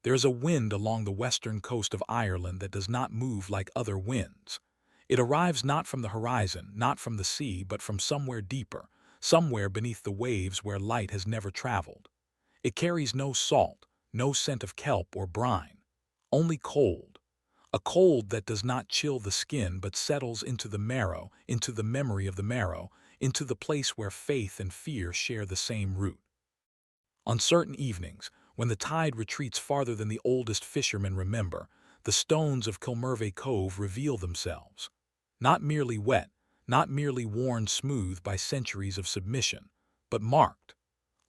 There is a wind along the western coast of Ireland that does not move like other winds. It arrives not from the horizon, not from the sea, but from somewhere deeper, somewhere beneath the waves where light has never traveled. It carries no salt, no scent of kelp or brine, only cold. A cold that does not chill the skin but settles into the marrow, into the memory of the marrow, into the place where faith and fear share the same root. On certain evenings, when the tide retreats farther than the oldest fishermen remember, the stones of Kilmurvey Cove reveal themselves. Not merely wet, not merely worn smooth by centuries of submission, but marked.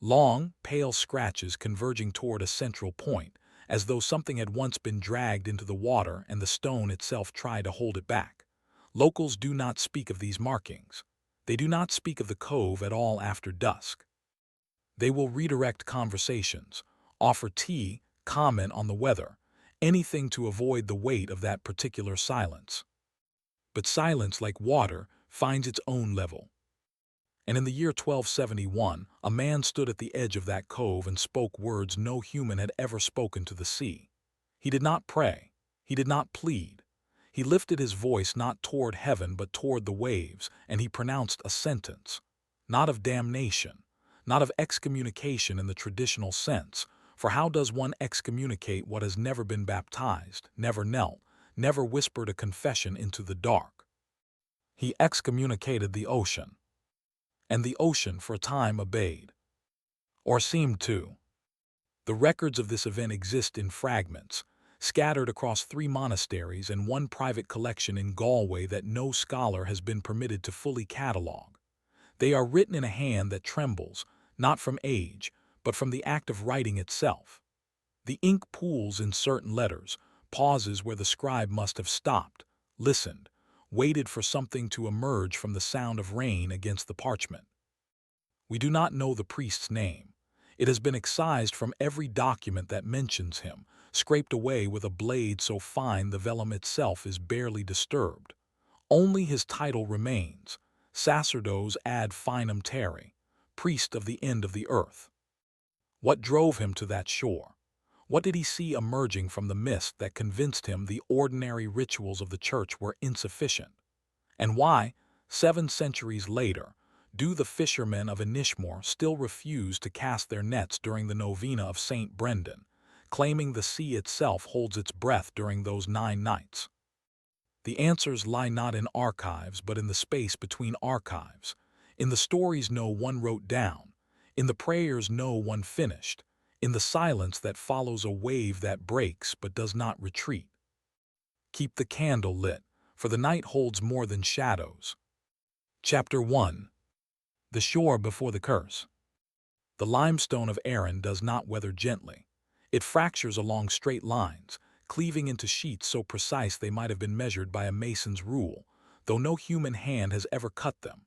Long, pale scratches converging toward a central point, as though something had once been dragged into the water and the stone itself tried to hold it back. Locals do not speak of these markings. They do not speak of the cove at all after dusk. They will redirect conversations, offer tea, comment on the weather, anything to avoid the weight of that particular silence. But silence, like water, finds its own level. And in the year 1271, a man stood at the edge of that cove and spoke words no human had ever spoken to the sea. He did not pray. He did not plead. He lifted his voice not toward heaven but toward the waves, and he pronounced a sentence, not of damnation, not of excommunication in the traditional sense, for how does one excommunicate what has never been baptized, never knelt, never whispered a confession into the dark? He excommunicated the ocean. And the ocean for a time obeyed. Or seemed to. The records of this event exist in fragments, scattered across 3 monasteries and 1 private collection in Galway that no scholar has been permitted to fully catalogue. They are written in a hand that trembles, not from age, but from the act of writing itself. The ink pools in certain letters, pauses where the scribe must have stopped, listened, waited for something to emerge from the sound of rain against the parchment. We do not know the priest's name. It has been excised from every document that mentions him, scraped away with a blade so fine the vellum itself is barely disturbed. Only his title remains, sacerdos ad finem terrae, priest of the end of the earth. What drove him to that shore? What did he see emerging from the mist that convinced him the ordinary rituals of the church were insufficient? And why, 7 centuries later, do the fishermen of Inishmore still refuse to cast their nets during the novena of St. Brendan, claiming the sea itself holds its breath during those 9 nights? The answers lie not in archives but in the space between archives, in the stories no one wrote down, in the prayers no one finished, in the silence that follows a wave that breaks but does not retreat. Keep the candle lit, for the night holds more than shadows. Chapter 1. The Shore Before the Curse. The limestone of Erin does not weather gently. It fractures along straight lines, cleaving into sheets so precise they might have been measured by a mason's rule, though no human hand has ever cut them.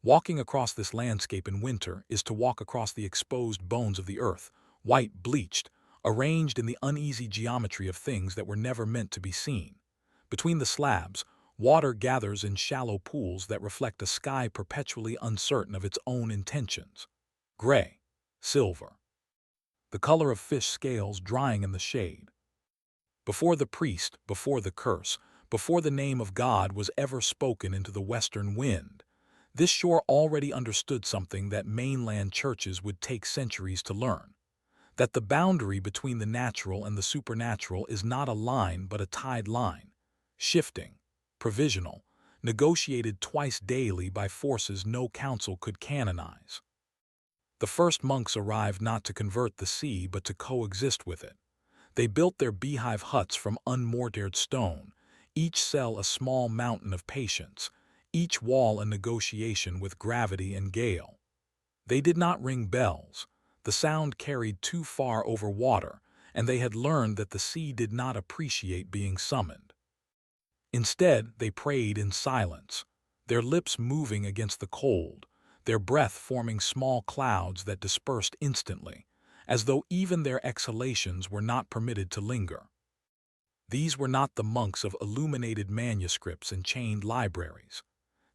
Walking across this landscape in winter is to walk across the exposed bones of the earth, white bleached, arranged in the uneasy geometry of things that were never meant to be seen. Between the slabs, water gathers in shallow pools that reflect a sky perpetually uncertain of its own intentions. Gray, silver. The color of fish scales drying in the shade. Before the priest, before the curse, before the name of God was ever spoken into the western wind, this shore already understood something that mainland churches would take centuries to learn. That the boundary between the natural and the supernatural is not a line but a tide line, shifting, provisional, negotiated twice daily by forces no council could canonize. The first monks arrived not to convert the sea but to coexist with it. They built their beehive huts from unmortared stone, each cell a small mountain of patience, each wall a negotiation with gravity and gale. They did not ring bells. The sound carried too far over water, and they had learned that the sea did not appreciate being summoned. Instead, they prayed in silence, their lips moving against the cold, their breath forming small clouds that dispersed instantly, as though even their exhalations were not permitted to linger. These were not the monks of illuminated manuscripts and chained libraries.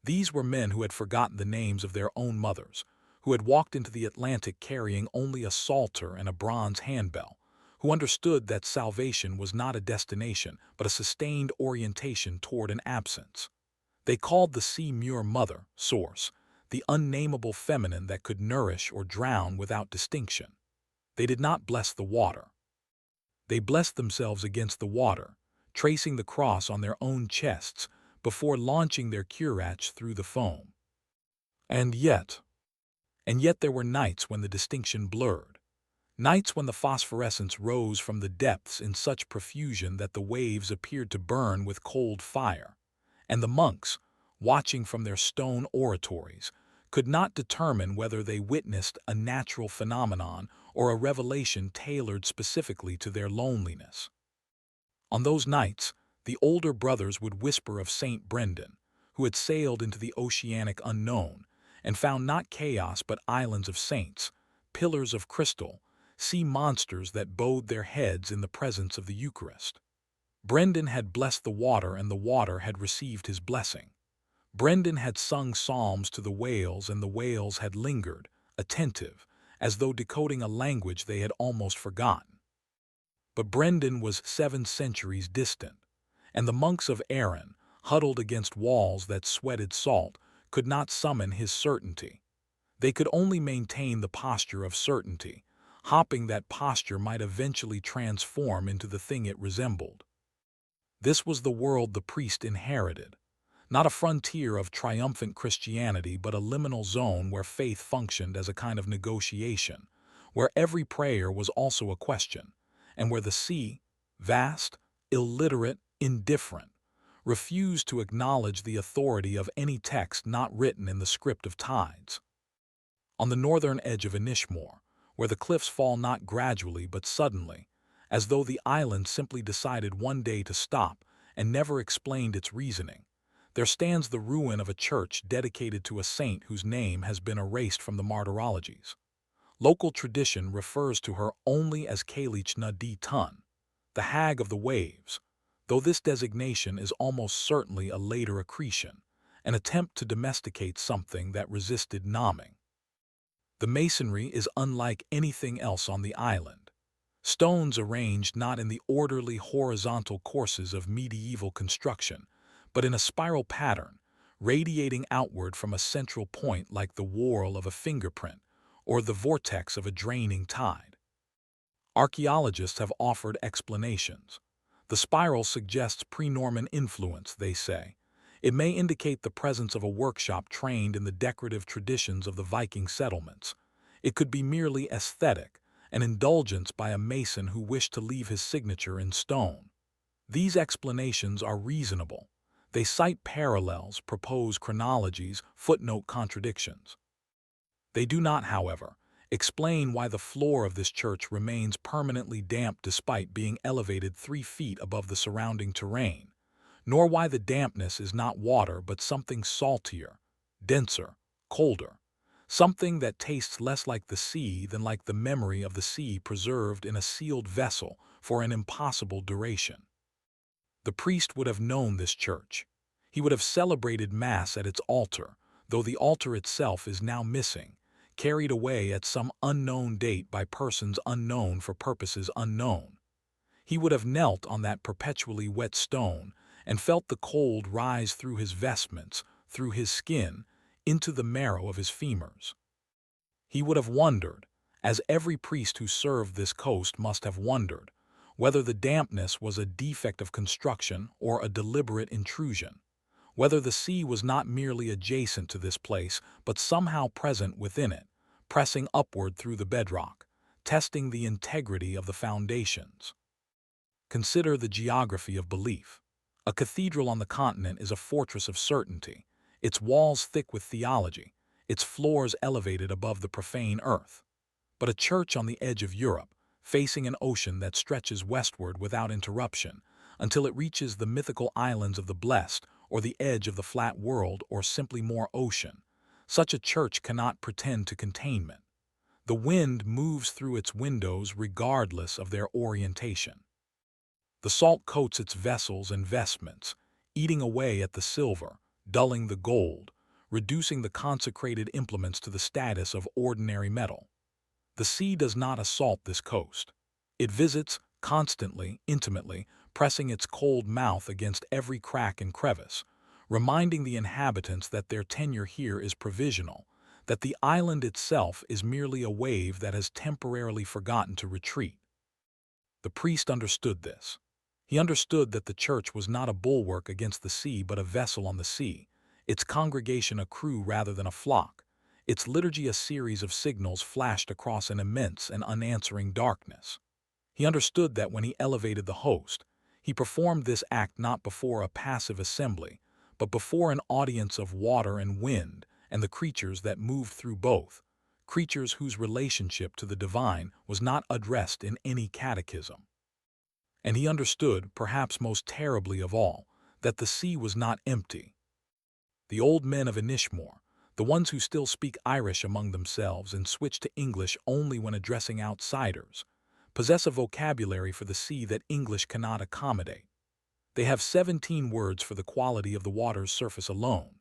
These were men who had forgotten the names of their own mothers, who had walked into the Atlantic carrying only a psalter and a bronze handbell, who understood that salvation was not a destination but a sustained orientation toward an absence. They called the sea Muir Mother, Source, the unnameable feminine that could nourish or drown without distinction. They did not bless the water. They blessed themselves against the water, tracing the cross on their own chests before launching their cuirass through the foam. And yet there were nights when the distinction blurred. Nights when the phosphorescence rose from the depths in such profusion that the waves appeared to burn with cold fire, and the monks, watching from their stone oratories, could not determine whether they witnessed a natural phenomenon or a revelation tailored specifically to their loneliness. On those nights, the older brothers would whisper of Saint Brendan, who had sailed into the oceanic unknown and found not chaos but islands of saints, pillars of crystal, sea monsters that bowed their heads in the presence of the Eucharist. Brendan had blessed the water and the water had received his blessing. Brendan had sung psalms to the whales and the whales had lingered, attentive, as though decoding a language they had almost forgotten. But Brendan was 7 centuries distant, and the monks of Erin, huddled against walls that sweated salt, could not summon his certainty. They could only maintain the posture of certainty, hoping that posture might eventually transform into the thing it resembled. This was the world the priest inherited, not a frontier of triumphant Christianity but a liminal zone where faith functioned as a kind of negotiation, where every prayer was also a question, and where the sea, vast, illiterate, indifferent, refused to acknowledge the authority of any text not written in the script of tides. On the northern edge of Inishmore, where the cliffs fall not gradually but suddenly, as though the island simply decided one day to stop and never explained its reasoning, there stands the ruin of a church dedicated to a saint whose name has been erased from the martyrologies. Local tradition refers to her only as Caoillich na Dí Tun, the Hag of the Waves, though this designation is almost certainly a later accretion, an attempt to domesticate something that resisted naming. The masonry is unlike anything else on the island. Stones arranged not in the orderly horizontal courses of medieval construction, but in a spiral pattern, radiating outward from a central point like the whorl of a fingerprint or the vortex of a draining tide. Archaeologists have offered explanations. The spiral suggests pre-Norman influence, they say. It may indicate the presence of a workshop trained in the decorative traditions of the Viking settlements. It could be merely aesthetic, an indulgence by a mason who wished to leave his signature in stone. These explanations are reasonable. They cite parallels, propose chronologies, footnote contradictions. They do not, however, explain why the floor of this church remains permanently damp despite being elevated 3 feet above the surrounding terrain, nor why the dampness is not water but something saltier, denser, colder, something that tastes less like the sea than like the memory of the sea preserved in a sealed vessel for an impossible duration. The priest would have known this church. He would have celebrated Mass at its altar, though the altar itself is now missing, carried away at some unknown date by persons unknown for purposes unknown. He would have knelt on that perpetually wet stone and felt the cold rise through his vestments, through his skin, into the marrow of his femurs. He would have wondered, as every priest who served this coast must have wondered, whether the dampness was a defect of construction or a deliberate intrusion, whether the sea was not merely adjacent to this place but somehow present within it, pressing upward through the bedrock, testing the integrity of the foundations. Consider the geography of belief. A cathedral on the continent is a fortress of certainty, its walls thick with theology, its floors elevated above the profane earth. But a church on the edge of Europe, facing an ocean that stretches westward without interruption, until it reaches the mythical islands of the blessed, or the edge of the flat world, or simply more ocean, such a church cannot pretend to containment. The wind moves through its windows regardless of their orientation. The salt coats its vessels and vestments, eating away at the silver, dulling the gold, reducing the consecrated implements to the status of ordinary metal. The sea does not assault this coast. It visits, constantly, intimately, pressing its cold mouth against every crack and crevice, reminding the inhabitants that their tenure here is provisional, that the island itself is merely a wave that has temporarily forgotten to retreat. The priest understood this. He understood that the church was not a bulwark against the sea but a vessel on the sea, its congregation a crew rather than a flock, its liturgy a series of signals flashed across an immense and unanswering darkness. He understood that when he elevated the host, he performed this act not before a passive assembly, but before an audience of water and wind and the creatures that moved through both, creatures whose relationship to the divine was not addressed in any catechism. And he understood, perhaps most terribly of all, that the sea was not empty. The old men of Inishmore, the ones who still speak Irish among themselves and switch to English only when addressing outsiders, possess a vocabulary for the sea that English cannot accommodate. They have 17 words for the quality of the water's surface alone,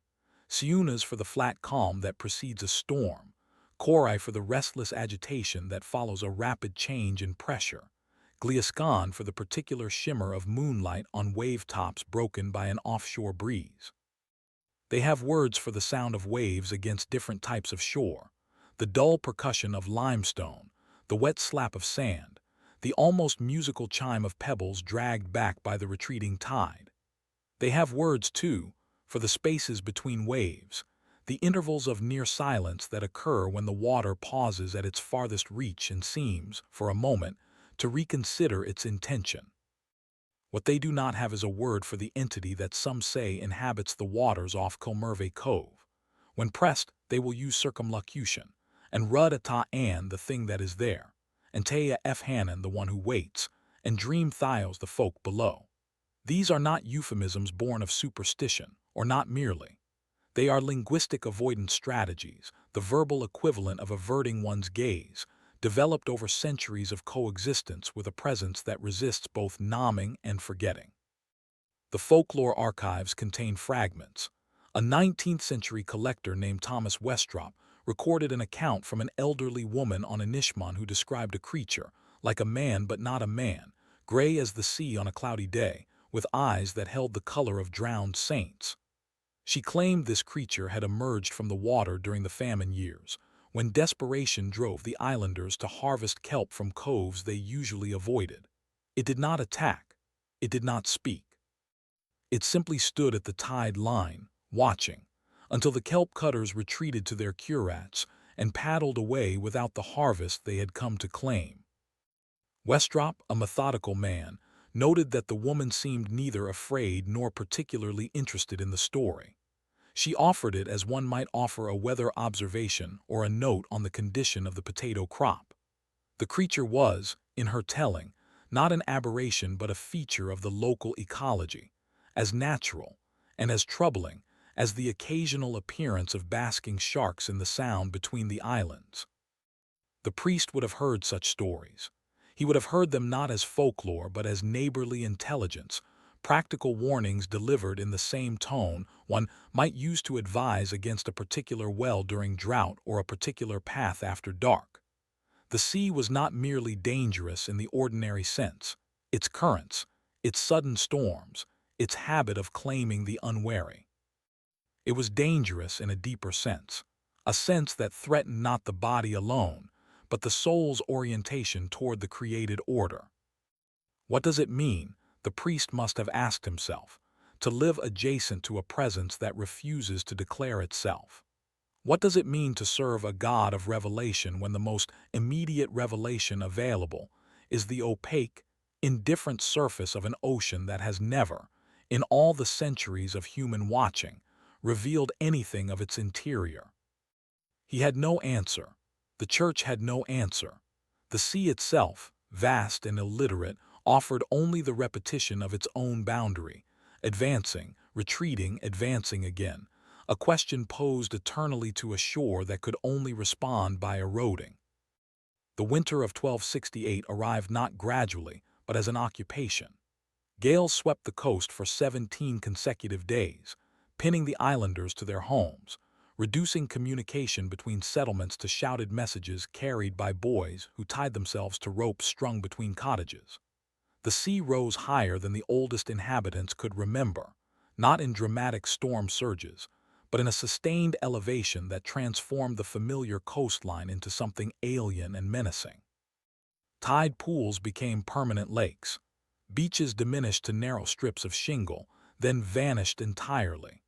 siunas for the flat calm that precedes a storm, chorai for the restless agitation that follows a rapid change in pressure, gliascon for the particular shimmer of moonlight on wave tops broken by an offshore breeze. They have words for the sound of waves against different types of shore, the dull percussion of limestone, the wet slap of sand, the almost musical chime of pebbles dragged back by the retreating tide. They have words, too, for the spaces between waves, the intervals of near silence that occur when the water pauses at its farthest reach and seems, for a moment, to reconsider its intention. What they do not have is a word for the entity that some say inhabits the waters off Kilmurvey Cove. When pressed, they will use circumlocution, and rud ata an the thing that is there, and Tea F. Hanan the one who waits, and dream Thios the folk below. These are not euphemisms born of superstition, or not merely. They are linguistic avoidance strategies, the verbal equivalent of averting one's gaze, developed over centuries of coexistence with a presence that resists both numbing and forgetting. The folklore archives contain fragments. A 19th-century collector named Thomas Westrop recorded an account from an elderly woman on Inishmore who described a creature, like a man but not a man, gray as the sea on a cloudy day, with eyes that held the color of drowned saints. She claimed this creature had emerged from the water during the famine years, when desperation drove the islanders to harvest kelp from coves they usually avoided. It did not attack. It did not speak. It simply stood at the tide line, watching, until the kelp cutters retreated to their curats and paddled away without the harvest they had come to claim. Westrop, a methodical man, noted that the woman seemed neither afraid nor particularly interested in the story. She offered it as one might offer a weather observation or a note on the condition of the potato crop. The creature was, in her telling, not an aberration but a feature of the local ecology, as natural and as troubling as the occasional appearance of basking sharks in the sound between the islands. The priest would have heard such stories. He would have heard them not as folklore but as neighborly intelligence, practical warnings delivered in the same tone one might use to advise against a particular well during drought or a particular path after dark. The sea was not merely dangerous in the ordinary sense. Its currents, its sudden storms, its habit of claiming the unwary. It was dangerous in a deeper sense, a sense that threatened not the body alone, but the soul's orientation toward the created order. What does it mean, the priest must have asked himself, to live adjacent to a presence that refuses to declare itself? What does it mean to serve a God of revelation when the most immediate revelation available is the opaque, indifferent surface of an ocean that has never, in all the centuries of human watching, revealed anything of its interior? He had no answer. The church had no answer. The sea itself, vast and illiterate, offered only the repetition of its own boundary, advancing, retreating, advancing again, a question posed eternally to a shore that could only respond by eroding. The winter of 1268 arrived not gradually, but as an occupation. Gales swept the coast for 17 consecutive days, pinning the islanders to their homes, reducing communication between settlements to shouted messages carried by boys who tied themselves to ropes strung between cottages. The sea rose higher than the oldest inhabitants could remember, not in dramatic storm surges, but in a sustained elevation that transformed the familiar coastline into something alien and menacing. Tide pools became permanent lakes. Beaches diminished to narrow strips of shingle, then vanished entirely.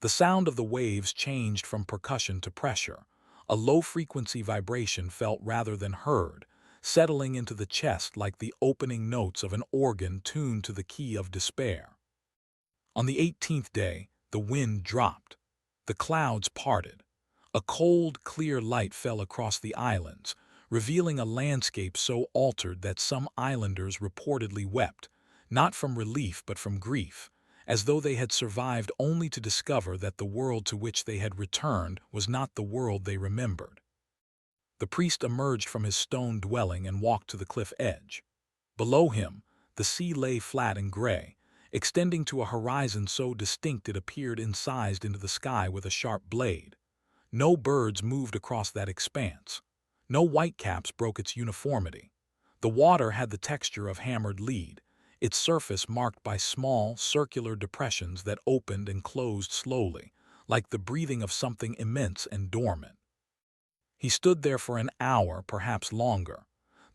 The sound of the waves changed from percussion to pressure, a low-frequency vibration felt rather than heard, settling into the chest like the opening notes of an organ tuned to the key of despair. On the 18th day, the wind dropped. The clouds parted. A cold, clear light fell across the islands, revealing a landscape so altered that some islanders reportedly wept, not from relief but from grief, as though they had survived only to discover that the world to which they had returned was not the world they remembered. The priest emerged from his stone dwelling and walked to the cliff edge. Below him, the sea lay flat and gray, extending to a horizon so distinct it appeared incised into the sky with a sharp blade. No birds moved across that expanse. No whitecaps broke its uniformity. The water had the texture of hammered lead, its surface marked by small, circular depressions that opened and closed slowly, like the breathing of something immense and dormant. He stood there for an hour, perhaps longer.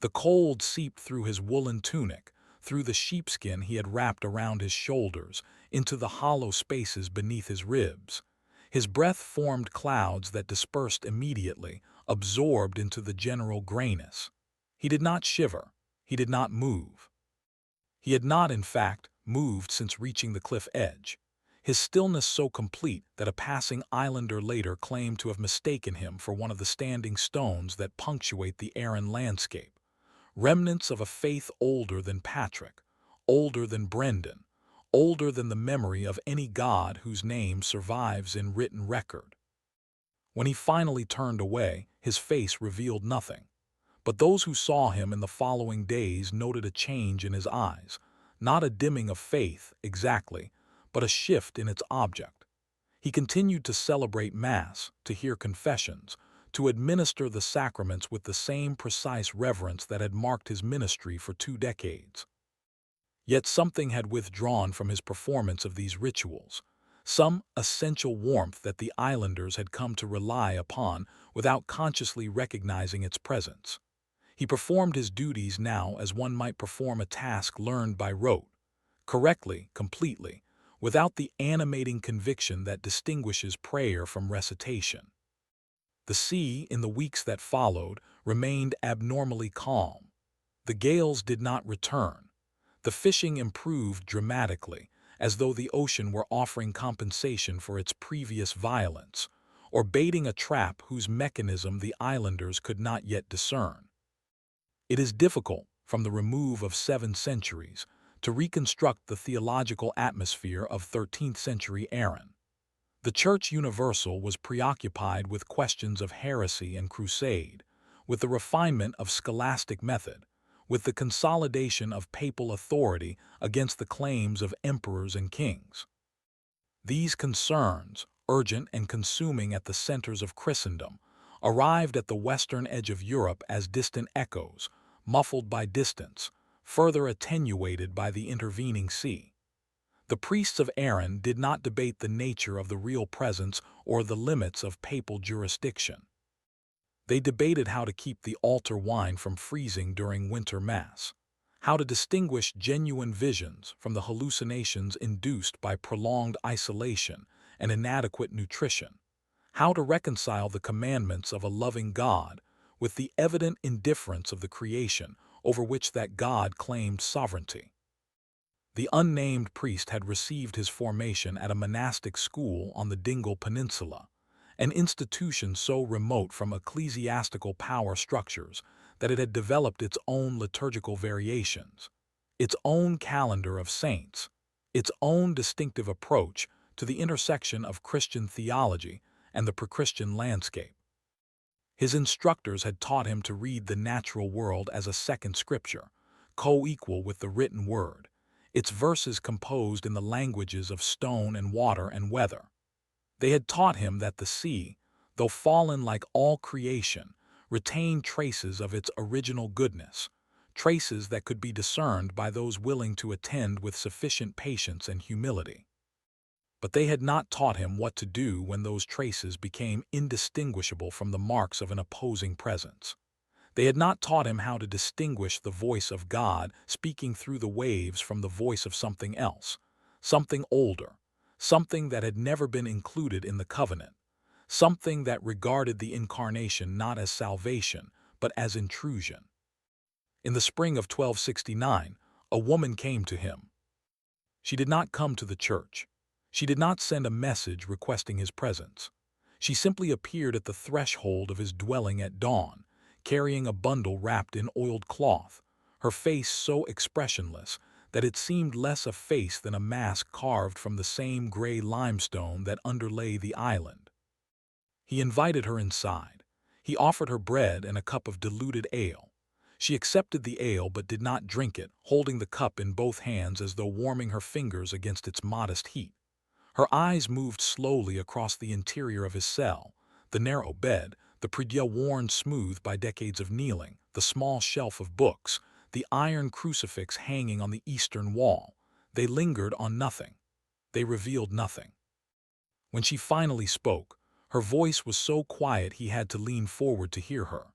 The cold seeped through his woolen tunic, through the sheepskin he had wrapped around his shoulders, into the hollow spaces beneath his ribs. His breath formed clouds that dispersed immediately, absorbed into the general grayness. He did not shiver. He did not move. He had not, in fact, moved since reaching the cliff edge, his stillness so complete that a passing islander later claimed to have mistaken him for one of the standing stones that punctuate the Arran landscape, remnants of a faith older than Patrick, older than Brendan, older than the memory of any god whose name survives in written record. When he finally turned away, his face revealed nothing. But those who saw him in the following days noted a change in his eyes, not a dimming of faith, exactly, but a shift in its object. He continued to celebrate Mass, to hear confessions, to administer the sacraments with the same precise reverence that had marked his ministry for 2 decades. Yet something had withdrawn from his performance of these rituals, some essential warmth that the islanders had come to rely upon without consciously recognizing its presence. He performed his duties now as one might perform a task learned by rote, correctly, completely, without the animating conviction that distinguishes prayer from recitation. The sea, in the weeks that followed, remained abnormally calm. The gales did not return. The fishing improved dramatically, as though the ocean were offering compensation for its previous violence, or baiting a trap whose mechanism the islanders could not yet discern. It is difficult, from the remove of 7 centuries, to reconstruct the theological atmosphere of 13th-century Arran. The Church Universal was preoccupied with questions of heresy and crusade, with the refinement of scholastic method, with the consolidation of papal authority against the claims of emperors and kings. These concerns, urgent and consuming at the centers of Christendom, arrived at the western edge of Europe as distant echoes, muffled by distance, further attenuated by the intervening sea. The priests of Arran did not debate the nature of the real presence or the limits of papal jurisdiction. They debated how to keep the altar wine from freezing during winter Mass, how to distinguish genuine visions from the hallucinations induced by prolonged isolation and inadequate nutrition, how to reconcile the commandments of a loving God with the evident indifference of the creation over which that God claimed sovereignty. The unnamed priest had received his formation at a monastic school on the Dingle Peninsula, an institution so remote from ecclesiastical power structures that it had developed its own liturgical variations, its own calendar of saints, its own distinctive approach to the intersection of Christian theology and the pre-Christian landscape. His instructors had taught him to read the natural world as a second scripture, co-equal with the written word, its verses composed in the languages of stone and water and weather. They had taught him that the sea, though fallen like all creation, retained traces of its original goodness, traces that could be discerned by those willing to attend with sufficient patience and humility. But they had not taught him what to do when those traces became indistinguishable from the marks of an opposing presence. They had not taught him how to distinguish the voice of God speaking through the waves from the voice of something else, something older, something that had never been included in the covenant, something that regarded the incarnation not as salvation, but as intrusion. In the spring of 1269, a woman came to him. She did not come to the church. She did not send a message requesting his presence. She simply appeared at the threshold of his dwelling at dawn, carrying a bundle wrapped in oiled cloth, her face so expressionless that it seemed less a face than a mask carved from the same gray limestone that underlay the island. He invited her inside. He offered her bread and a cup of diluted ale. She accepted the ale but did not drink it, holding the cup in both hands as though warming her fingers against its modest heat. Her eyes moved slowly across the interior of his cell, the narrow bed, the prie-dieu worn smooth by decades of kneeling, the small shelf of books, the iron crucifix hanging on the eastern wall. They lingered on nothing. They revealed nothing. When she finally spoke, her voice was so quiet he had to lean forward to hear her.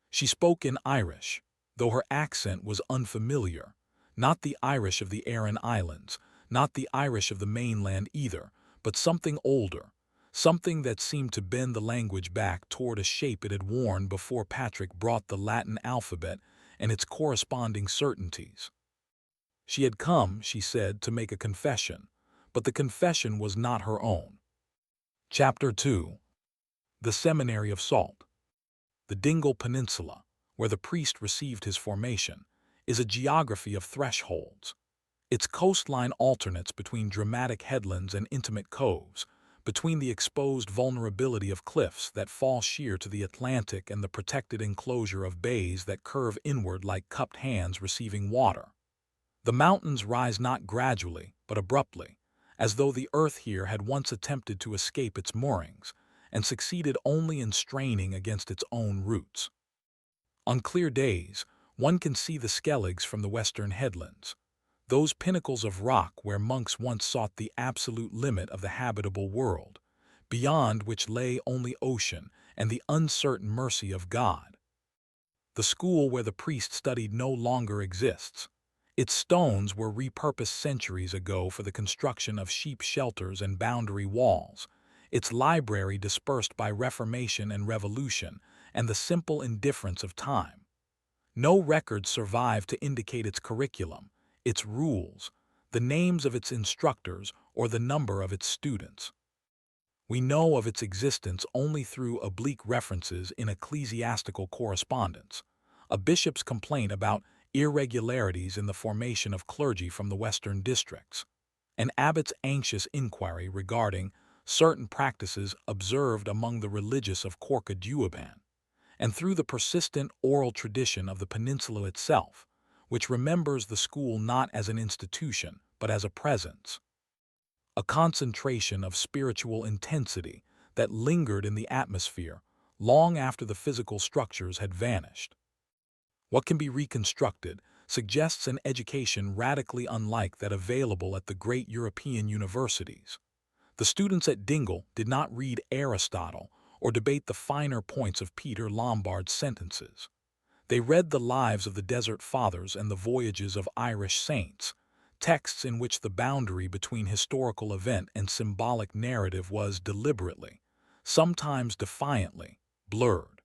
She spoke in Irish, though her accent was unfamiliar, not the Irish of the Aran Islands, not the Irish of the mainland either, but something older, something that seemed to bend the language back toward a shape it had worn before Patrick brought the Latin alphabet and its corresponding certainties. She had come, she said, to make a confession, but the confession was not her own. Chapter 2. The Seminary of Salt. The Dingle Peninsula, where the priest received his formation, is a geography of thresholds. Its coastline alternates between dramatic headlands and intimate coves, between the exposed vulnerability of cliffs that fall sheer to the Atlantic and the protected enclosure of bays that curve inward like cupped hands receiving water. The mountains rise not gradually, but abruptly, as though the earth here had once attempted to escape its moorings, and succeeded only in straining against its own roots. On clear days, one can see the skelligs from the western headlands, those pinnacles of rock where monks once sought the absolute limit of the habitable world, beyond which lay only ocean and the uncertain mercy of God. The school where the priest studied no longer exists. Its stones were repurposed centuries ago for the construction of sheep shelters and boundary walls, its library dispersed by Reformation and Revolution and the simple indifference of time. No records survive to indicate its curriculum, its rules, the names of its instructors, or the number of its students. We know of its existence only through oblique references in ecclesiastical correspondence, a bishop's complaint about irregularities in the formation of clergy from the western districts, an abbot's anxious inquiry regarding certain practices observed among the religious of Corca-Duaban, and through the persistent oral tradition of the peninsula itself, which remembers the school not as an institution, but as a presence, a concentration of spiritual intensity that lingered in the atmosphere long after the physical structures had vanished. What can be reconstructed suggests an education radically unlike that available at the great European universities. The students at Dingle did not read Aristotle or debate the finer points of Peter Lombard's sentences. They read the lives of the Desert Fathers and the voyages of Irish saints, texts in which the boundary between historical event and symbolic narrative was deliberately, sometimes defiantly, blurred.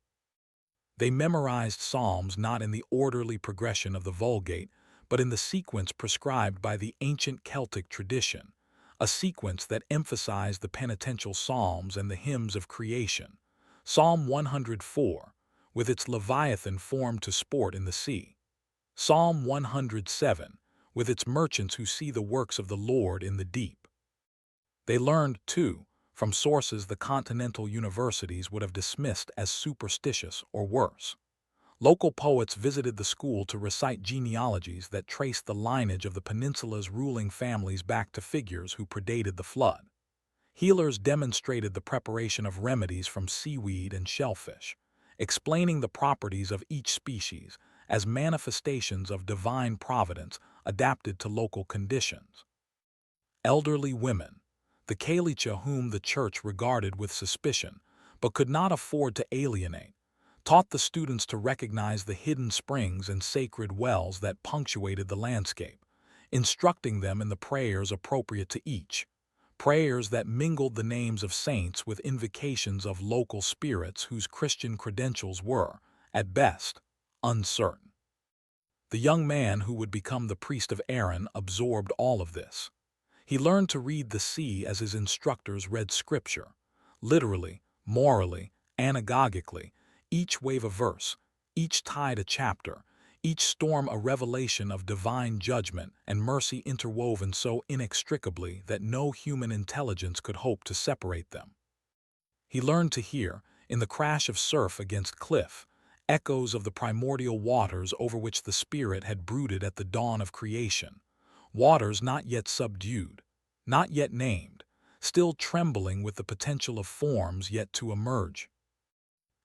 They memorized psalms not in the orderly progression of the Vulgate, but in the sequence prescribed by the ancient Celtic tradition, a sequence that emphasized the penitential psalms and the hymns of creation. Psalm 104, with its Leviathan formed to sport in the sea. Psalm 107, with its merchants who see the works of the Lord in the deep. They learned, too, from sources the continental universities would have dismissed as superstitious or worse. Local poets visited the school to recite genealogies that traced the lineage of the peninsula's ruling families back to figures who predated the flood. Healers demonstrated the preparation of remedies from seaweed and shellfish, explaining the properties of each species as manifestations of divine providence adapted to local conditions. Elderly women, the Kalicha whom the church regarded with suspicion but could not afford to alienate, taught the students to recognize the hidden springs and sacred wells that punctuated the landscape, instructing them in the prayers appropriate to each, prayers that mingled the names of saints with invocations of local spirits whose Christian credentials were, at best, uncertain. The young man who would become the priest of Aaron absorbed all of this. He learned to read the sea as his instructors read Scripture, literally, morally, anagogically, each wave a verse, each tide a chapter, each storm a revelation of divine judgment and mercy interwoven so inextricably that no human intelligence could hope to separate them. He learned to hear, in the crash of surf against cliff, echoes of the primordial waters over which the Spirit had brooded at the dawn of creation, waters not yet subdued, not yet named, still trembling with the potential of forms yet to emerge.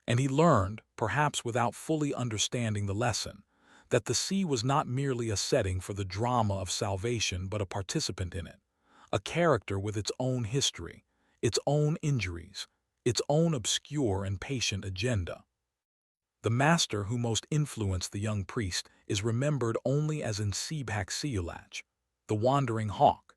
And he learned, perhaps without fully understanding the lesson, that the sea was not merely a setting for the drama of salvation but a participant in it, a character with its own history, its own injuries, its own obscure and patient agenda. The master who most influenced the young priest is remembered only as in Sebhaxiolach, the wandering hawk.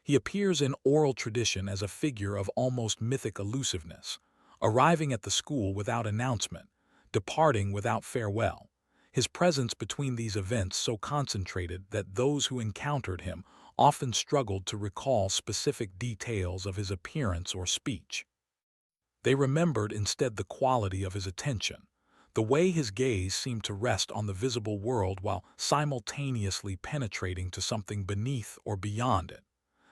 He appears in oral tradition as a figure of almost mythic elusiveness, arriving at the school without announcement, departing without farewell, his presence between these events so concentrated that those who encountered him often struggled to recall specific details of his appearance or speech. They remembered instead the quality of his attention, the way his gaze seemed to rest on the visible world while simultaneously penetrating to something beneath or beyond it,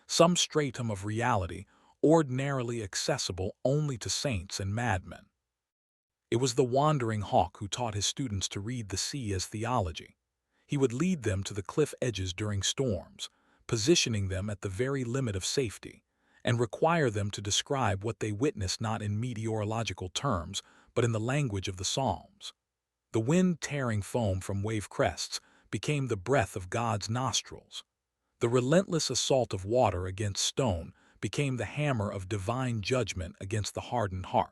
some stratum of reality ordinarily accessible only to saints and madmen. It was the wandering hawk who taught his students to read the sea as theology. He would lead them to the cliff edges during storms, positioning them at the very limit of safety, and require them to describe what they witnessed not in meteorological terms, but in the language of the Psalms. The wind tearing foam from wave crests became the breath of God's nostrils. The relentless assault of water against stone became the hammer of divine judgment against the hardened heart.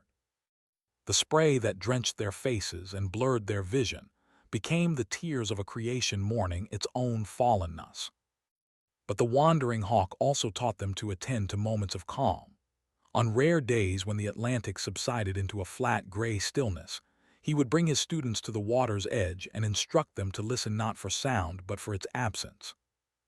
The spray that drenched their faces and blurred their vision became the tears of a creation mourning its own fallenness. But the wandering hawk also taught them to attend to moments of calm. On rare days when the Atlantic subsided into a flat gray stillness, he would bring his students to the water's edge and instruct them to listen not for sound but for its absence.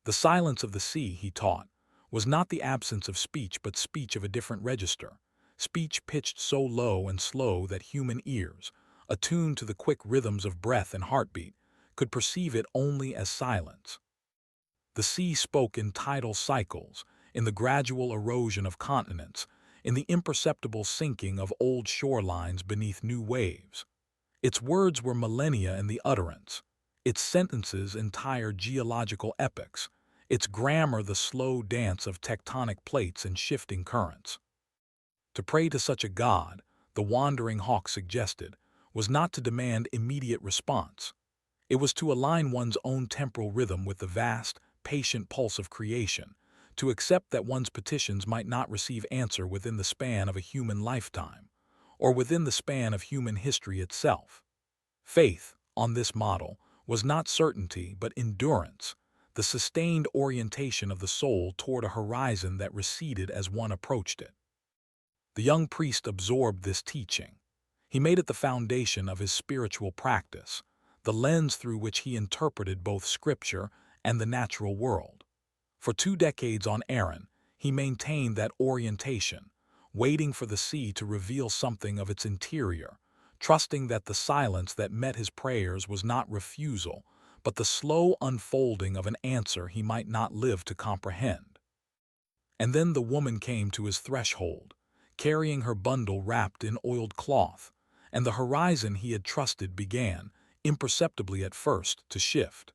The silence of the sea, he taught, was not the absence of speech but speech of a different register, speech pitched so low and slow that human ears, attuned to the quick rhythms of breath and heartbeat, could perceive it only as silence. The sea spoke in tidal cycles, in the gradual erosion of continents, in the imperceptible sinking of old shorelines beneath new waves. Its words were millennia in the utterance, its sentences entire geological epochs, its grammar the slow dance of tectonic plates and shifting currents. To pray to such a God, the wandering hawk suggested, was not to demand immediate response. It was to align one's own temporal rhythm with the vast, patient pulse of creation, to accept that one's petitions might not receive answer within the span of a human lifetime, or within the span of human history itself. Faith, on this model, was not certainty but endurance, the sustained orientation of the soul toward a horizon that receded as one approached it. The young priest absorbed this teaching. He made it the foundation of his spiritual practice, the lens through which he interpreted both Scripture and the natural world. For 2 decades on Aaron, he maintained that orientation, waiting for the sea to reveal something of its interior, trusting that the silence that met his prayers was not refusal, but the slow unfolding of an answer he might not live to comprehend. And then the woman came to his threshold, carrying her bundle wrapped in oiled cloth, and the horizon he had trusted began, imperceptibly at first, to shift.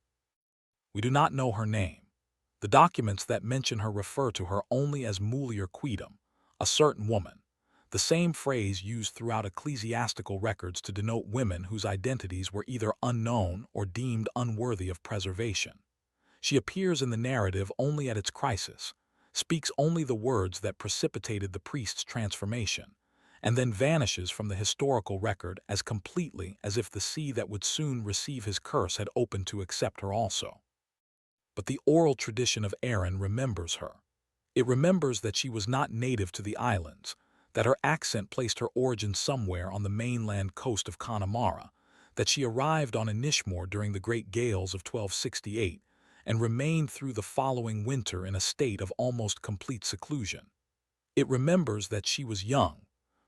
We do not know her name. The documents that mention her refer to her only as Mulier Quidam, a certain woman, the same phrase used throughout ecclesiastical records to denote women whose identities were either unknown or deemed unworthy of preservation. She appears in the narrative only at its crisis, speaks only the words that precipitated the priest's transformation, and then vanishes from the historical record as completely as if the sea that would soon receive his curse had opened to accept her also. But the oral tradition of Aaron remembers her. It remembers that she was not native to the islands, that her accent placed her origin somewhere on the mainland coast of Connemara, that she arrived on Inishmore during the great gales of 1268 and remained through the following winter in a state of almost complete seclusion. It remembers that she was young,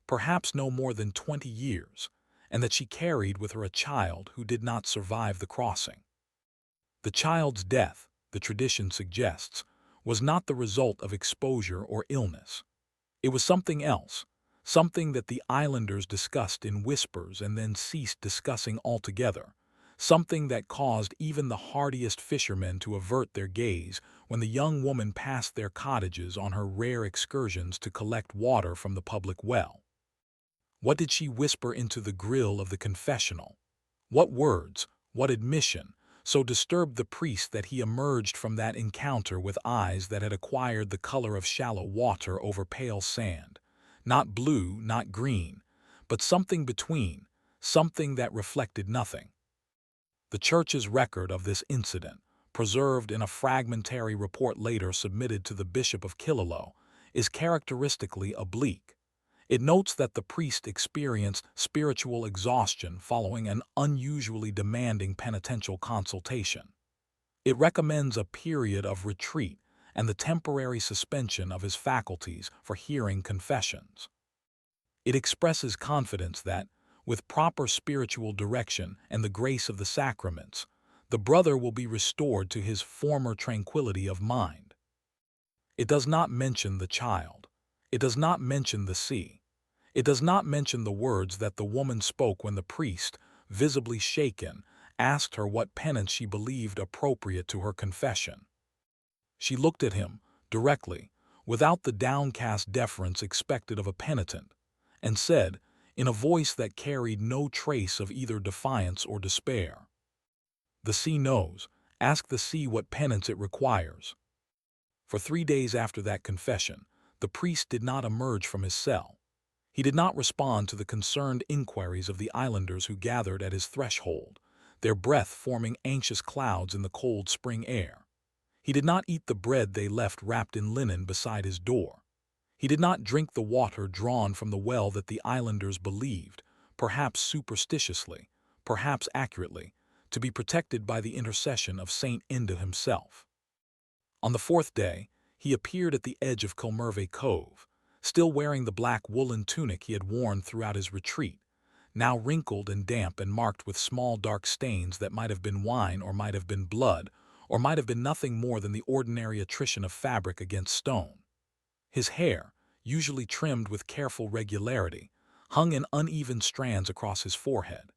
perhaps no more than 20 years, and that she carried with her a child who did not survive the crossing. The child's death, the tradition suggests, was not the result of exposure or illness. It was something else, something that the islanders discussed in whispers and then ceased discussing altogether, something that caused even the hardiest fishermen to avert their gaze when the young woman passed their cottages on her rare excursions to collect water from the public well. What did she whisper into the grill of the confessional? What words, what admission, so disturbed the priest that he emerged from that encounter with eyes that had acquired the color of shallow water over pale sand, not blue, not green, but something between, something that reflected nothing? The Church's record of this incident, preserved in a fragmentary report later submitted to the Bishop of Killaloe, is characteristically oblique. It notes that the priest experienced spiritual exhaustion following an unusually demanding penitential consultation. It recommends a period of retreat and the temporary suspension of his faculties for hearing confessions. It expresses confidence that, with proper spiritual direction and the grace of the sacraments, the brother will be restored to his former tranquility of mind. It does not mention the child. It does not mention the sea. It does not mention the words that the woman spoke when the priest, visibly shaken, asked her what penance she believed appropriate to her confession. She looked at him, directly, without the downcast deference expected of a penitent, and said, in a voice that carried no trace of either defiance or despair, "The sea knows. Ask the sea what penance it requires." For 3 days after that confession, the priest did not emerge from his cell. He did not respond to the concerned inquiries of the islanders who gathered at his threshold, their breath forming anxious clouds in the cold spring air. He did not eat the bread they left wrapped in linen beside his door. He did not drink the water drawn from the well that the islanders believed, perhaps superstitiously, perhaps accurately, to be protected by the intercession of Saint Enda himself. On the 4th day, he appeared at the edge of Kilmurvey Cove, still wearing the black woolen tunic he had worn throughout his retreat, now wrinkled and damp and marked with small dark stains that might have been wine or might have been blood, or might have been nothing more than the ordinary attrition of fabric against stone. His hair, usually trimmed with careful regularity, hung in uneven strands across his forehead.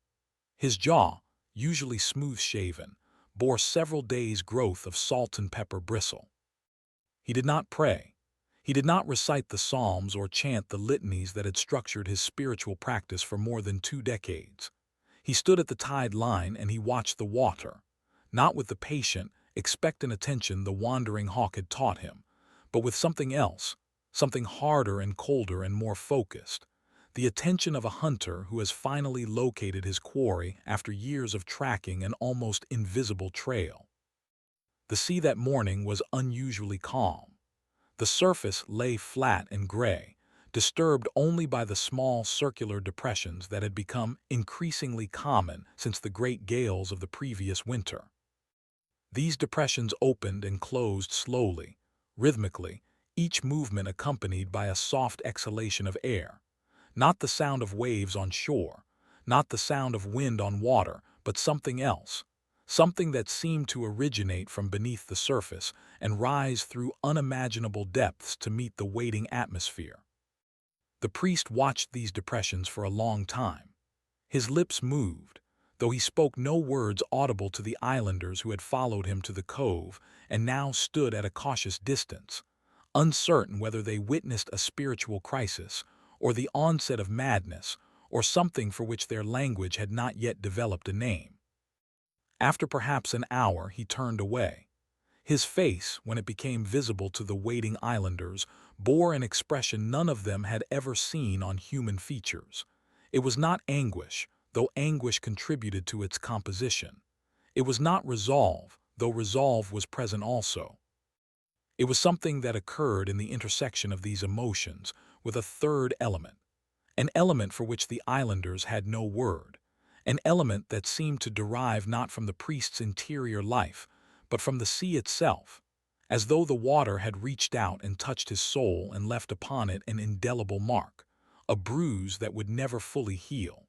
His jaw, usually smooth-shaven, bore several days' growth of salt and pepper bristle. He did not pray. He did not recite the Psalms or chant the litanies that had structured his spiritual practice for more than 2 decades. He stood at the tide line and he watched the water, not with the patient, expectant attention the wandering hawk had taught him, but with something else, something harder and colder and more focused, the attention of a hunter who has finally located his quarry after years of tracking an almost invisible trail. The sea that morning was unusually calm. The surface lay flat and gray, disturbed only by the small circular depressions that had become increasingly common since the great gales of the previous winter. These depressions opened and closed slowly, rhythmically, each movement accompanied by a soft exhalation of air, not the sound of waves on shore, not the sound of wind on water, but something else, something that seemed to originate from beneath the surface and rise through unimaginable depths to meet the waiting atmosphere. The priest watched these depressions for a long time. His lips moved, though he spoke no words audible to the islanders who had followed him to the cove and now stood at a cautious distance, uncertain whether they witnessed a spiritual crisis, or the onset of madness, or something for which their language had not yet developed a name. After perhaps an hour, he turned away. His face, when it became visible to the waiting islanders, bore an expression none of them had ever seen on human features. It was not anguish, though anguish contributed to its composition. It was not resolve, though resolve was present also. It was something that occurred in the intersection of these emotions with a third element, an element for which the islanders had no word, an element that seemed to derive not from the priest's interior life, but from the sea itself, as though the water had reached out and touched his soul and left upon it an indelible mark, a bruise that would never fully heal.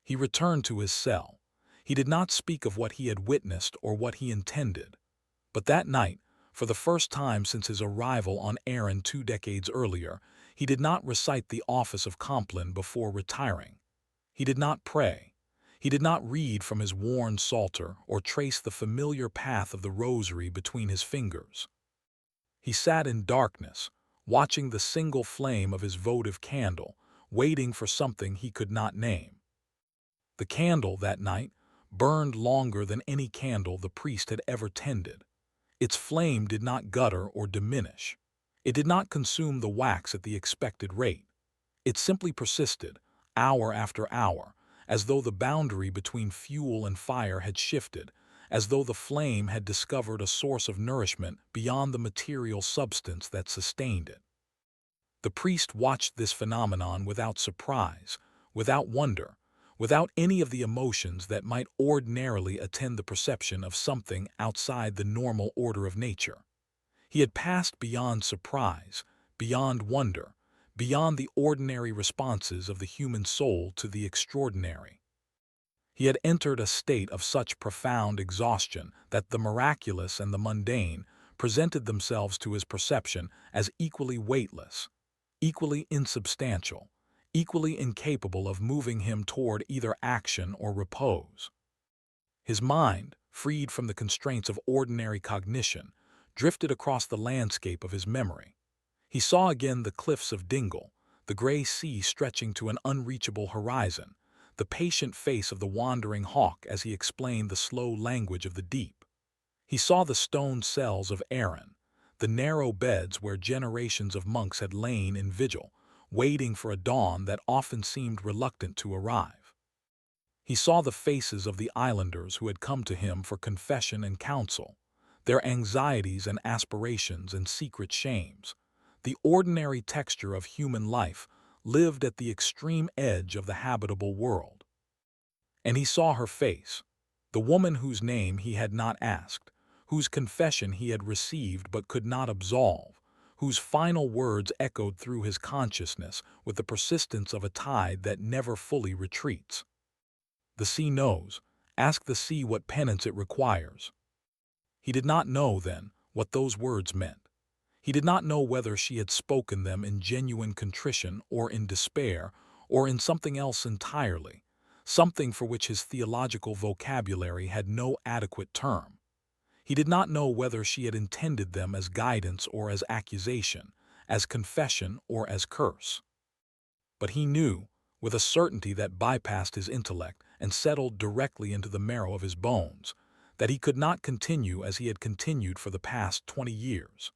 He returned to his cell. He did not speak of what he had witnessed or what he intended. But that night, for the first time since his arrival on Erin 2 decades earlier, he did not recite the office of Compline before retiring. He did not pray. He did not read from his worn psalter or trace the familiar path of the rosary between his fingers. He sat in darkness, watching the single flame of his votive candle, waiting for something he could not name. The candle that night burned longer than any candle the priest had ever tended. Its flame did not gutter or diminish. It did not consume the wax at the expected rate. It simply persisted, hour after hour, as though the boundary between fuel and fire had shifted, as though the flame had discovered a source of nourishment beyond the material substance that sustained it. The priest watched this phenomenon without surprise, without wonder, without any of the emotions that might ordinarily attend the perception of something outside the normal order of nature. He had passed beyond surprise, beyond wonder, beyond the ordinary responses of the human soul to the extraordinary. He had entered a state of such profound exhaustion that the miraculous and the mundane presented themselves to his perception as equally weightless, equally insubstantial, equally incapable of moving him toward either action or repose. His mind, freed from the constraints of ordinary cognition, drifted across the landscape of his memory. He saw again the cliffs of Dingle, the gray sea stretching to an unreachable horizon, the patient face of the wandering hawk as he explained the slow language of the deep. He saw the stone cells of Erin, the narrow beds where generations of monks had lain in vigil, waiting for a dawn that often seemed reluctant to arrive. He saw the faces of the islanders who had come to him for confession and counsel, their anxieties and aspirations and secret shames. The ordinary texture of human life lived at the extreme edge of the habitable world. And he saw her face, the woman whose name he had not asked, whose confession he had received but could not absolve, whose final words echoed through his consciousness with the persistence of a tide that never fully retreats. The sea knows. Ask the sea what penance it requires. He did not know, then, what those words meant. He did not know whether she had spoken them in genuine contrition or in despair or in something else entirely, something for which his theological vocabulary had no adequate term. He did not know whether she had intended them as guidance or as accusation, as confession or as curse. But he knew, with a certainty that bypassed his intellect and settled directly into the marrow of his bones, that he could not continue as he had continued for the past 20 years.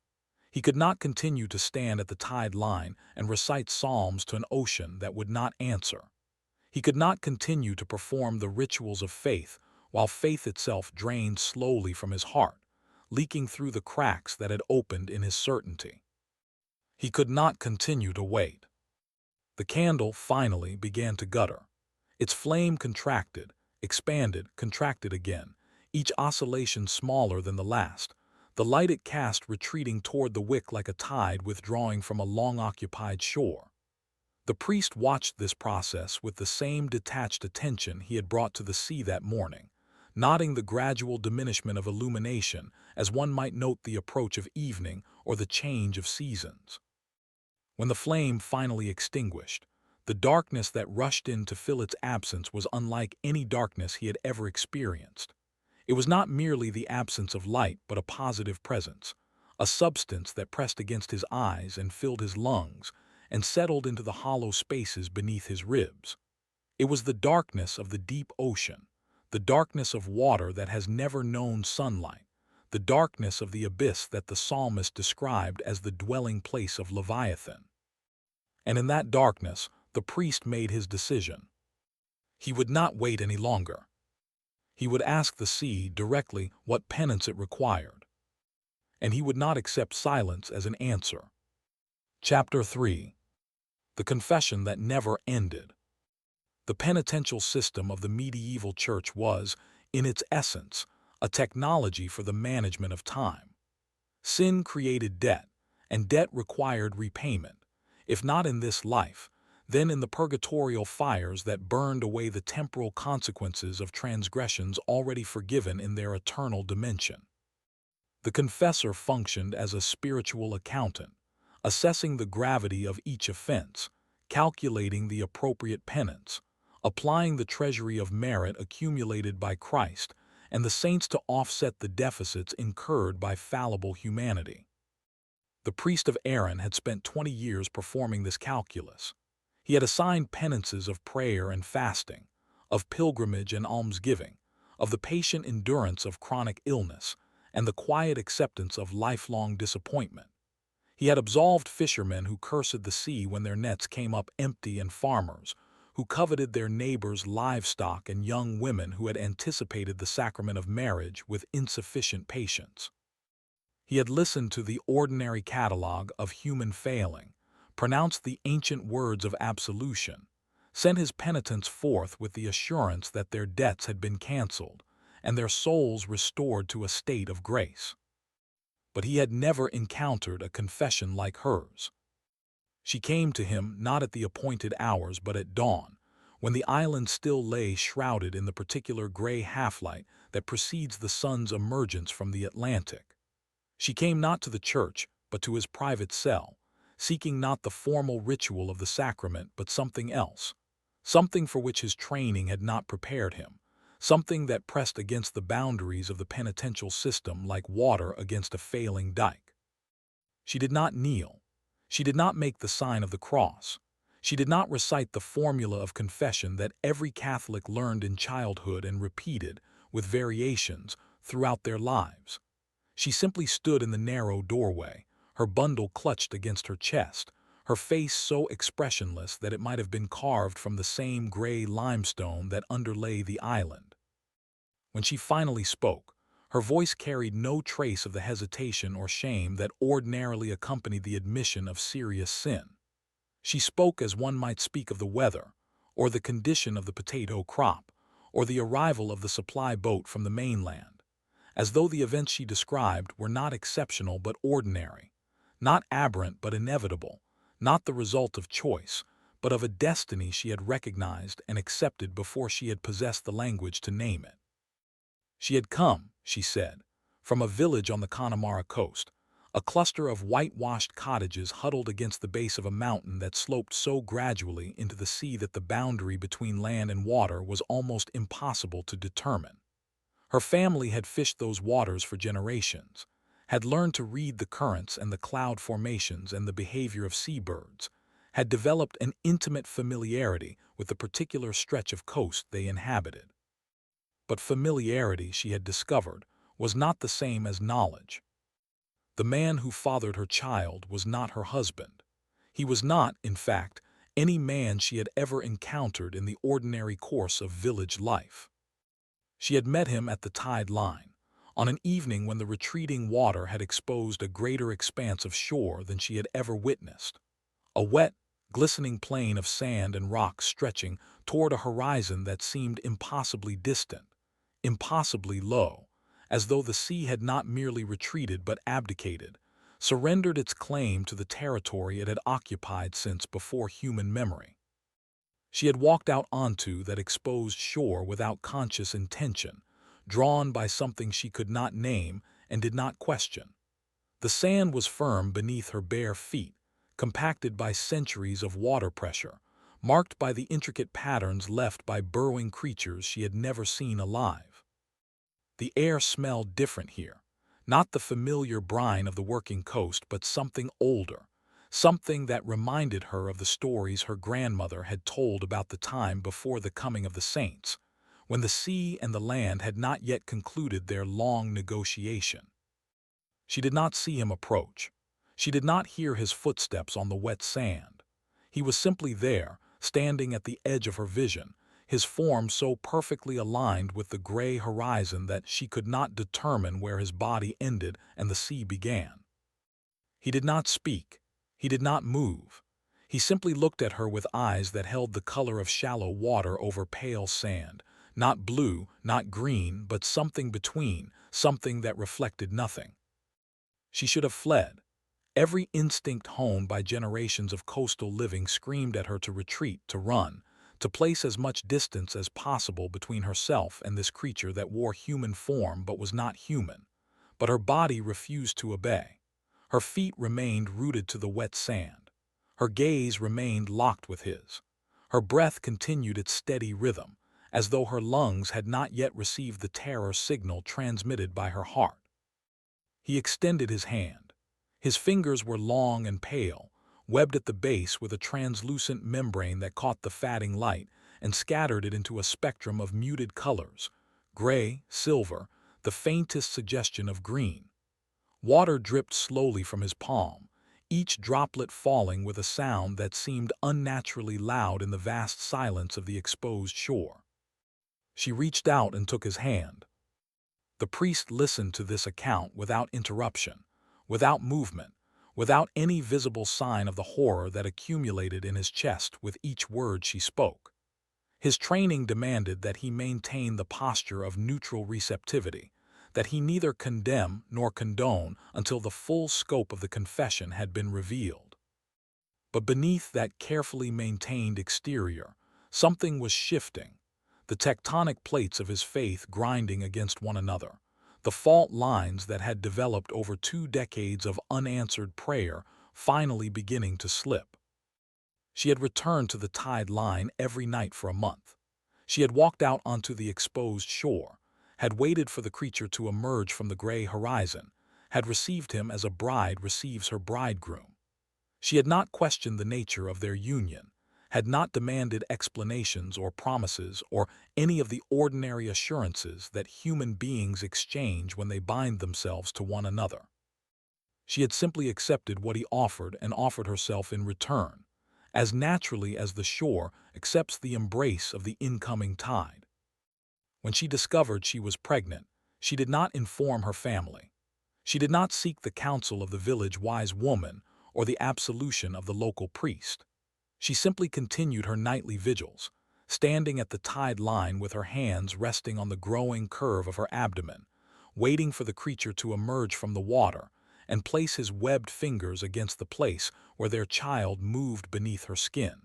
He could not continue to stand at the tide line and recite psalms to an ocean that would not answer. He could not continue to perform the rituals of faith while faith itself drained slowly from his heart, leaking through the cracks that had opened in his certainty. He could not continue to wait. The candle finally began to gutter. Its flame contracted, expanded, contracted again, each oscillation smaller than the last, the light it cast retreating toward the wick like a tide withdrawing from a long-occupied shore. The priest watched this process with the same detached attention he had brought to the sea that morning, noting the gradual diminishment of illumination as one might note the approach of evening or the change of seasons. When the flame finally extinguished, the darkness that rushed in to fill its absence was unlike any darkness he had ever experienced. It was not merely the absence of light but a positive presence, a substance that pressed against his eyes and filled his lungs and settled into the hollow spaces beneath his ribs. It was the darkness of the deep ocean, the darkness of water that has never known sunlight, the darkness of the abyss that the psalmist described as the dwelling place of Leviathan. And in that darkness, the priest made his decision. He would not wait any longer. He would ask the sea directly what penance it required, and he would not accept silence as an answer. Chapter 3. The Confession That Never Ended. The penitential system of the medieval church was, in its essence, a technology for the management of time. Sin created debt, and debt required repayment, if not in this life, then in the purgatorial fires that burned away the temporal consequences of transgressions already forgiven in their eternal dimension. The confessor functioned as a spiritual accountant, assessing the gravity of each offense, calculating the appropriate penance, applying the treasury of merit accumulated by Christ and the saints to offset the deficits incurred by fallible humanity. The priest of Aaron had spent 20 years performing this calculus. He had assigned penances of prayer and fasting, of pilgrimage and almsgiving, of the patient endurance of chronic illness, and the quiet acceptance of lifelong disappointment. He had absolved fishermen who cursed the sea when their nets came up empty and farmers who coveted their neighbors' livestock and young women who had anticipated the sacrament of marriage with insufficient patience. He had listened to the ordinary catalogue of human failing, pronounced the ancient words of absolution, sent his penitents forth with the assurance that their debts had been cancelled and their souls restored to a state of grace. But he had never encountered a confession like hers. She came to him not at the appointed hours but at dawn, when the island still lay shrouded in the particular gray half-light that precedes the sun's emergence from the Atlantic. She came not to the church, but to his private cell, seeking not the formal ritual of the sacrament but something else, something for which his training had not prepared him, something that pressed against the boundaries of the penitential system like water against a failing dike. She did not kneel. She did not make the sign of the cross. She did not recite the formula of confession that every Catholic learned in childhood and repeated, with variations, throughout their lives. She simply stood in the narrow doorway, her bundle clutched against her chest, her face so expressionless that it might have been carved from the same gray limestone that underlay the island. When she finally spoke, her voice carried no trace of the hesitation or shame that ordinarily accompanied the admission of serious sin. She spoke as one might speak of the weather, or the condition of the potato crop, or the arrival of the supply boat from the mainland, as though the events she described were not exceptional but ordinary, not aberrant but inevitable, not the result of choice, but of a destiny she had recognized and accepted before she had possessed the language to name it. She had come, she said, from a village on the Connemara coast, a cluster of whitewashed cottages huddled against the base of a mountain that sloped so gradually into the sea that the boundary between land and water was almost impossible to determine. Her family had fished those waters for generations, had learned to read the currents and the cloud formations and the behavior of seabirds, had developed an intimate familiarity with the particular stretch of coast they inhabited. But familiarity, she had discovered, was not the same as knowledge. The man who fathered her child was not her husband. He was not, in fact, any man she had ever encountered in the ordinary course of village life. She had met him at the tide line, on an evening when the retreating water had exposed a greater expanse of shore than she had ever witnessed, a wet, glistening plain of sand and rock stretching toward a horizon that seemed impossibly distant, impossibly low, as though the sea had not merely retreated but abdicated, surrendered its claim to the territory it had occupied since before human memory. She had walked out onto that exposed shore without conscious intention, drawn by something she could not name and did not question. The sand was firm beneath her bare feet, compacted by centuries of water pressure, marked by the intricate patterns left by burrowing creatures she had never seen alive. The air smelled different here, Not the familiar brine of the working coast, but something older, something that reminded her of the stories her grandmother had told about the time before the coming of the saints, when the sea and the land had not yet concluded their long negotiation. She did not see him approach. She did not hear his footsteps on the wet sand. He was simply there, standing at the edge of her vision, his form so perfectly aligned with the gray horizon that she could not determine where his body ended and the sea began. He did not speak. He did not move. He simply looked at her with eyes that held the color of shallow water over pale sand, not blue, not green, but something between, something that reflected nothing. She should have fled. Every instinct honed by generations of coastal living screamed at her to retreat, to run, to place as much distance as possible between herself and this creature that wore human form but was not human. But her body refused to obey. Her feet remained rooted to the wet sand. Her gaze remained locked with his. Her breath continued its steady rhythm, as though her lungs had not yet received the terror signal transmitted by her heart. He extended his hand. His fingers were long and pale, webbed at the base with a translucent membrane that caught the fading light and scattered it into a spectrum of muted colors, gray, silver, the faintest suggestion of green. Water dripped slowly from his palm, each droplet falling with a sound that seemed unnaturally loud in the vast silence of the exposed shore. She reached out and took his hand. The priest listened to this account without interruption, without movement, without any visible sign of the horror that accumulated in his chest with each word she spoke. His training demanded that he maintain the posture of neutral receptivity, that he neither condemn nor condone until the full scope of the confession had been revealed. But beneath that carefully maintained exterior, something was shifting, the tectonic plates of his faith grinding against one another, the fault lines that had developed over 2 decades of unanswered prayer finally beginning to slip. She had returned to the tide line every night for a month. She had walked out onto the exposed shore, had waited for the creature to emerge from the gray horizon, had received him as a bride receives her bridegroom. She had not questioned the nature of their union, had not demanded explanations or promises or any of the ordinary assurances that human beings exchange when they bind themselves to one another. She had simply accepted what he offered and offered herself in return, as naturally as the shore accepts the embrace of the incoming tide. When she discovered she was pregnant, she did not inform her family. She did not seek the counsel of the village wise woman or the absolution of the local priest. She simply continued her nightly vigils, standing at the tide line with her hands resting on the growing curve of her abdomen, waiting for the creature to emerge from the water and place his webbed fingers against the place where their child moved beneath her skin.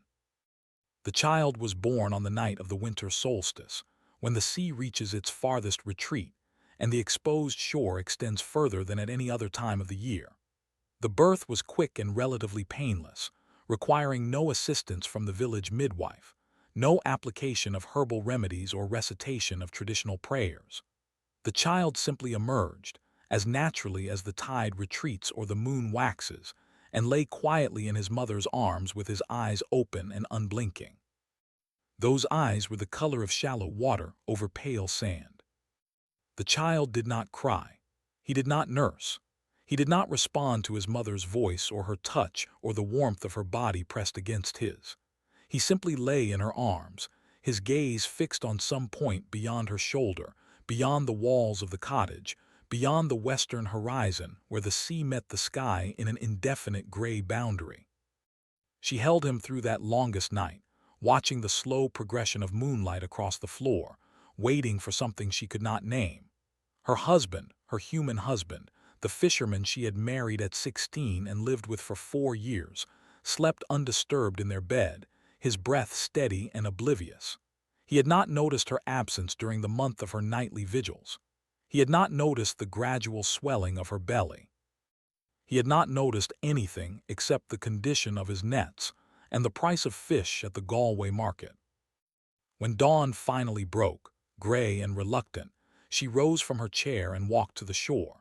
The child was born on the night of the winter solstice, when the sea reaches its farthest retreat and the exposed shore extends further than at any other time of the year. The birth was quick and relatively painless, requiring no assistance from the village midwife, no application of herbal remedies or recitation of traditional prayers. The child simply emerged, as naturally as the tide retreats or the moon waxes, and lay quietly in his mother's arms with his eyes open and unblinking. Those eyes were the color of shallow water over pale sand. The child did not cry. He did not nurse. He did not respond to his mother's voice or her touch or the warmth of her body pressed against his. He simply lay in her arms, his gaze fixed on some point beyond her shoulder, beyond the walls of the cottage, beyond the western horizon where the sea met the sky in an indefinite gray boundary. She held him through that longest night, watching the slow progression of moonlight across the floor, waiting for something she could not name. Her husband, her human husband, the fisherman she had married at 16 and lived with for 4 years, slept undisturbed in their bed, his breath steady and oblivious. He had not noticed her absence during the month of her nightly vigils. He had not noticed the gradual swelling of her belly. He had not noticed anything except the condition of his nets and the price of fish at the Galway market. When dawn finally broke, gray and reluctant, she rose from her chair and walked to the shore.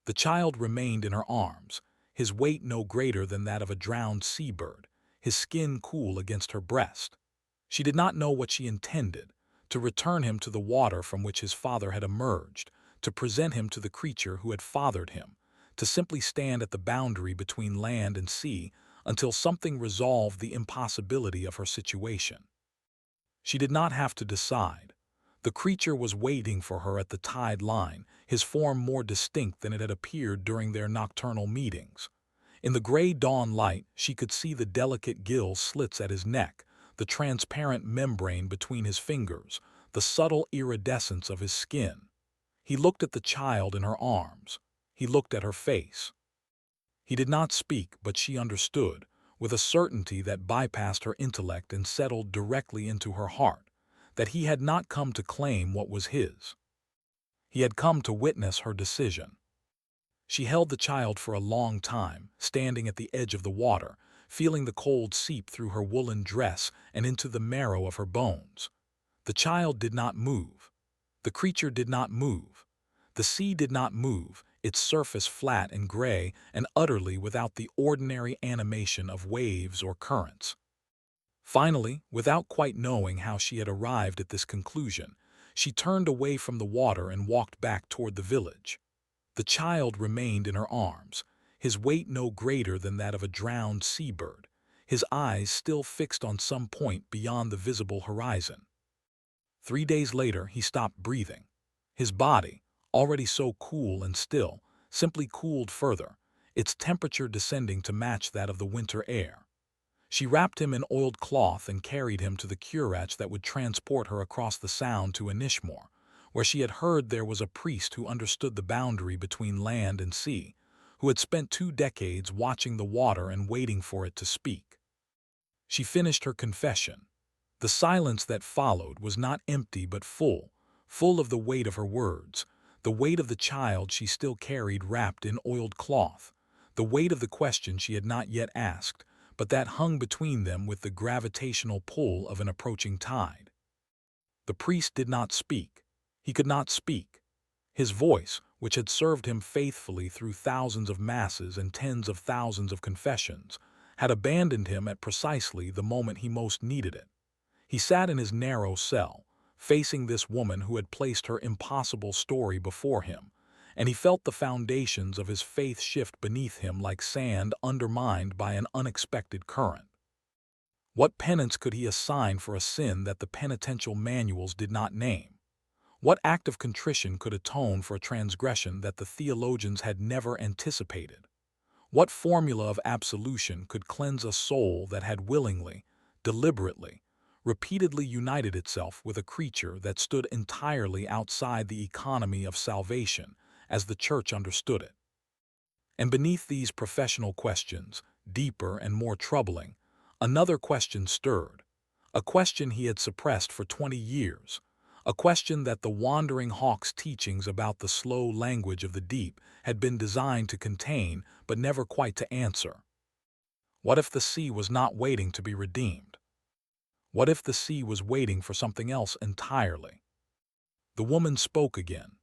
The child remained in her arms, his weight no greater than that of a drowned seabird, his skin cool against her breast. She did not know what she intended: to return him to the water from which his father had emerged, to present him to the creature who had fathered him, to simply stand at the boundary between land and sea until something resolved the impossibility of her situation. She did not have to decide. The creature was waiting for her at the tide line, his form more distinct than it had appeared during their nocturnal meetings. In the gray dawn light, she could see the delicate gill slits at his neck, the transparent membrane between his fingers, the subtle iridescence of his skin. He looked at the child in her arms. He looked at her face. He did not speak, but she understood, with a certainty that bypassed her intellect and settled directly into her heart, that he had not come to claim what was his. He had come to witness her decision. She held the child for a long time, standing at the edge of the water, feeling the cold seep through her woolen dress and into the marrow of her bones. The child did not move. The creature did not move. The sea did not move, its surface flat and gray and utterly without the ordinary animation of waves or currents. Finally, without quite knowing how she had arrived at this conclusion, she turned away from the water and walked back toward the village. The child remained in her arms, his weight no greater than that of a drowned seabird, his eyes still fixed on some point beyond the visible horizon. 3 days later, he stopped breathing. His body, already so cool and still, simply cooled further, its temperature descending to match that of the winter air. She wrapped him in oiled cloth and carried him to the curach that would transport her across the Sound to Inishmore, where she had heard there was a priest who understood the boundary between land and sea, who had spent 2 decades watching the water and waiting for it to speak. She finished her confession. The silence that followed was not empty but full of the weight of her words, the weight of the child she still carried wrapped in oiled cloth, the weight of the question she had not yet asked, but that hung between them with the gravitational pull of an approaching tide. The priest did not speak. He could not speak. His voice, which had served him faithfully through thousands of masses and tens of thousands of confessions, had abandoned him at precisely the moment he most needed it. He sat in his narrow cell, facing this woman who had placed her impossible story before him, and he felt the foundations of his faith shift beneath him like sand undermined by an unexpected current. What penance could he assign for a sin that the penitential manuals did not name? What act of contrition could atone for a transgression that the theologians had never anticipated? What formula of absolution could cleanse a soul that had willingly, deliberately, repeatedly united itself with a creature that stood entirely outside the economy of salvation as the Church understood it? And beneath these professional questions, deeper and more troubling, another question stirred, a question he had suppressed for 20 years, a question that the wandering hawk's teachings about the slow language of the deep had been designed to contain but never quite to answer. What if the sea was not waiting to be redeemed? What if the sea was waiting for something else entirely? The woman spoke again.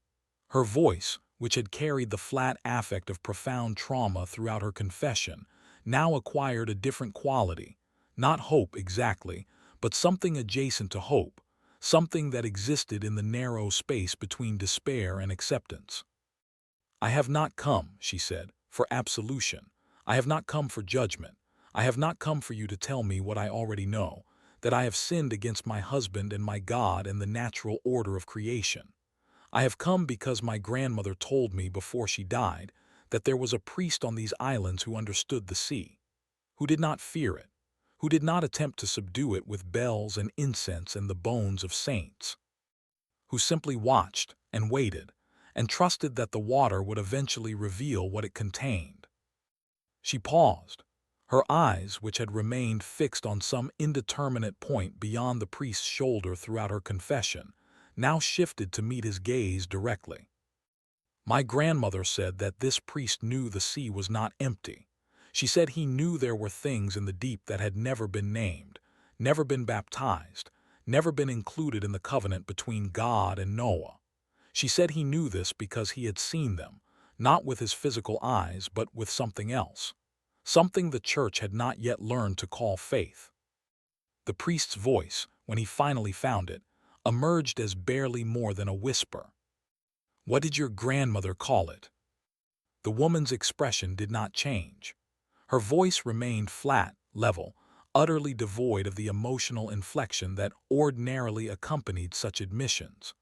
Her voice, which had carried the flat affect of profound trauma throughout her confession, now acquired a different quality, not hope exactly, but something adjacent to hope, something that existed in the narrow space between despair and acceptance. "I have not come," she said, "for absolution. I have not come for judgment. I have not come for you to tell me what I already know, that I have sinned against my husband and my God and the natural order of creation. I have come because my grandmother told me before she died that there was a priest on these islands who understood the sea, who did not fear it, who did not attempt to subdue it with bells and incense and the bones of saints, who simply watched and waited and trusted that the water would eventually reveal what it contained." She paused. Her eyes, which had remained fixed on some indeterminate point beyond the priest's shoulder throughout her confession, now shifted to meet his gaze directly. "My grandmother said that this priest knew the sea was not empty. She said he knew there were things in the deep that had never been named, never been baptized, never been included in the covenant between God and Noah. She said he knew this because he had seen them, not with his physical eyes but with something else, something the church had not yet learned to call faith. The priest's voice, when he finally found it, emerged as barely more than a whisper. "What did your grandmother call it?" The woman's expression did not change. Her voice remained flat, level, utterly devoid of the emotional inflection that ordinarily accompanied such admissions.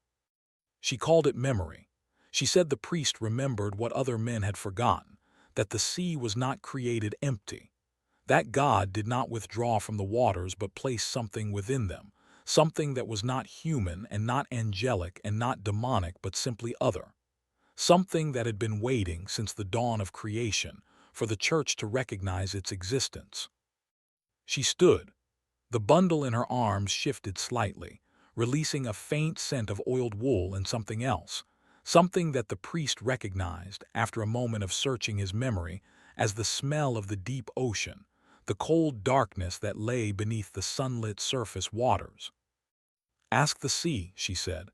She called it memory. She said the priest remembered what other men had forgotten, that the sea was not created empty, that God did not withdraw from the waters but place something within them, something that was not human and not angelic and not demonic but simply other, something that had been waiting since the dawn of creation for the church to recognize its existence. She stood. The bundle in her arms shifted slightly, releasing a faint scent of oiled wool and something else, something that the priest recognized, after a moment of searching his memory, as the smell of the deep ocean, the cold darkness that lay beneath the sunlit surface waters. "Ask the sea," she said.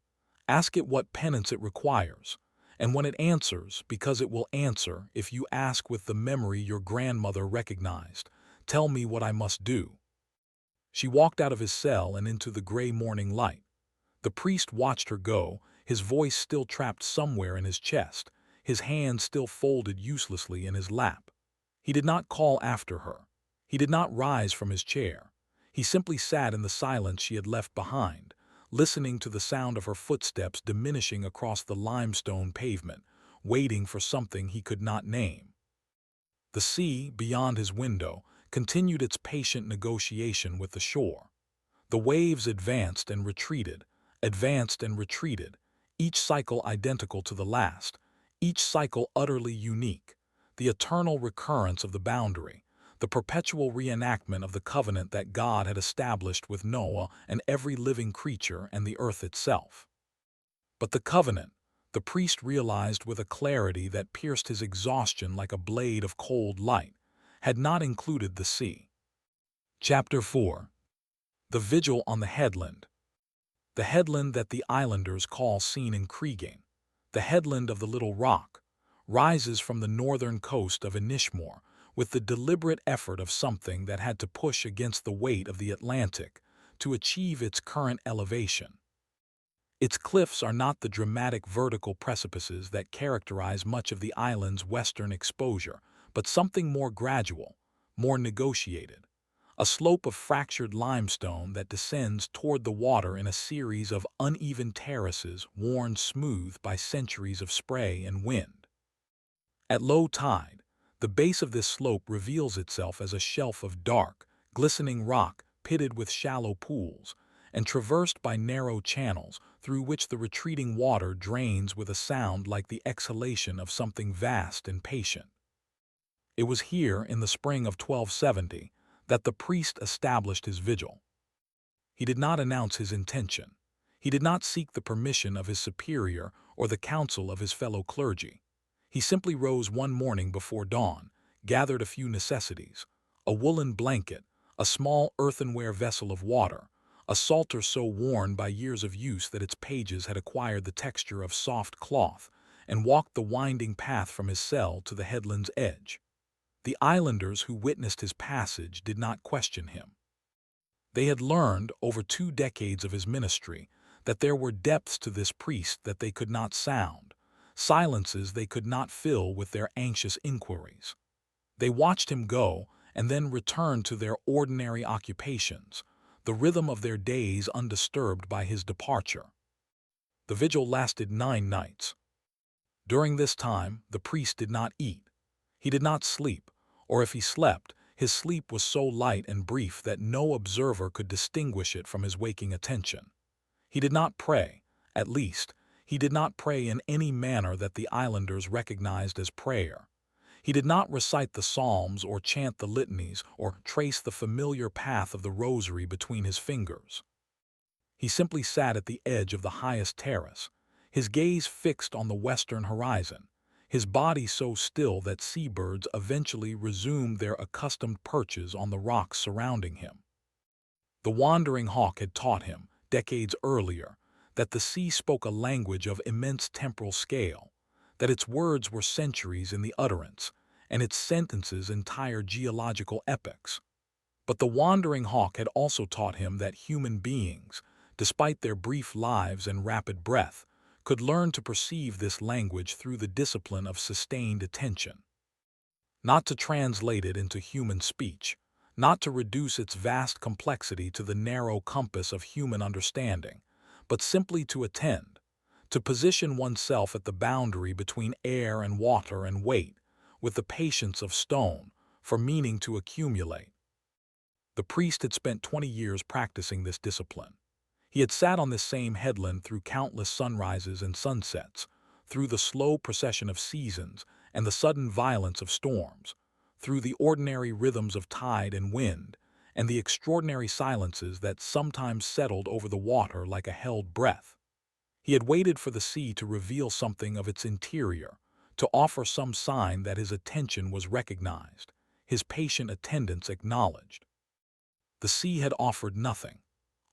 "Ask it what penance it requires. And when it answers, because it will answer if you ask with the memory your grandmother recognized, tell me what I must do." She walked out of his cell and into the gray morning light. The priest watched her go, his voice still trapped somewhere in his chest, his hands still folded uselessly in his lap. He did not call after her. He did not rise from his chair. He simply sat in the silence she had left behind, listening to the sound of her footsteps diminishing across the limestone pavement, waiting for something he could not name. The sea, beyond his window, continued its patient negotiation with the shore. The waves advanced and retreated, each cycle identical to the last, each cycle utterly unique, the eternal recurrence of the boundary, the perpetual reenactment of the covenant that God had established with Noah and every living creature and the earth itself. But the covenant, the priest realized with a clarity that pierced his exhaustion like a blade of cold light, had not included the sea. Chapter 4. The Vigil on the Headland. The headland that the islanders call seen in Creeging, the headland of the Little Rock, rises from the northern coast of Inishmore with the deliberate effort of something that had to push against the weight of the Atlantic to achieve its current elevation. Its cliffs are not the dramatic vertical precipices that characterize much of the island's western exposure, but something more gradual, more negotiated. A slope of fractured limestone that descends toward the water in a series of uneven terraces worn smooth by centuries of spray and wind. At low tide, the base of this slope reveals itself as a shelf of dark, glistening rock pitted with shallow pools, and traversed by narrow channels through which the retreating water drains with a sound like the exhalation of something vast and patient. It was here, in the spring of 1270, that the priest established his vigil. He did not announce his intention. He did not seek the permission of his superior or the counsel of his fellow clergy. He simply rose one morning before dawn, gathered a few necessities, a woolen blanket, a small earthenware vessel of water, a psalter so worn by years of use that its pages had acquired the texture of soft cloth, and walked the winding path from his cell to the headland's edge. The islanders who witnessed his passage did not question him. They had learned, over 2 decades of his ministry, that there were depths to this priest that they could not sound, silences they could not fill with their anxious inquiries. They watched him go and then return to their ordinary occupations, the rhythm of their days undisturbed by his departure. The vigil lasted 9 nights. During this time, the priest did not eat. He did not sleep, or if he slept, his sleep was so light and brief that no observer could distinguish it from his waking attention. He did not pray, at least, he did not pray in any manner that the islanders recognized as prayer. He did not recite the psalms or chant the litanies or trace the familiar path of the rosary between his fingers. He simply sat at the edge of the highest terrace, his gaze fixed on the western horizon, his body so still that seabirds eventually resumed their accustomed perches on the rocks surrounding him. The wandering hawk had taught him, decades earlier, that the sea spoke a language of immense temporal scale, that its words were centuries in the utterance, and its sentences entire geological epochs. But the wandering hawk had also taught him that human beings, despite their brief lives and rapid breath, could learn to perceive this language through the discipline of sustained attention. Not to translate it into human speech, not to reduce its vast complexity to the narrow compass of human understanding, but simply to attend, to position oneself at the boundary between air and water and wait, with the patience of stone, for meaning to accumulate. The priest had spent 20 years practicing this discipline. He had sat on this same headland through countless sunrises and sunsets, through the slow procession of seasons and the sudden violence of storms, through the ordinary rhythms of tide and wind, and the extraordinary silences that sometimes settled over the water like a held breath. He had waited for the sea to reveal something of its interior, to offer some sign that his attention was recognized, his patient attendance acknowledged. The sea had offered nothing,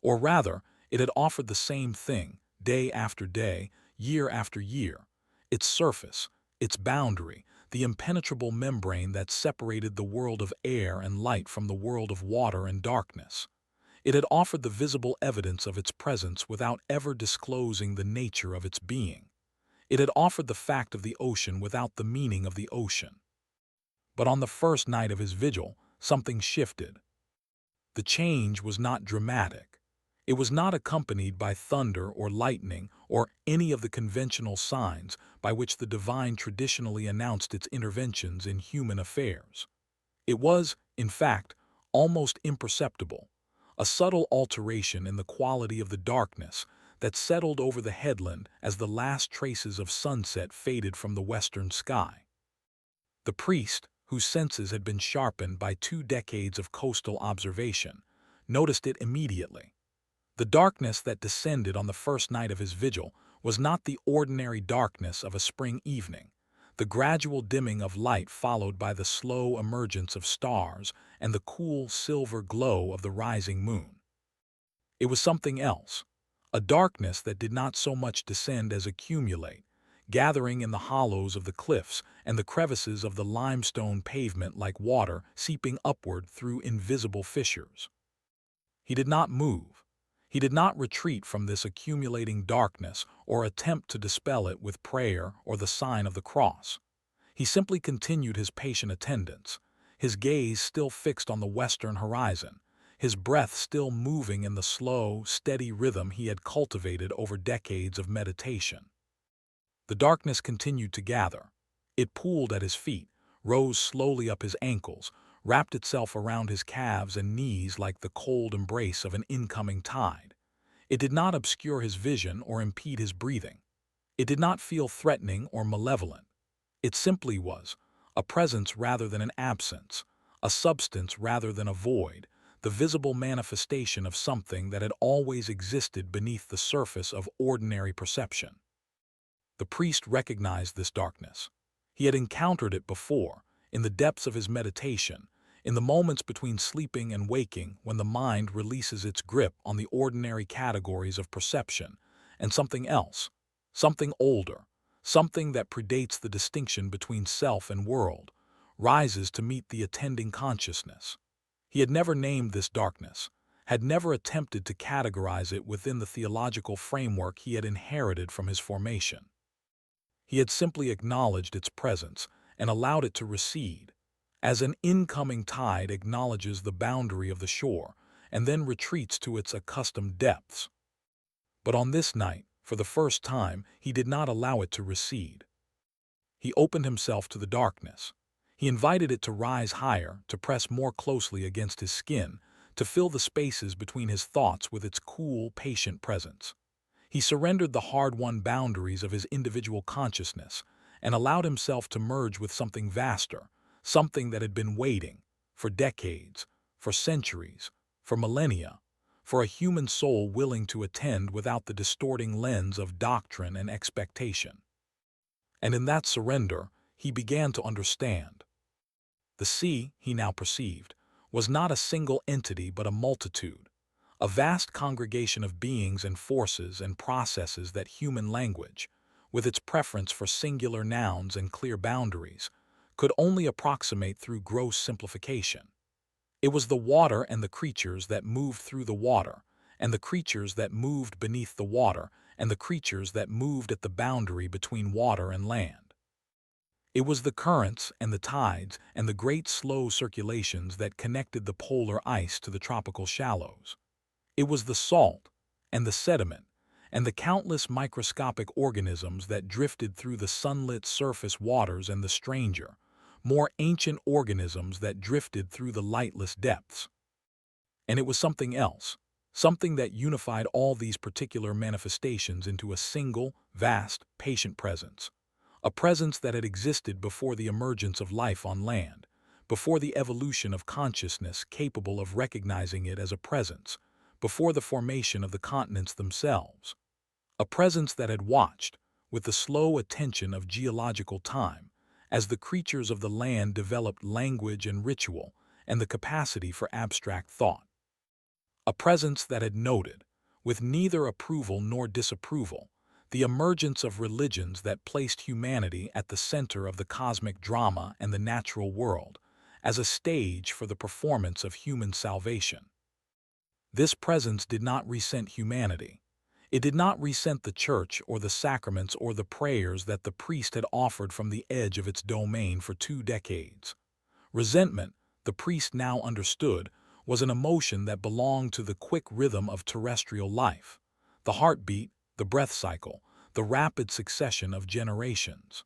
or rather, it had offered the same thing, day after day, year after year, its surface, its boundary, the impenetrable membrane that separated the world of air and light from the world of water and darkness. It had offered the visible evidence of its presence without ever disclosing the nature of its being. It had offered the fact of the ocean without the meaning of the ocean. But on the first night of his vigil, something shifted. The change was not dramatic. It was not accompanied by thunder or lightning or any of the conventional signs by which the divine traditionally announced its interventions in human affairs. It was, in fact, almost imperceptible, a subtle alteration in the quality of the darkness that settled over the headland as the last traces of sunset faded from the western sky. The priest, whose senses had been sharpened by 2 decades of coastal observation, noticed it immediately. The darkness that descended on the first night of his vigil was not the ordinary darkness of a spring evening, the gradual dimming of light followed by the slow emergence of stars and the cool silver glow of the rising moon. It was something else, a darkness that did not so much descend as accumulate, gathering in the hollows of the cliffs and the crevices of the limestone pavement like water seeping upward through invisible fissures. He did not move. He did not retreat from this accumulating darkness or attempt to dispel it with prayer or the sign of the cross. He simply continued his patient attendance, his gaze still fixed on the western horizon, his breath still moving in the slow, steady rhythm he had cultivated over decades of meditation. The darkness continued to gather. It pooled at his feet, rose slowly up his ankles, wrapped itself around his calves and knees like the cold embrace of an incoming tide. It did not obscure his vision or impede his breathing. It did not feel threatening or malevolent. It simply was, a presence rather than an absence, a substance rather than a void, the visible manifestation of something that had always existed beneath the surface of ordinary perception. The priest recognized this darkness. He had encountered it before, in the depths of his meditation, in the moments between sleeping and waking when the mind releases its grip on the ordinary categories of perception, and something else, something older, something that predates the distinction between self and world, rises to meet the attending consciousness. He had never named this darkness, had never attempted to categorize it within the theological framework he had inherited from his formation. He had simply acknowledged its presence and allowed it to recede, as an incoming tide acknowledges the boundary of the shore and then retreats to its accustomed depths. But on this night, for the first time, he did not allow it to recede. He opened himself to the darkness. He invited it to rise higher, to press more closely against his skin, to fill the spaces between his thoughts with its cool, patient presence. He surrendered the hard-won boundaries of his individual consciousness and allowed himself to merge with something vaster, something that had been waiting, for decades, for centuries, for millennia, for a human soul willing to attend without the distorting lens of doctrine and expectation. And in that surrender, he began to understand. The sea, he now perceived, was not a single entity but a multitude, a vast congregation of beings and forces and processes that human language, with its preference for singular nouns and clear boundaries, could only approximate through gross simplification. It was the water and the creatures that moved through the water, and the creatures that moved beneath the water, and the creatures that moved at the boundary between water and land. It was the currents and the tides and the great slow circulations that connected the polar ice to the tropical shallows. It was the salt and the sediment and the countless microscopic organisms that drifted through the sunlit surface waters and the stranger, more ancient organisms that drifted through the lightless depths. And it was something else, something that unified all these particular manifestations into a single, vast, patient presence. A presence that had existed before the emergence of life on land, before the evolution of consciousness capable of recognizing it as a presence, before the formation of the continents themselves. A presence that had watched, with the slow attention of geological time, as the creatures of the land developed language and ritual and the capacity for abstract thought. A presence that had noted, with neither approval nor disapproval, the emergence of religions that placed humanity at the center of the cosmic drama and the natural world, as a stage for the performance of human salvation. This presence did not resent humanity. It did not resent the church or the sacraments or the prayers that the priest had offered from the edge of its domain for 2 decades. Resentment, the priest now understood, was an emotion that belonged to the quick rhythm of terrestrial life, the heartbeat, the breath cycle, the rapid succession of generations.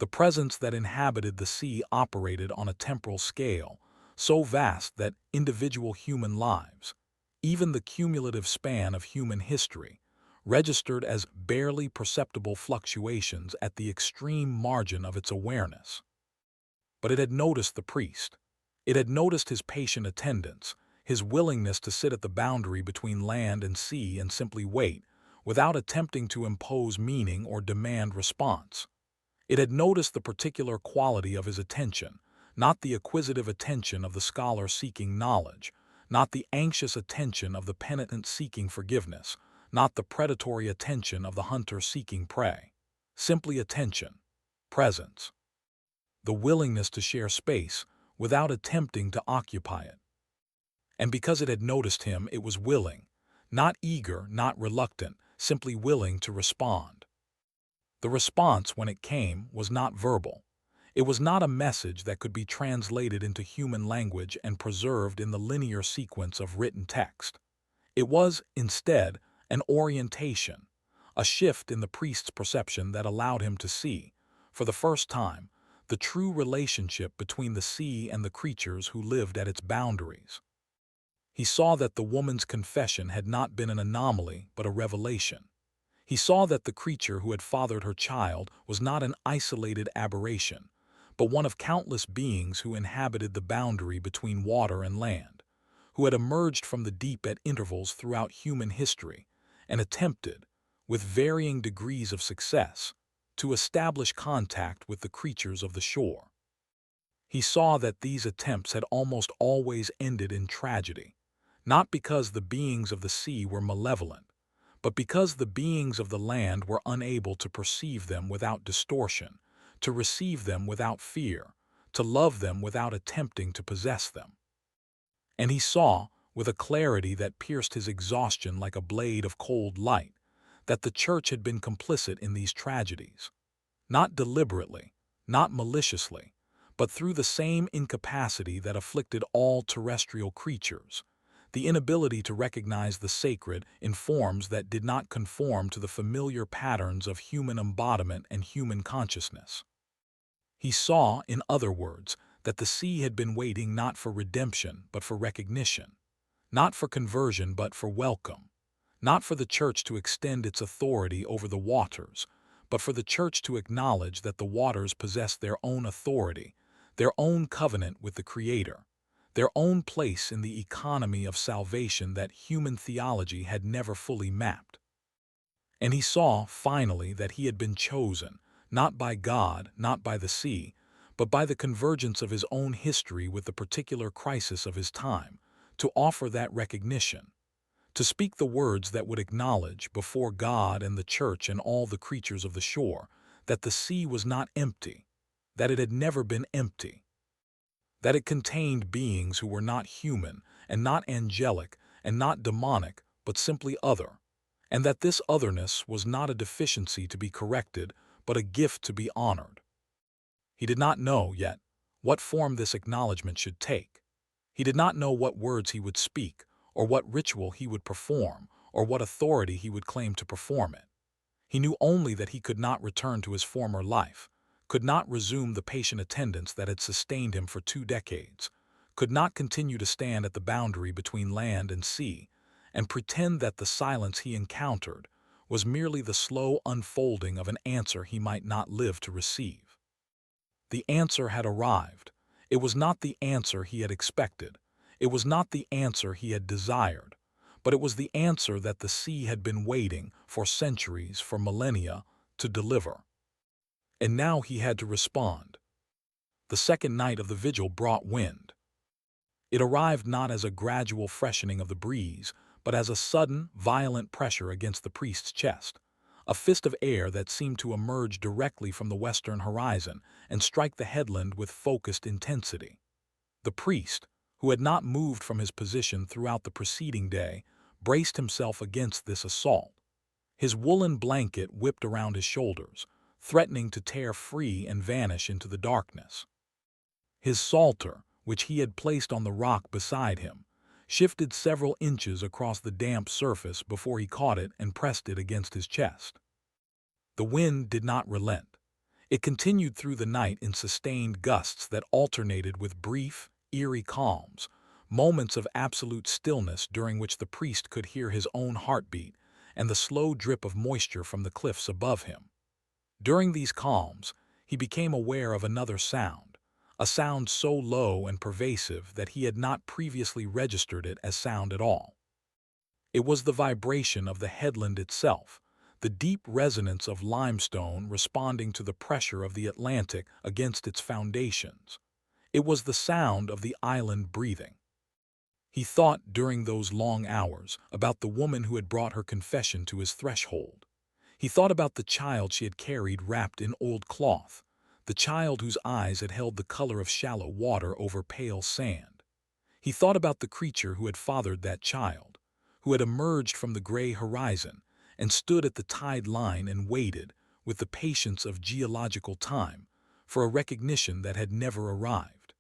The presence that inhabited the sea operated on a temporal scale, so vast that individual human lives, even the cumulative span of human history, registered as barely perceptible fluctuations at the extreme margin of its awareness. But it had noticed the priest. It had noticed his patient attendance, his willingness to sit at the boundary between land and sea and simply wait, without attempting to impose meaning or demand response. It had noticed the particular quality of his attention, not the acquisitive attention of the scholar seeking knowledge, not the anxious attention of the penitent seeking forgiveness, not the predatory attention of the hunter seeking prey. Simply attention, presence. The willingness to share space without attempting to occupy it. And because it had noticed him, it was willing, not eager, not reluctant, simply willing to respond. The response, when it came, was not verbal. It was not a message that could be translated into human language and preserved in the linear sequence of written text. It was, instead, an orientation, a shift in the priest's perception that allowed him to see, for the first time, the true relationship between the sea and the creatures who lived at its boundaries. He saw that the woman's confession had not been an anomaly but a revelation. He saw that the creature who had fathered her child was not an isolated aberration, but one of countless beings who inhabited the boundary between water and land, who had emerged from the deep at intervals throughout human history and attempted, with varying degrees of success, to establish contact with the creatures of the shore. He saw that these attempts had almost always ended in tragedy, not because the beings of the sea were malevolent, but because the beings of the land were unable to perceive them without distortion, to receive them without fear, to love them without attempting to possess them. And he saw, with a clarity that pierced his exhaustion like a blade of cold light, that the church had been complicit in these tragedies, not deliberately, not maliciously, but through the same incapacity that afflicted all terrestrial creatures, the inability to recognize the sacred in forms that did not conform to the familiar patterns of human embodiment and human consciousness. He saw, in other words, that the sea had been waiting not for redemption but for recognition, not for conversion but for welcome, not for the church to extend its authority over the waters, but for the church to acknowledge that the waters possessed their own authority, their own covenant with the Creator, their own place in the economy of salvation that human theology had never fully mapped. And he saw, finally, that he had been chosen, not by God, not by the sea, but by the convergence of his own history with the particular crisis of his time, to offer that recognition, to speak the words that would acknowledge before God and the church and all the creatures of the shore that the sea was not empty, that it had never been empty, that it contained beings who were not human and not angelic and not demonic, but simply other, and that this otherness was not a deficiency to be corrected, but a gift to be honored. He did not know, yet, what form this acknowledgment should take. He did not know what words he would speak, or what ritual he would perform, or what authority he would claim to perform it. He knew only that he could not return to his former life, could not resume the patient attendance that had sustained him for 2 decades, could not continue to stand at the boundary between land and sea, and pretend that the silence he encountered was merely the slow unfolding of an answer he might not live to receive. The answer had arrived. It was not the answer he had expected. It was not the answer he had desired, but it was the answer that the sea had been waiting for centuries, for millennia, to deliver. And now he had to respond. The second night of the vigil brought wind. It arrived not as a gradual freshening of the breeze, but as a sudden, violent pressure against the priest's chest, a fist of air that seemed to emerge directly from the western horizon and strike the headland with focused intensity. The priest, who had not moved from his position throughout the preceding day, braced himself against this assault. His woolen blanket whipped around his shoulders, threatening to tear free and vanish into the darkness. His psalter, which he had placed on the rock beside him, shifted several inches across the damp surface before he caught it and pressed it against his chest. The wind did not relent. It continued through the night in sustained gusts that alternated with brief, eerie calms, moments of absolute stillness during which the priest could hear his own heartbeat and the slow drip of moisture from the cliffs above him. During these calms, he became aware of another sound, a sound so low and pervasive that he had not previously registered it as sound at all. It was the vibration of the headland itself, the deep resonance of limestone responding to the pressure of the Atlantic against its foundations. It was the sound of the island breathing. He thought during those long hours about the woman who had brought her confession to his threshold. He thought about the child she had carried wrapped in old cloth, the child whose eyes had held the color of shallow water over pale sand. He thought about the creature who had fathered that child, who had emerged from the gray horizon and stood at the tide line and waited, with the patience of geological time, for a recognition that had never arrived.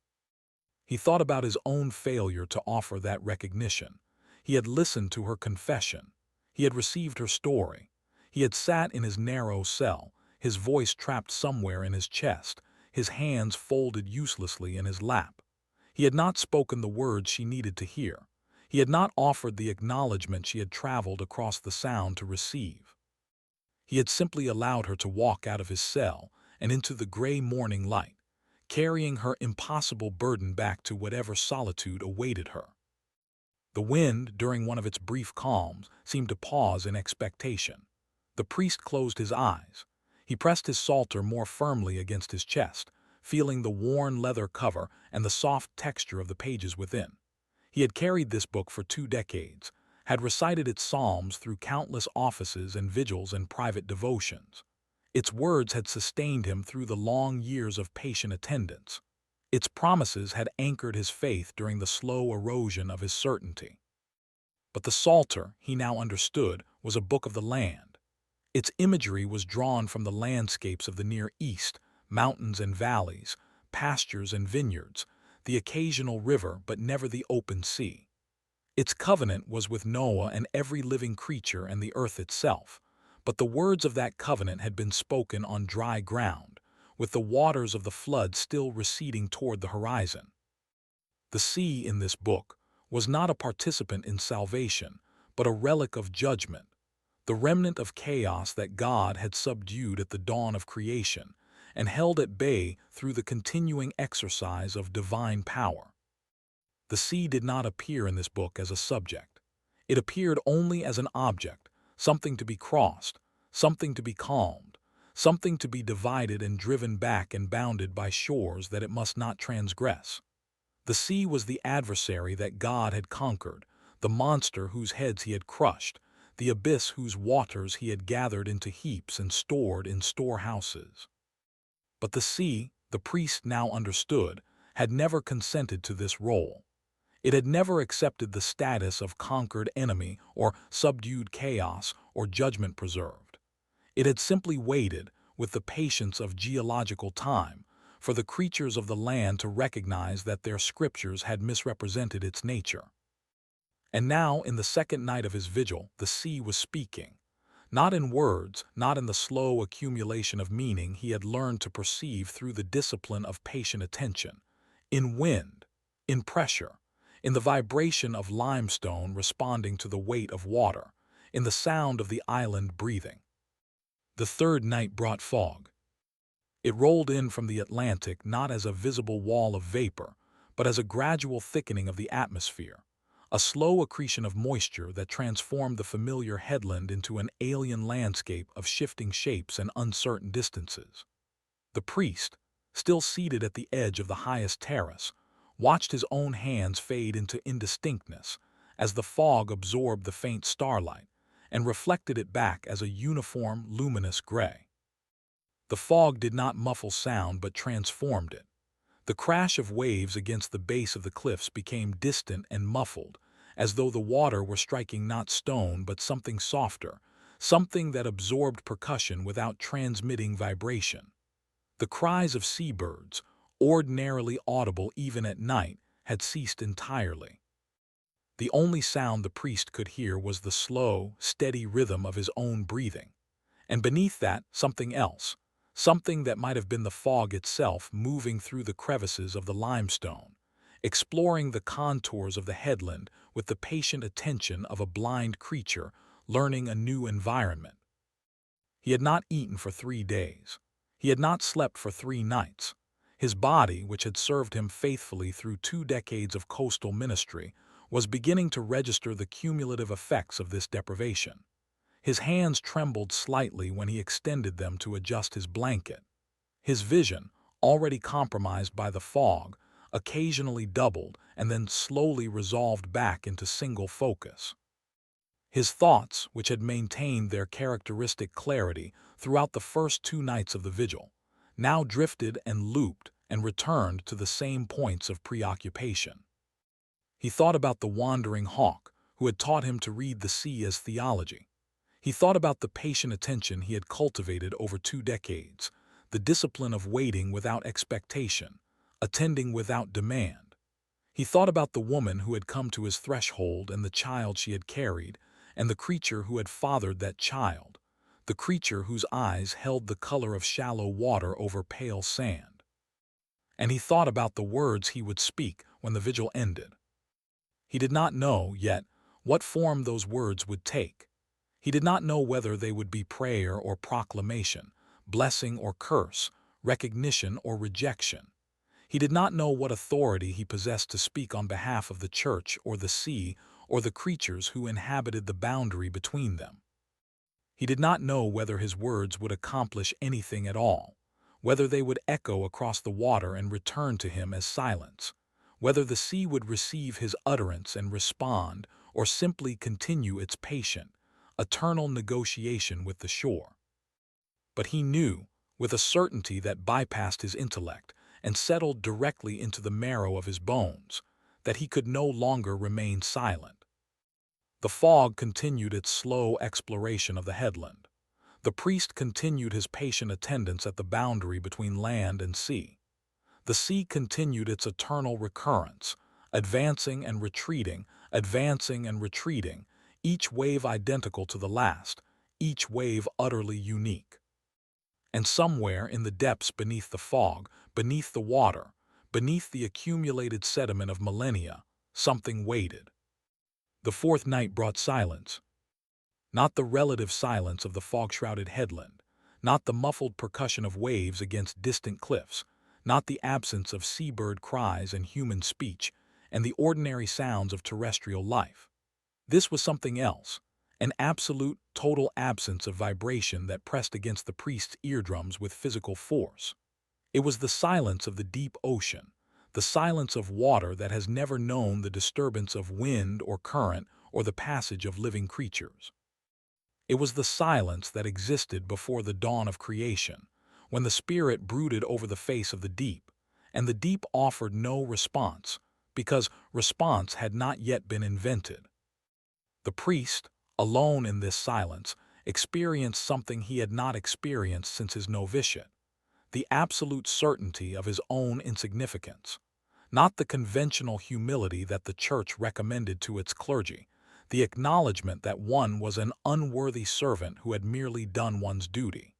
He thought about his own failure to offer that recognition. He had listened to her confession. He had received her story. He had sat in his narrow cell, his voice trapped somewhere in his chest, his hands folded uselessly in his lap. He had not spoken the words she needed to hear. He had not offered the acknowledgment she had traveled across the sound to receive. He had simply allowed her to walk out of his cell and into the gray morning light, carrying her impossible burden back to whatever solitude awaited her. The wind, during one of its brief calms, seemed to pause in expectation. The priest closed his eyes. He pressed his psalter more firmly against his chest, feeling the worn leather cover and the soft texture of the pages within. He had carried this book for 2 decades, had recited its psalms through countless offices and vigils and private devotions. Its words had sustained him through the long years of patient attendance. Its promises had anchored his faith during the slow erosion of his certainty. But the Psalter, he now understood, was a book of the land. Its imagery was drawn from the landscapes of the Near East, mountains and valleys, pastures and vineyards, the occasional river but never the open sea. Its covenant was with Noah and every living creature and the earth itself, but the words of that covenant had been spoken on dry ground, with the waters of the flood still receding toward the horizon. The sea in this book was not a participant in salvation, but a relic of judgment, the remnant of chaos that God had subdued at the dawn of creation and held at bay through the continuing exercise of divine power. The sea did not appear in this book as a subject. It appeared only as an object, something to be crossed, something to be calmed, something to be divided and driven back and bounded by shores that it must not transgress. The sea was the adversary that God had conquered, the monster whose heads he had crushed, the abyss whose waters he had gathered into heaps and stored in storehouses. But the sea, the priest now understood, had never consented to this role. It had never accepted the status of conquered enemy or subdued chaos or judgment preserved. It had simply waited, with the patience of geological time, for the creatures of the land to recognize that their scriptures had misrepresented its nature. And now, in the second night of his vigil, the sea was speaking. Not in words, not in the slow accumulation of meaning he had learned to perceive through the discipline of patient attention. In wind, in pressure, in the vibration of limestone responding to the weight of water, in the sound of the island breathing. The third night brought fog. It rolled in from the Atlantic not as a visible wall of vapor, but as a gradual thickening of the atmosphere, a slow accretion of moisture that transformed the familiar headland into an alien landscape of shifting shapes and uncertain distances. The priest, still seated at the edge of the highest terrace, watched his own hands fade into indistinctness as the fog absorbed the faint starlight and reflected it back as a uniform, luminous gray. The fog did not muffle sound but transformed it. The crash of waves against the base of the cliffs became distant and muffled, as though the water were striking not stone but something softer, something that absorbed percussion without transmitting vibration. The cries of seabirds, ordinarily audible even at night, had ceased entirely. The only sound the priest could hear was the slow, steady rhythm of his own breathing, and beneath that, something else, something that might have been the fog itself moving through the crevices of the limestone, exploring the contours of the headland with the patient attention of a blind creature learning a new environment. He had not eaten for 3 days. He had not slept for 3 nights. His body, which had served him faithfully through 2 decades of coastal ministry, was beginning to register the cumulative effects of this deprivation. His hands trembled slightly when he extended them to adjust his blanket. His vision, already compromised by the fog, occasionally doubled and then slowly resolved back into single focus. His thoughts, which had maintained their characteristic clarity throughout the first 2 nights of the vigil, now drifted and looped and returned to the same points of preoccupation. He thought about the wandering hawk who had taught him to read the sea as theology. He thought about the patient attention he had cultivated over 2 decades, the discipline of waiting without expectation, attending without demand. He thought about the woman who had come to his threshold and the child she had carried, and the creature who had fathered that child, the creature whose eyes held the color of shallow water over pale sand. And he thought about the words he would speak when the vigil ended. He did not know, yet, what form those words would take. He did not know whether they would be prayer or proclamation, blessing or curse, recognition or rejection. He did not know what authority he possessed to speak on behalf of the church or the sea or the creatures who inhabited the boundary between them. He did not know whether his words would accomplish anything at all, whether they would echo across the water and return to him as silence, whether the sea would receive his utterance and respond or simply continue its patient, eternal negotiation with the shore. But he knew, with a certainty that bypassed his intellect and settled directly into the marrow of his bones, that he could no longer remain silent. The fog continued its slow exploration of the headland. The priest continued his patient attendance at the boundary between land and sea. The sea continued its eternal recurrence, advancing and retreating, each wave identical to the last, each wave utterly unique. And somewhere in the depths beneath the fog, beneath the water, beneath the accumulated sediment of millennia, something waited. The fourth night brought silence. Not the relative silence of the fog-shrouded headland, not the muffled percussion of waves against distant cliffs, not the absence of seabird cries and human speech, and the ordinary sounds of terrestrial life. This was something else, an absolute, total absence of vibration that pressed against the priest's eardrums with physical force. It was the silence of the deep ocean, the silence of water that has never known the disturbance of wind or current or the passage of living creatures. It was the silence that existed before the dawn of creation, when the Spirit brooded over the face of the deep, and the deep offered no response, because response had not yet been invented. The priest, alone in this silence, experienced something he had not experienced since his novitiate, the absolute certainty of his own insignificance, not the conventional humility that the Church recommended to its clergy, the acknowledgment that one was an unworthy servant who had merely done one's duty.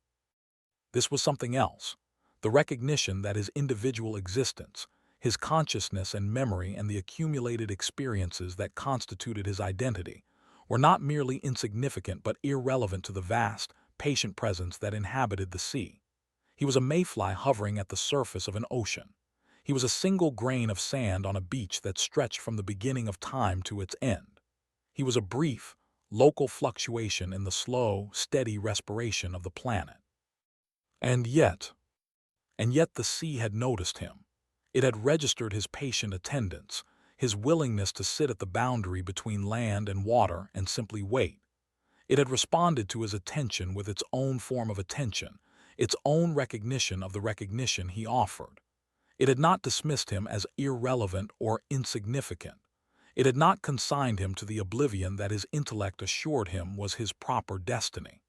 This was something else, the recognition that his individual existence, his consciousness and memory and the accumulated experiences that constituted his identity, were not merely insignificant but irrelevant to the vast, patient presence that inhabited the sea. He was a mayfly hovering at the surface of an ocean. He was a single grain of sand on a beach that stretched from the beginning of time to its end. He was a brief, local fluctuation in the slow, steady respiration of the planet. And yet the sea had noticed him. It had registered his patient attendance, his willingness to sit at the boundary between land and water and simply wait. It had responded to his attention with its own form of attention, its own recognition of the recognition he offered. It had not dismissed him as irrelevant or insignificant. It had not consigned him to the oblivion that his intellect assured him was his proper destiny.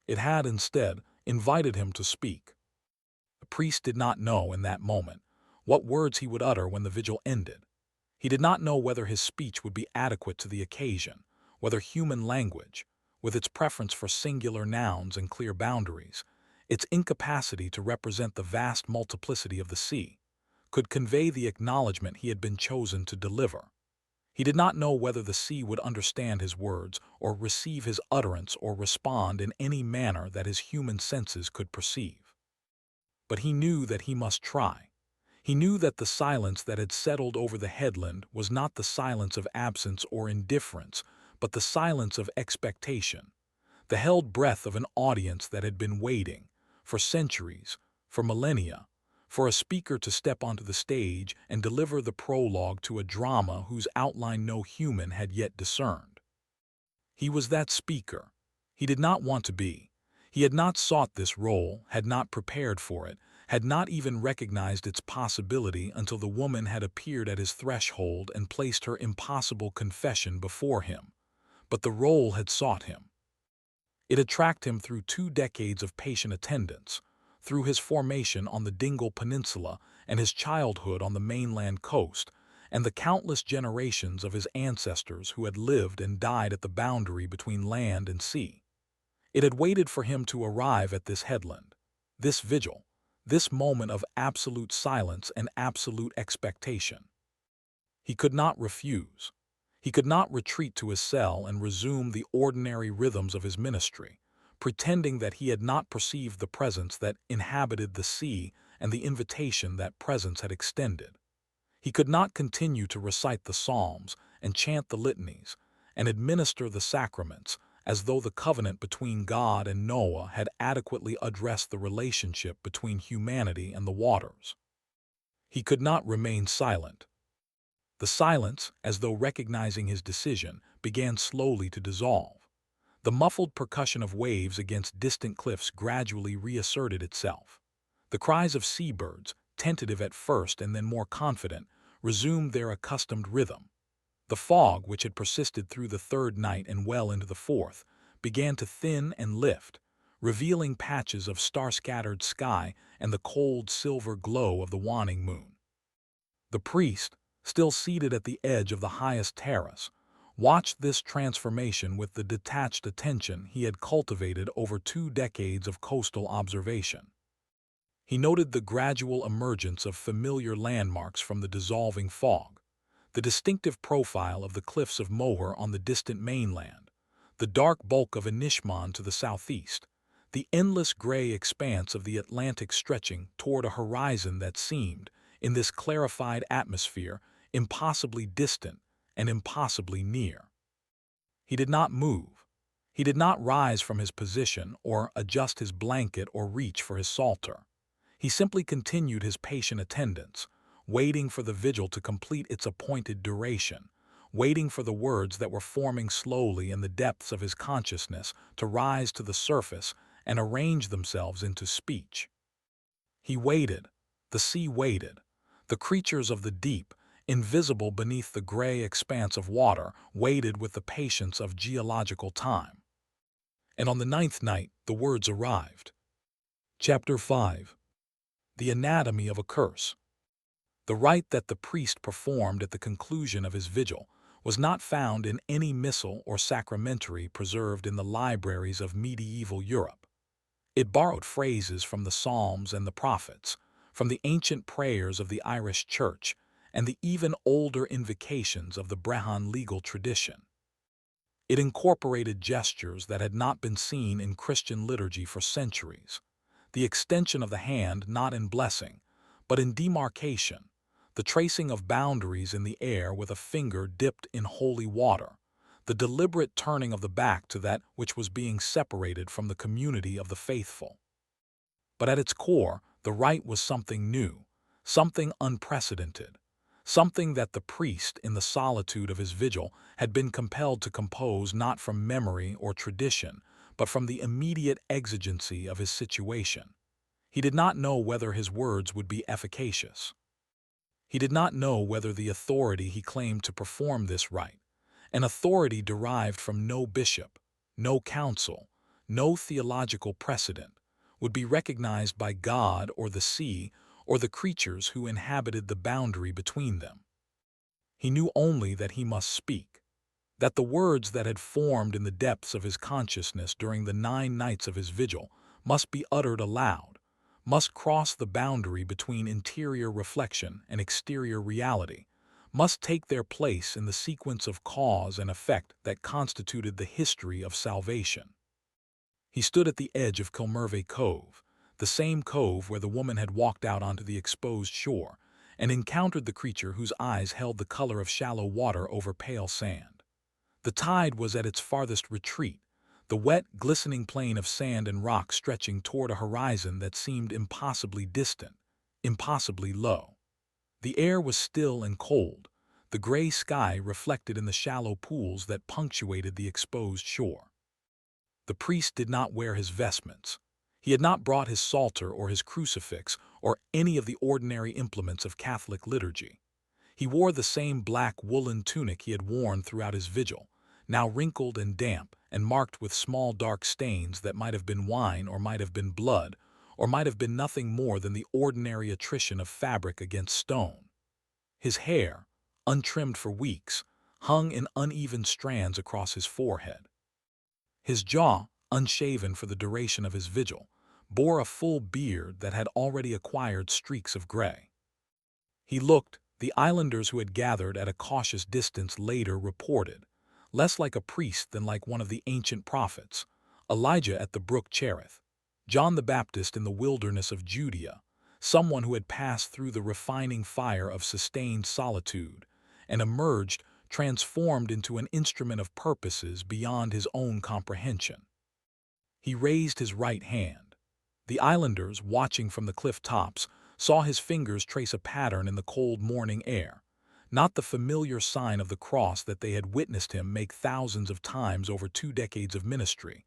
It had, instead, invited him to speak. The priest did not know, in that moment, what words he would utter when the vigil ended. He did not know whether his speech would be adequate to the occasion, whether human language, with its preference for singular nouns and clear boundaries, its incapacity to represent the vast multiplicity of the sea, could convey the acknowledgment he had been chosen to deliver. He did not know whether the sea would understand his words or receive his utterance or respond in any manner that his human senses could perceive. But he knew that he must try. He knew that the silence that had settled over the headland was not the silence of absence or indifference, but the silence of expectation, the held breath of an audience that had been waiting, for centuries, for millennia, for a speaker to step onto the stage and deliver the prologue to a drama whose outline no human had yet discerned. He was that speaker. He did not want to be. He had not sought this role, had not prepared for it, had not even recognized its possibility until the woman had appeared at his threshold and placed her impossible confession before him. But the role had sought him. It had tracked him through 2 decades of patient attendance, through his formation on the Dingle Peninsula and his childhood on the mainland coast, and the countless generations of his ancestors who had lived and died at the boundary between land and sea. It had waited for him to arrive at this headland, this vigil, this moment of absolute silence and absolute expectation. He could not refuse. He could not retreat to his cell and resume the ordinary rhythms of his ministry, pretending that he had not perceived the presence that inhabited the sea and the invitation that presence had extended. He could not continue to recite the psalms and chant the litanies and administer the sacraments as though the covenant between God and Noah had adequately addressed the relationship between humanity and the waters. He could not remain silent. The silence, as though recognizing his decision, began slowly to dissolve. The muffled percussion of waves against distant cliffs gradually reasserted itself. The cries of seabirds, tentative at first and then more confident, resumed their accustomed rhythm. The fog, which had persisted through the 3rd night and well into the 4th, began to thin and lift, revealing patches of star-scattered sky and the cold silver glow of the waning moon. The priest, still seated at the edge of the highest terrace, watched this transformation with the detached attention he had cultivated over 2 decades of coastal observation. He noted the gradual emergence of familiar landmarks from the dissolving fog, the distinctive profile of the cliffs of Moher on the distant mainland, the dark bulk of Inishmore to the southeast, the endless gray expanse of the Atlantic stretching toward a horizon that seemed, in this clarified atmosphere, impossibly distant and impossibly near. He did not move. He did not rise from his position or adjust his blanket or reach for his psalter. He simply continued his patient attendance, waiting for the vigil to complete its appointed duration, waiting for the words that were forming slowly in the depths of his consciousness to rise to the surface and arrange themselves into speech. He waited. The sea waited. The creatures of the deep, invisible beneath the gray expanse of water, waited with the patience of geological time. And on the 9th night, the words arrived. Chapter 5. The Anatomy of a Curse. The rite that the priest performed at the conclusion of his vigil was not found in any missal or sacramentary preserved in the libraries of medieval Europe. It borrowed phrases from the Psalms and the Prophets, from the ancient prayers of the Irish Church, and the even older invocations of the Brehon legal tradition. It incorporated gestures that had not been seen in Christian liturgy for centuries, the extension of the hand not in blessing, but in demarcation, the tracing of boundaries in the air with a finger dipped in holy water, the deliberate turning of the back to that which was being separated from the community of the faithful. But at its core, the rite was something new, something unprecedented, something that the priest, in the solitude of his vigil, had been compelled to compose not from memory or tradition, but from the immediate exigency of his situation. He did not know whether his words would be efficacious. He did not know whether the authority he claimed to perform this rite, an authority derived from no bishop, no council, no theological precedent, would be recognized by God or the sea or the creatures who inhabited the boundary between them. He knew only that he must speak, that the words that had formed in the depths of his consciousness during the 9 nights of his vigil must be uttered aloud, must cross the boundary between interior reflection and exterior reality, must take their place in the sequence of cause and effect that constituted the history of salvation. He stood at the edge of Kilmurvey Cove, the same cove where the woman had walked out onto the exposed shore, and encountered the creature whose eyes held the color of shallow water over pale sand. The tide was at its farthest retreat, the wet, glistening plain of sand and rock stretching toward a horizon that seemed impossibly distant, impossibly low. The air was still and cold, the gray sky reflected in the shallow pools that punctuated the exposed shore. The priest did not wear his vestments. He had not brought his psalter or his crucifix or any of the ordinary implements of Catholic liturgy. He wore the same black woolen tunic he had worn throughout his vigil, now wrinkled and damp and marked with small dark stains that might have been wine or might have been blood, or might have been nothing more than the ordinary attrition of fabric against stone. His hair, untrimmed for weeks, hung in uneven strands across his forehead. His jaw, unshaven for the duration of his vigil, bore a full beard that had already acquired streaks of gray. He looked, the islanders who had gathered at a cautious distance later reported, less like a priest than like one of the ancient prophets, Elijah at the brook Cherith, John the Baptist in the wilderness of Judea, someone who had passed through the refining fire of sustained solitude and emerged transformed into an instrument of purposes beyond his own comprehension. He raised his right hand. The islanders, watching from the cliff tops, saw his fingers trace a pattern in the cold morning air, not the familiar sign of the cross that they had witnessed him make thousands of times over 2 decades of ministry,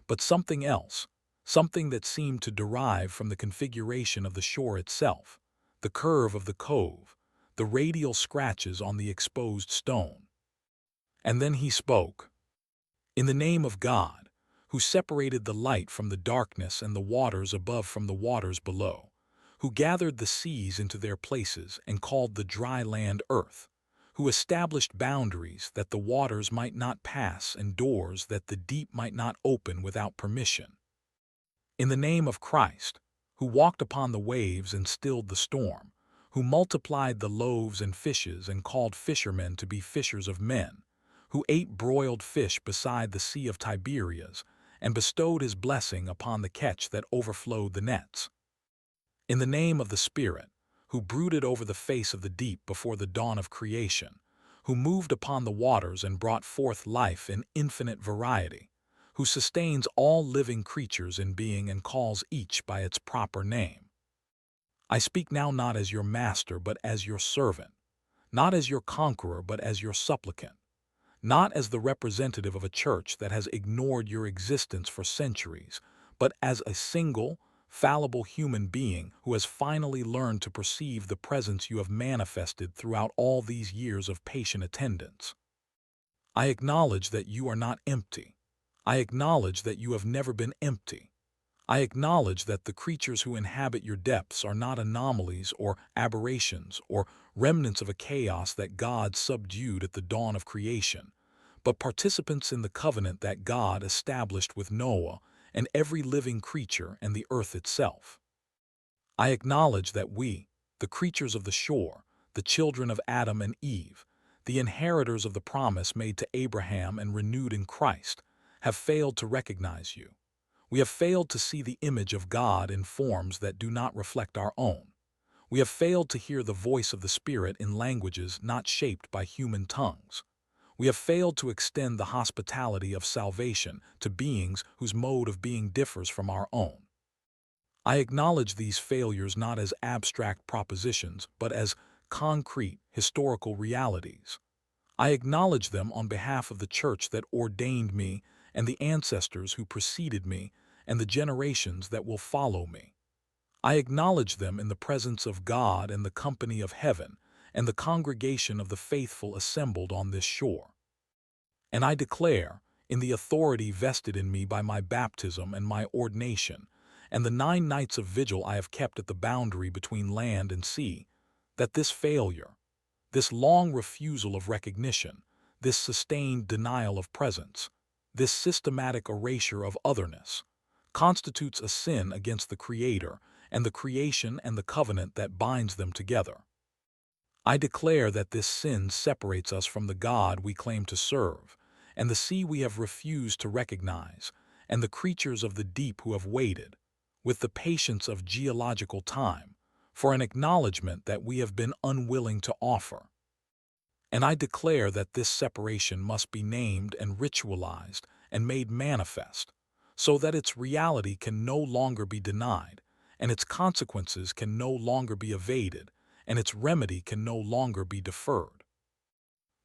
but something else, something that seemed to derive from the configuration of the shore itself, the curve of the cove, the radial scratches on the exposed stone. And then he spoke. In the name of God, who separated the light from the darkness and the waters above from the waters below, who gathered the seas into their places and called the dry land earth, who established boundaries that the waters might not pass and doors that the deep might not open without permission. In the name of Christ, who walked upon the waves and stilled the storm, who multiplied the loaves and fishes and called fishermen to be fishers of men, who ate broiled fish beside the Sea of Tiberias and bestowed his blessing upon the catch that overflowed the nets. In the name of the Spirit, who brooded over the face of the deep before the dawn of creation, who moved upon the waters and brought forth life in infinite variety, who sustains all living creatures in being and calls each by its proper name. I speak now not as your master but as your servant, not as your conqueror but as your supplicant, not as the representative of a church that has ignored your existence for centuries, but as a single, fallible human being who has finally learned to perceive the presence you have manifested throughout all these years of patient attendance. I acknowledge that you are not empty. I acknowledge that you have never been empty. I acknowledge that the creatures who inhabit your depths are not anomalies or aberrations or remnants of a chaos that God subdued at the dawn of creation, but participants in the covenant that God established with Noah and every living creature and the earth itself. I acknowledge that we, the creatures of the shore, the children of Adam and Eve, the inheritors of the promise made to Abraham and renewed in Christ, have failed to recognize you. We have failed to see the image of God in forms that do not reflect our own. We have failed to hear the voice of the Spirit in languages not shaped by human tongues. We have failed to extend the hospitality of salvation to beings whose mode of being differs from our own. I acknowledge these failures not as abstract propositions, but as concrete, historical realities. I acknowledge them on behalf of the church that ordained me and the ancestors who preceded me and the generations that will follow me. I acknowledge them in the presence of God and the company of heaven and the congregation of the faithful assembled on this shore. And I declare, in the authority vested in me by my baptism and my ordination, and the 9 nights of vigil I have kept at the boundary between land and sea, that this failure, this long refusal of recognition, this sustained denial of presence, this systematic erasure of otherness, constitutes a sin against the Creator and the creation and the covenant that binds them together. I declare that this sin separates us from the God we claim to serve, and the sea we have refused to recognize, and the creatures of the deep who have waited, with the patience of geological time, for an acknowledgment that we have been unwilling to offer. And I declare that this separation must be named and ritualized and made manifest, so that its reality can no longer be denied, and its consequences can no longer be evaded, and its remedy can no longer be deferred.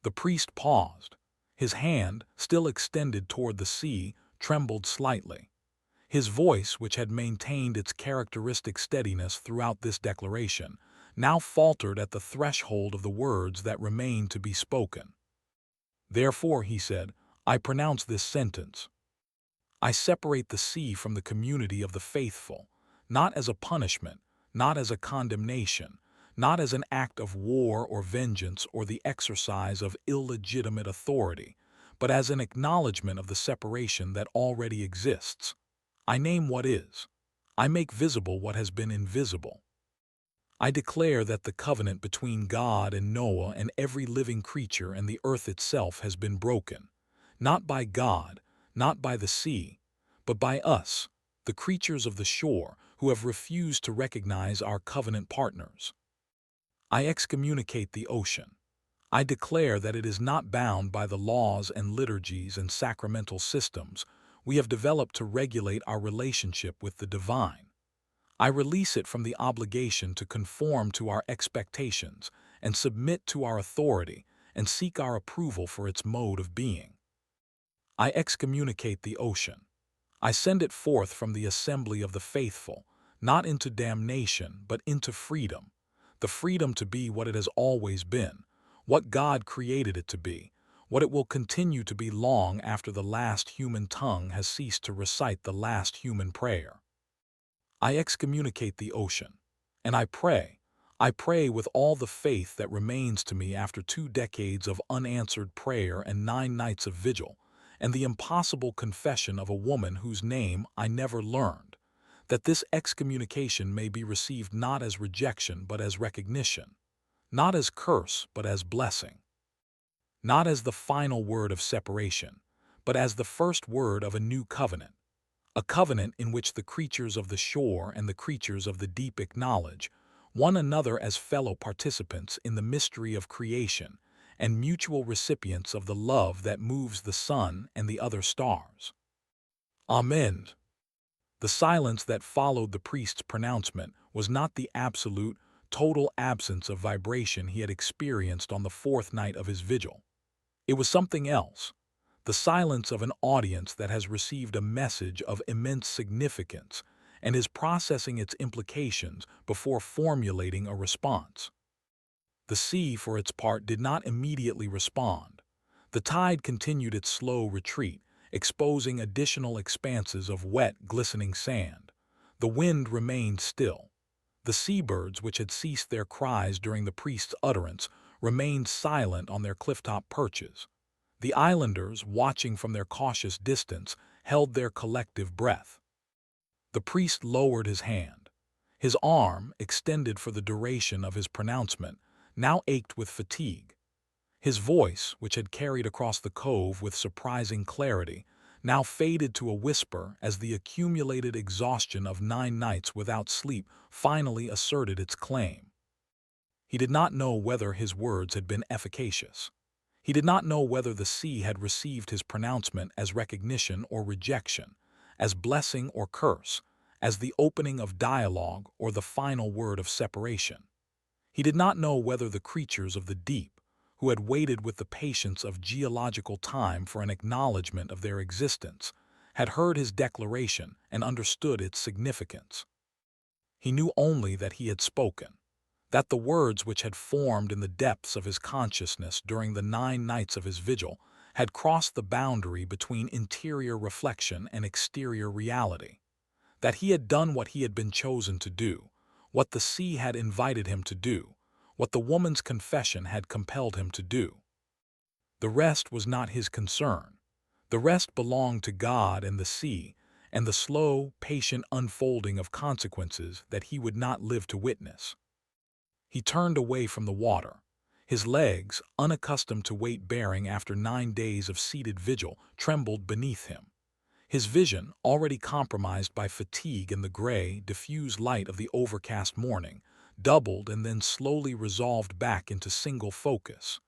The priest paused. His hand, still extended toward the sea, trembled slightly. His voice, which had maintained its characteristic steadiness throughout this declaration, now faltered at the threshold of the words that remained to be spoken. Therefore, he said, I pronounce this sentence. I separate the sea from the community of the faithful, not as a punishment, not as a condemnation, not as an act of war or vengeance or the exercise of illegitimate authority, but as an acknowledgment of the separation that already exists. I name what is. I make visible what has been invisible. I declare that the covenant between God and Noah and every living creature and the earth itself has been broken, not by God, not by the sea, but by us, the creatures of the shore, who have refused to recognize our covenant partners. I excommunicate the ocean. I declare that it is not bound by the laws and liturgies and sacramental systems we have developed to regulate our relationship with the divine. I release it from the obligation to conform to our expectations and submit to our authority and seek our approval for its mode of being. I excommunicate the ocean. I send it forth from the assembly of the faithful, not into damnation, but into freedom, the freedom to be what it has always been, what God created it to be, what it will continue to be long after the last human tongue has ceased to recite the last human prayer. I excommunicate the ocean, and I pray with all the faith that remains to me after 2 decades of unanswered prayer and 9 nights of vigil, and the impossible confession of a woman whose name I never learned, that this excommunication may be received not as rejection but as recognition, not as curse but as blessing, not as the final word of separation, but as the first word of a new covenant, a covenant in which the creatures of the shore and the creatures of the deep acknowledge one another as fellow participants in the mystery of creation and mutual recipients of the love that moves the sun and the other stars. Amen. The silence that followed the priest's pronouncement was not the absolute, total absence of vibration he had experienced on the fourth night of his vigil. It was something else, the silence of an audience that has received a message of immense significance and is processing its implications before formulating a response. The sea, for its part, did not immediately respond. The tide continued its slow retreat, exposing additional expanses of wet, glistening sand. The wind remained still. The seabirds, which had ceased their cries during the priest's utterance, remained silent on their clifftop perches. The islanders, watching from their cautious distance, held their collective breath. The priest lowered his hand. His arm, extended for the duration of his pronouncement, now ached with fatigue. His voice, which had carried across the cove with surprising clarity, now faded to a whisper as the accumulated exhaustion of 9 nights without sleep finally asserted its claim. He did not know whether his words had been efficacious. He did not know whether the sea had received his pronouncement as recognition or rejection, as blessing or curse, as the opening of dialogue or the final word of separation. He did not know whether the creatures of the deep, who had waited with the patience of geological time for an acknowledgment of their existence, had heard his declaration and understood its significance. He knew only that he had spoken, that the words which had formed in the depths of his consciousness during the 9 nights of his vigil had crossed the boundary between interior reflection and exterior reality, that he had done what he had been chosen to do, what the sea had invited him to do, what the woman's confession had compelled him to do. The rest was not his concern. The rest belonged to God and the sea, and the slow, patient unfolding of consequences that he would not live to witness. He turned away from the water. His legs, unaccustomed to weight-bearing after 9 days of seated vigil, trembled beneath him. His vision, already compromised by fatigue and the gray, diffuse light of the overcast morning, doubled and then slowly resolved back into single focus.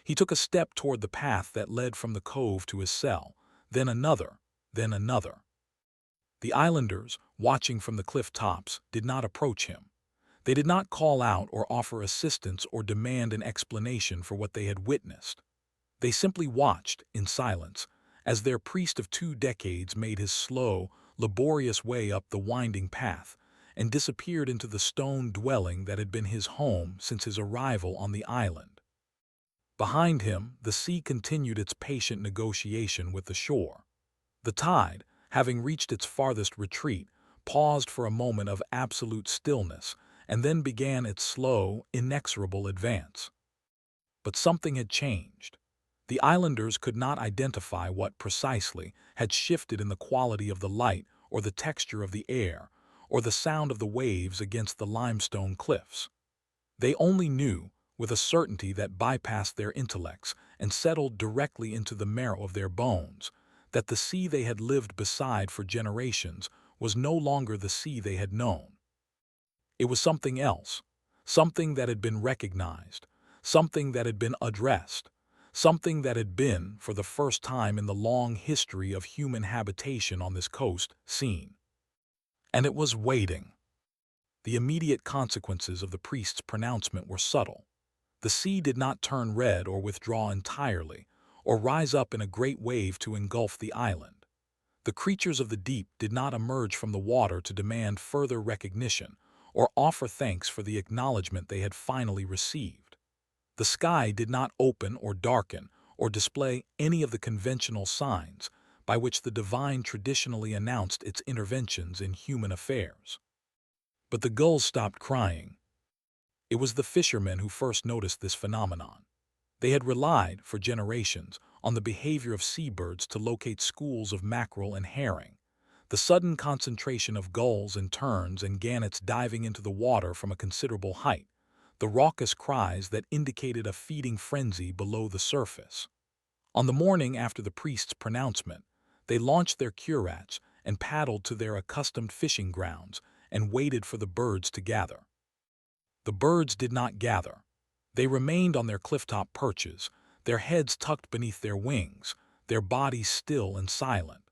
He took a step toward the path that led from the cove to his cell, then another, then another. The islanders, watching from the cliff tops, did not approach him. They did not call out or offer assistance or demand an explanation for what they had witnessed. They simply watched, in silence, as their priest of 2 decades made his slow, laborious way up the winding path and disappeared into the stone dwelling that had been his home since his arrival on the island. Behind him, the sea continued its patient negotiation with the shore. The tide, having reached its farthest retreat, paused for a moment of absolute stillness and then began its slow, inexorable advance. But something had changed. The islanders could not identify what precisely had shifted in the quality of the light or the texture of the air or the sound of the waves against the limestone cliffs. They only knew, with a certainty that bypassed their intellects and settled directly into the marrow of their bones, that the sea they had lived beside for generations was no longer the sea they had known. It was something else, something that had been recognized, something that had been addressed, something that had been, for the first time in the long history of human habitation on this coast, seen. And it was waiting. The immediate consequences of the priest's pronouncement were subtle. The sea did not turn red or withdraw entirely, or rise up in a great wave to engulf the island. The creatures of the deep did not emerge from the water to demand further recognition or offer thanks for the acknowledgment they had finally received. The sky did not open or darken or display any of the conventional signs by which the divine traditionally announced its interventions in human affairs. But the gulls stopped crying. It was the fishermen who first noticed this phenomenon. They had relied, for generations, on the behavior of seabirds to locate schools of mackerel and herring. The sudden concentration of gulls and terns and gannets diving into the water from a considerable height, the raucous cries that indicated a feeding frenzy below the surface. On the morning after the priest's pronouncement, they launched their curats and paddled to their accustomed fishing grounds and waited for the birds to gather. The birds did not gather. They remained on their clifftop perches, their heads tucked beneath their wings, their bodies still and silent.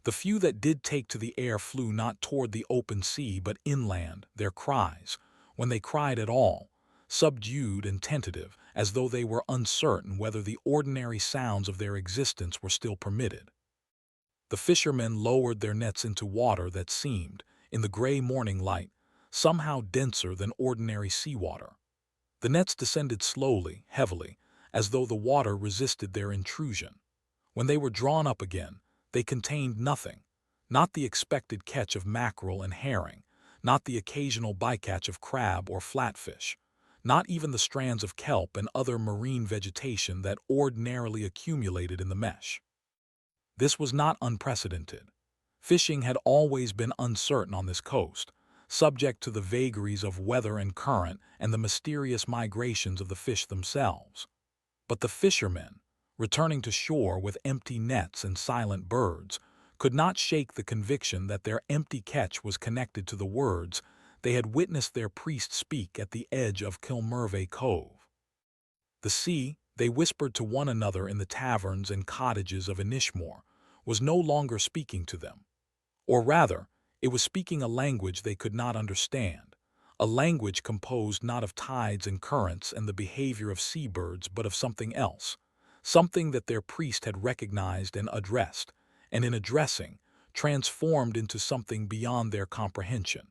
The few that did take to the air flew not toward the open sea but inland, their cries, when they cried at all, subdued and tentative, as though they were uncertain whether the ordinary sounds of their existence were still permitted. The fishermen lowered their nets into water that seemed, in the gray morning light, somehow denser than ordinary seawater. The nets descended slowly, heavily, as though the water resisted their intrusion. When they were drawn up again, they contained nothing, not the expected catch of mackerel and herring, not the occasional bycatch of crab or flatfish, not even the strands of kelp and other marine vegetation that ordinarily accumulated in the mesh. This was not unprecedented. Fishing had always been uncertain on this coast, subject to the vagaries of weather and current and the mysterious migrations of the fish themselves. But the fishermen, returning to shore with empty nets and silent birds, could not shake the conviction that their empty catch was connected to the words they had witnessed their priest speak at the edge of Kilmurvey Cove. The sea, they whispered to one another in the taverns and cottages of Inishmore, was no longer speaking to them. Or rather, it was speaking a language they could not understand, a language composed not of tides and currents and the behavior of seabirds but of something else, something that their priest had recognized and addressed, and in addressing, transformed into something beyond their comprehension.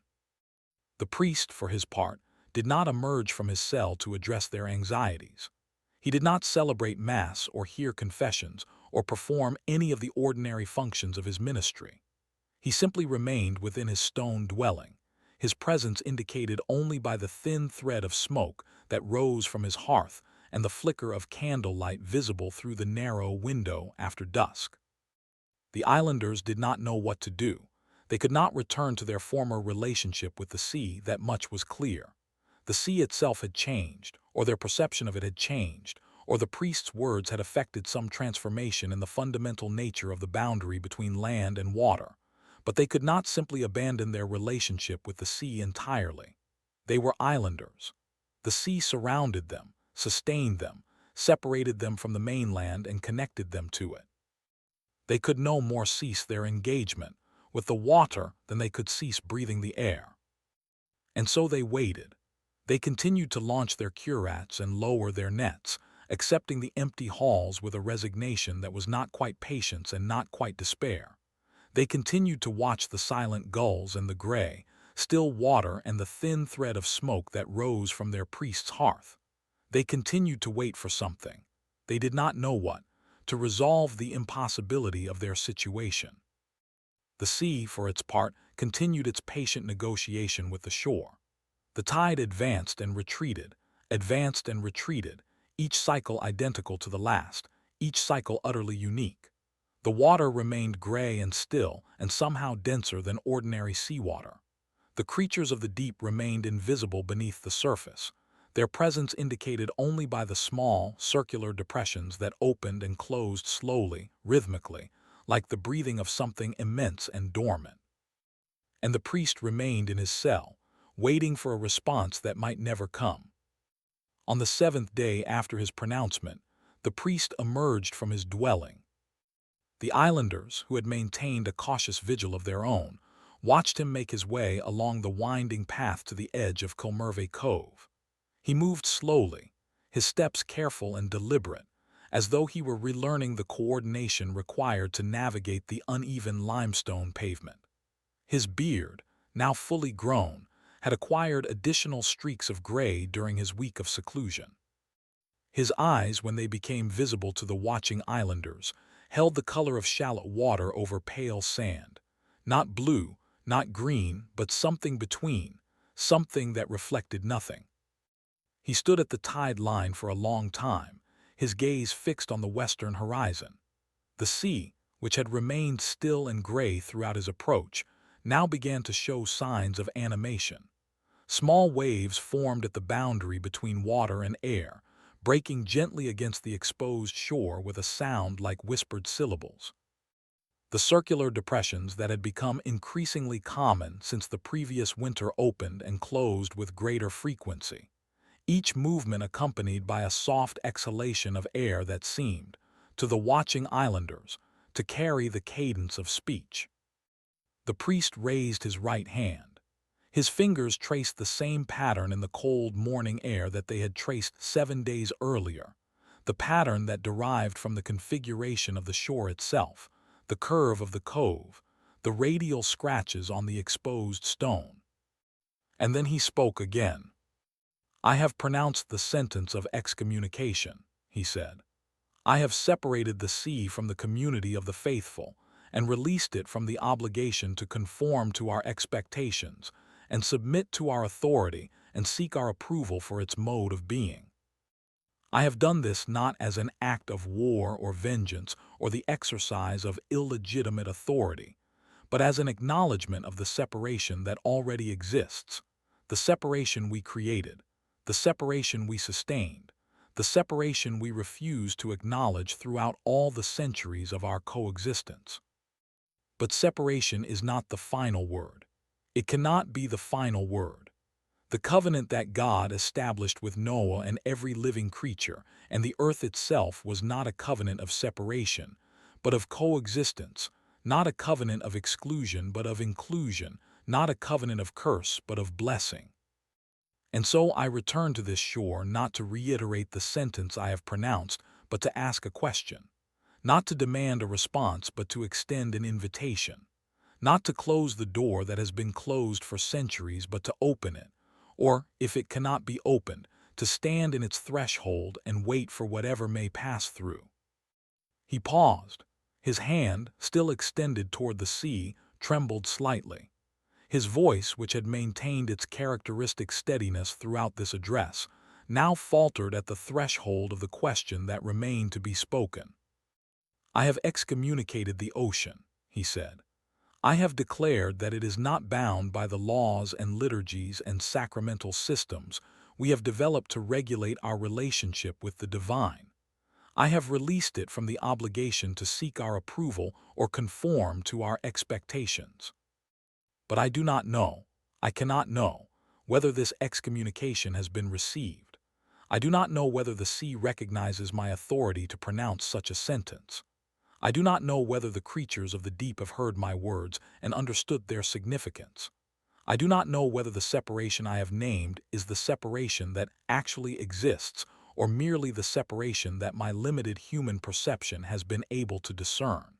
The priest, for his part, did not emerge from his cell to address their anxieties. He did not celebrate Mass or hear confessions or perform any of the ordinary functions of his ministry. He simply remained within his stone dwelling, his presence indicated only by the thin thread of smoke that rose from his hearth and the flicker of candlelight visible through the narrow window after dusk. The islanders did not know what to do. They could not return to their former relationship with the sea, that much was clear. The sea itself had changed, or their perception of it had changed, or the priest's words had effected some transformation in the fundamental nature of the boundary between land and water. But they could not simply abandon their relationship with the sea entirely. They were islanders. The sea surrounded them, sustained them, separated them from the mainland and connected them to it. They could no more cease their engagement with the water than they could cease breathing the air. And so they waited. They continued to launch their curats and lower their nets, accepting the empty halls with a resignation that was not quite patience and not quite despair. They continued to watch the silent gulls and the gray, still water and the thin thread of smoke that rose from their priest's hearth. They continued to wait for something. They did not know what, to resolve the impossibility of their situation. The sea, for its part, continued its patient negotiation with the shore. The tide advanced and retreated, each cycle identical to the last, each cycle utterly unique. The water remained gray and still, and somehow denser than ordinary seawater. The creatures of the deep remained invisible beneath the surface, their presence indicated only by the small, circular depressions that opened and closed slowly, rhythmically, like the breathing of something immense and dormant. And the priest remained in his cell, waiting for a response that might never come. On the 7th day after his pronouncement, the priest emerged from his dwelling. The islanders, who had maintained a cautious vigil of their own, watched him make his way along the winding path to the edge of Kilmurvey Cove. He moved slowly, his steps careful and deliberate, as though he were relearning the coordination required to navigate the uneven limestone pavement. His beard, now fully grown, had acquired additional streaks of gray during his week of seclusion. His eyes, when they became visible to the watching islanders, held the color of shallow water over pale sand. Not blue, not green, but something between, something that reflected nothing. He stood at the tide line for a long time, his gaze fixed on the western horizon. The sea, which had remained still and gray throughout his approach, now began to show signs of animation. Small waves formed at the boundary between water and air, breaking gently against the exposed shore with a sound like whispered syllables. The circular depressions that had become increasingly common since the previous winter opened and closed with greater frequency, each movement accompanied by a soft exhalation of air that seemed, to the watching islanders, to carry the cadence of speech. The priest raised his right hand. His fingers traced the same pattern in the cold morning air that they had traced 7 days earlier, the pattern that derived from the configuration of the shore itself, the curve of the cove, the radial scratches on the exposed stone. And then he spoke again. "I have pronounced the sentence of excommunication," he said. "I have separated the sea from the community of the faithful and released it from the obligation to conform to our expectations and submit to our authority and seek our approval for its mode of being. I have done this not as an act of war or vengeance or the exercise of illegitimate authority, but as an acknowledgment of the separation that already exists, the separation we created, the separation we sustained, the separation we refuse to acknowledge throughout all the centuries of our coexistence. But separation is not the final word. It cannot be the final word. The covenant that God established with Noah and every living creature and the earth itself was not a covenant of separation, but of coexistence, not a covenant of exclusion but of inclusion, not a covenant of curse but of blessing. And so I return to this shore not to reiterate the sentence I have pronounced, but to ask a question, not to demand a response but to extend an invitation, not to close the door that has been closed for centuries but to open it, or, if it cannot be opened, to stand in its threshold and wait for whatever may pass through. He paused. His hand, still extended toward the sea, trembled slightly. His voice, which had maintained its characteristic steadiness throughout this address, now faltered at the threshold of the question that remained to be spoken. "I have excommunicated the ocean," he said. "I have declared that it is not bound by the laws and liturgies and sacramental systems we have developed to regulate our relationship with the divine. I have released it from the obligation to seek our approval or conform to our expectations. But I do not know, I cannot know, whether this excommunication has been received. I do not know whether the sea recognizes my authority to pronounce such a sentence. I do not know whether the creatures of the deep have heard my words and understood their significance. I do not know whether the separation I have named is the separation that actually exists or merely the separation that my limited human perception has been able to discern.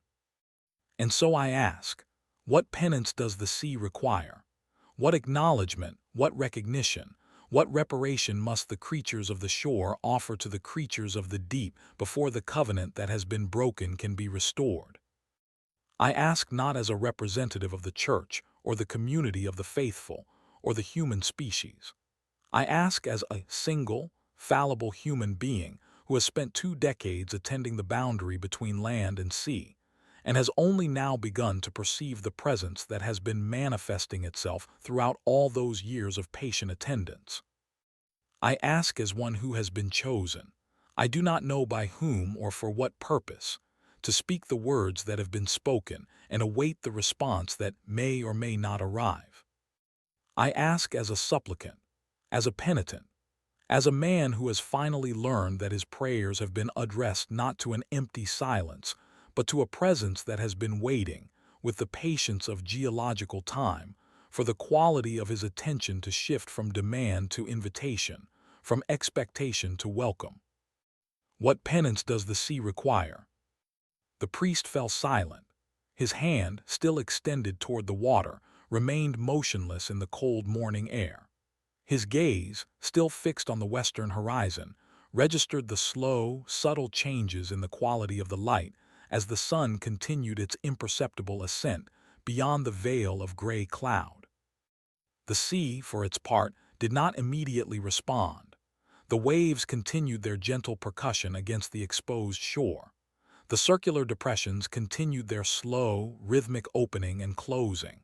And so I ask, what penance does the sea require? What acknowledgment, what recognition, what reparation must the creatures of the shore offer to the creatures of the deep before the covenant that has been broken can be restored? I ask not as a representative of the church or the community of the faithful or the human species. I ask as a single, fallible human being who has spent 2 decades attending the boundary between land and sea, and has only now begun to perceive the presence that has been manifesting itself throughout all those years of patient attendance. I ask as one who has been chosen, I do not know by whom or for what purpose, to speak the words that have been spoken and await the response that may or may not arrive. I ask as a supplicant, as a penitent, as a man who has finally learned that his prayers have been addressed not to an empty silence, but to a presence that has been waiting, with the patience of geological time, for the quality of his attention to shift from demand to invitation, from expectation to welcome. What penance does the sea require? The priest fell silent. His hand, still extended toward the water, remained motionless in the cold morning air. His gaze, still fixed on the western horizon, registered the slow, subtle changes in the quality of the light as the sun continued its imperceptible ascent beyond the veil of gray cloud. The sea, for its part, did not immediately respond. The waves continued their gentle percussion against the exposed shore. The circular depressions continued their slow, rhythmic opening and closing.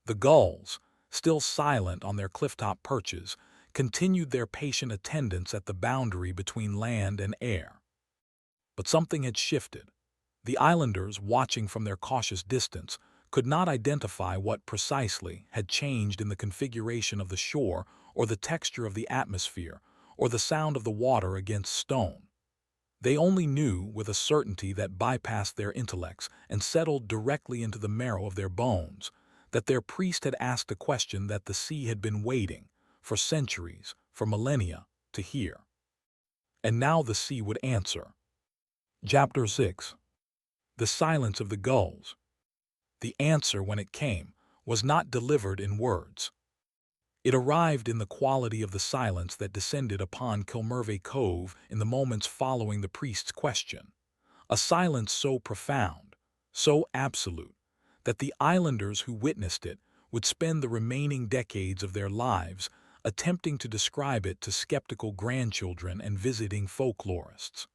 The gulls, still silent on their clifftop perches, continued their patient attendance at the boundary between land and air. But something had shifted. The islanders, watching from their cautious distance, could not identify what precisely had changed in the configuration of the shore or the texture of the atmosphere or the sound of the water against stone. They only knew with a certainty that bypassed their intellects and settled directly into the marrow of their bones, that their priest had asked a question that the sea had been waiting, for centuries, for millennia, to hear. And now the sea would answer. Chapter 6. The Silence of the Gulls. The answer, when it came, was not delivered in words. It arrived in the quality of the silence that descended upon Kilmurvey Cove in the moments following the priest's question. A silence so profound, so absolute, that the islanders who witnessed it would spend the remaining decades of their lives attempting to describe it to skeptical grandchildren and visiting folklorists.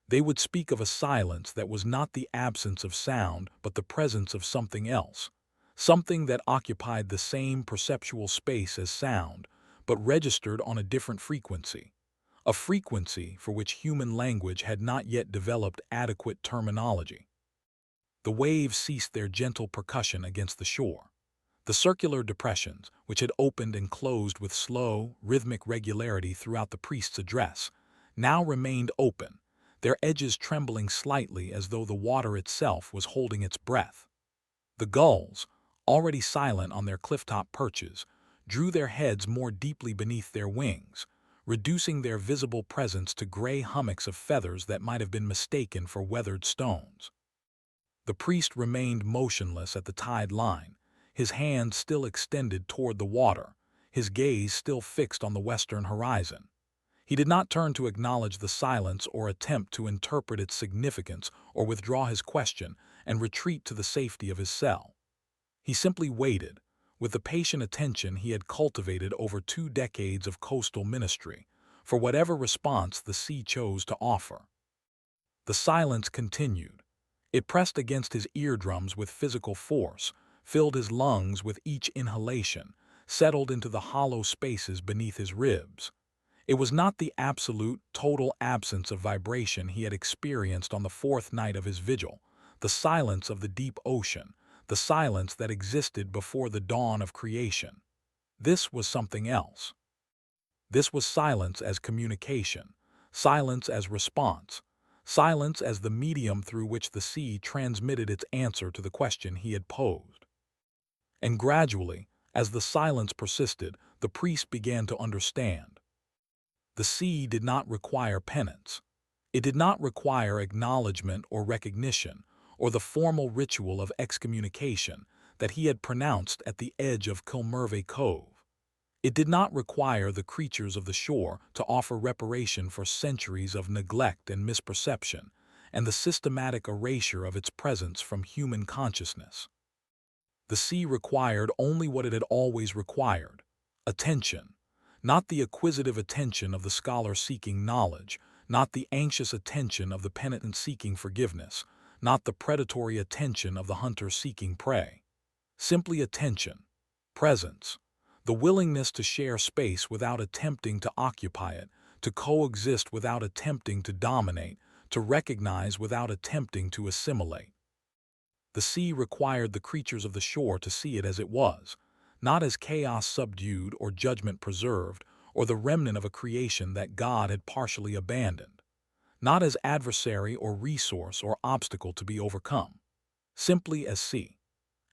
They would speak of a silence that was not the absence of sound but the presence of something else, something that occupied the same perceptual space as sound but registered on a different frequency, a frequency for which human language had not yet developed adequate terminology. The waves ceased their gentle percussion against the shore. The circular depressions, which had opened and closed with slow, rhythmic regularity throughout the priest's address, now remained open, their edges trembling slightly as though the water itself was holding its breath. The gulls, already silent on their clifftop perches, drew their heads more deeply beneath their wings, reducing their visible presence to gray hummocks of feathers that might have been mistaken for weathered stones. The priest remained motionless at the tide line, his hands still extended toward the water, his gaze still fixed on the western horizon. He did not turn to acknowledge the silence or attempt to interpret its significance or withdraw his question and retreat to the safety of his cell. He simply waited, with the patient attention he had cultivated over 2 decades of coastal ministry, for whatever response the sea chose to offer. The silence continued. It pressed against his eardrums with physical force, filled his lungs with each inhalation, settled into the hollow spaces beneath his ribs. It was not the absolute, total absence of vibration he had experienced on the 4th night of his vigil, the silence of the deep ocean, the silence that existed before the dawn of creation. This was something else. This was silence as communication, silence as response, silence as the medium through which the sea transmitted its answer to the question he had posed. And gradually, as the silence persisted, the priest began to understand. The sea did not require penance. It did not require acknowledgment or recognition, or the formal ritual of excommunication that he had pronounced at the edge of Kilmurvey Cove. It did not require the creatures of the shore to offer reparation for centuries of neglect and misperception, and the systematic erasure of its presence from human consciousness. The sea required only what it had always required: attention. Not the acquisitive attention of the scholar seeking knowledge, not the anxious attention of the penitent seeking forgiveness, not the predatory attention of the hunter seeking prey. Simply attention, presence, the willingness to share space without attempting to occupy it, to coexist without attempting to dominate, to recognize without attempting to assimilate. The sea required the creatures of the shore to see it as it was, not as chaos subdued or judgment preserved, or the remnant of a creation that God had partially abandoned, not as adversary or resource or obstacle to be overcome, simply as sea,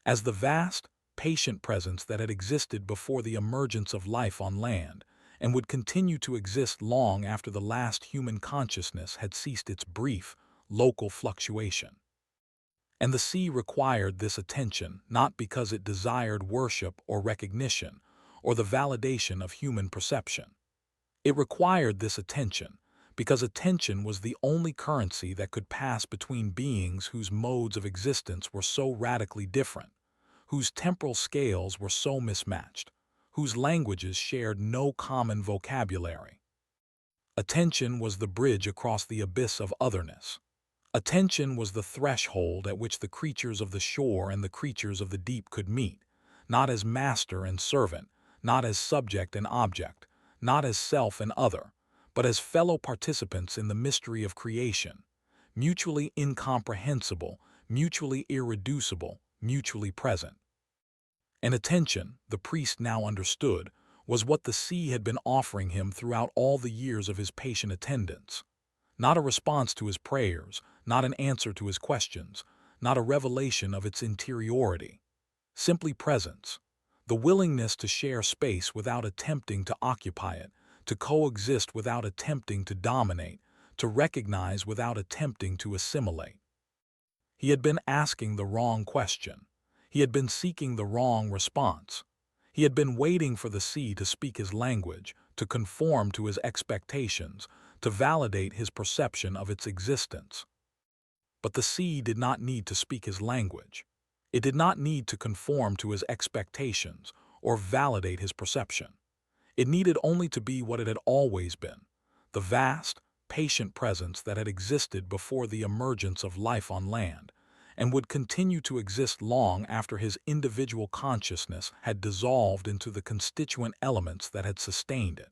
as the vast, patient presence that had existed before the emergence of life on land, and would continue to exist long after the last human consciousness had ceased its brief, local fluctuation. And the sea required this attention not because it desired worship or recognition or the validation of human perception. It required this attention because attention was the only currency that could pass between beings whose modes of existence were so radically different, whose temporal scales were so mismatched, whose languages shared no common vocabulary. Attention was the bridge across the abyss of otherness. Attention was the threshold at which the creatures of the shore and the creatures of the deep could meet, not as master and servant, not as subject and object, not as self and other, but as fellow participants in the mystery of creation, mutually incomprehensible, mutually irreducible, mutually present. And attention, the priest now understood, was what the sea had been offering him throughout all the years of his patient attendance. Not a response to his prayers, not an answer to his questions, not a revelation of its interiority. Simply presence. The willingness to share space without attempting to occupy it, to coexist without attempting to dominate, to recognize without attempting to assimilate. He had been asking the wrong question. He had been seeking the wrong response. He had been waiting for the sea to speak his language, to conform to his expectations, to validate his perception of its existence. But the sea did not need to speak his language. It did not need to conform to his expectations or validate his perception. It needed only to be what it had always been, the vast, patient presence that had existed before the emergence of life on land, and would continue to exist long after his individual consciousness had dissolved into the constituent elements that had sustained it.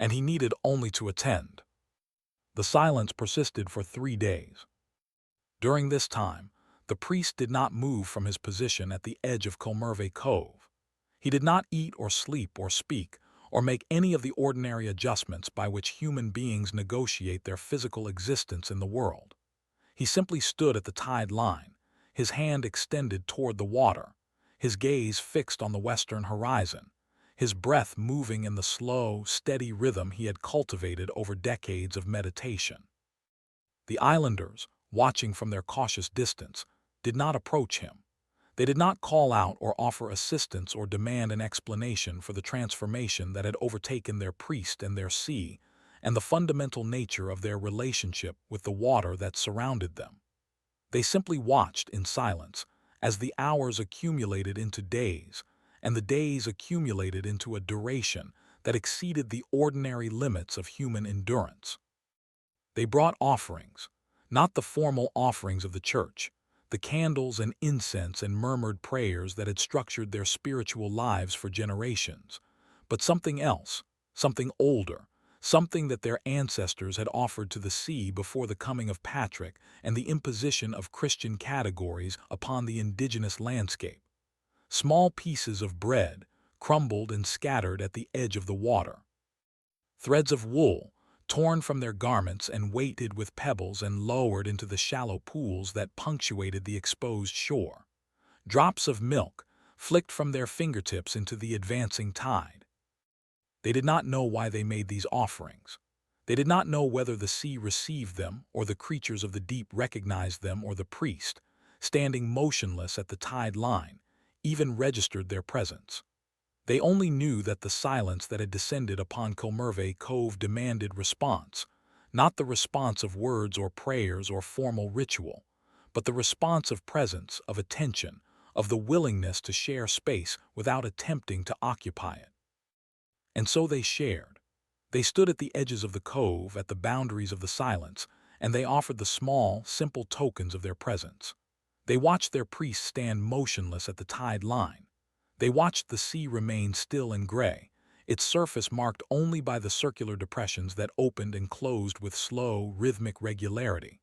And he needed only to attend. The silence persisted for 3 days. During this time, the priest did not move from his position at the edge of Kilmurvey Cove. He did not eat or sleep or speak or make any of the ordinary adjustments by which human beings negotiate their physical existence in the world. He simply stood at the tide line, his hand extended toward the water, his gaze fixed on the western horizon, his breath moving in the slow, steady rhythm he had cultivated over decades of meditation. The islanders, watching from their cautious distance, did not approach him. They did not call out or offer assistance or demand an explanation for the transformation that had overtaken their priest and their sea, and the fundamental nature of their relationship with the water that surrounded them. They simply watched in silence as the hours accumulated into days, and the days accumulated into a duration that exceeded the ordinary limits of human endurance. They brought offerings, not the formal offerings of the church, the candles and incense and murmured prayers that had structured their spiritual lives for generations, but something else, something older, something that their ancestors had offered to the sea before the coming of Patrick and the imposition of Christian categories upon the indigenous landscape. Small pieces of bread, crumbled and scattered at the edge of the water. Threads of wool, torn from their garments and weighted with pebbles and lowered into the shallow pools that punctuated the exposed shore. Drops of milk, flicked from their fingertips into the advancing tide. They did not know why they made these offerings. They did not know whether the sea received them or the creatures of the deep recognized them or the priest, standing motionless at the tide line, even registered their presence. They only knew that the silence that had descended upon Kilmurvey Cove demanded response, not the response of words or prayers or formal ritual, but the response of presence, of attention, of the willingness to share space without attempting to occupy it. And so they shared. They stood at the edges of the cove, at the boundaries of the silence, and they offered the small, simple tokens of their presence. They watched their priest stand motionless at the tide line. They watched the sea remain still and gray, its surface marked only by the circular depressions that opened and closed with slow, rhythmic regularity.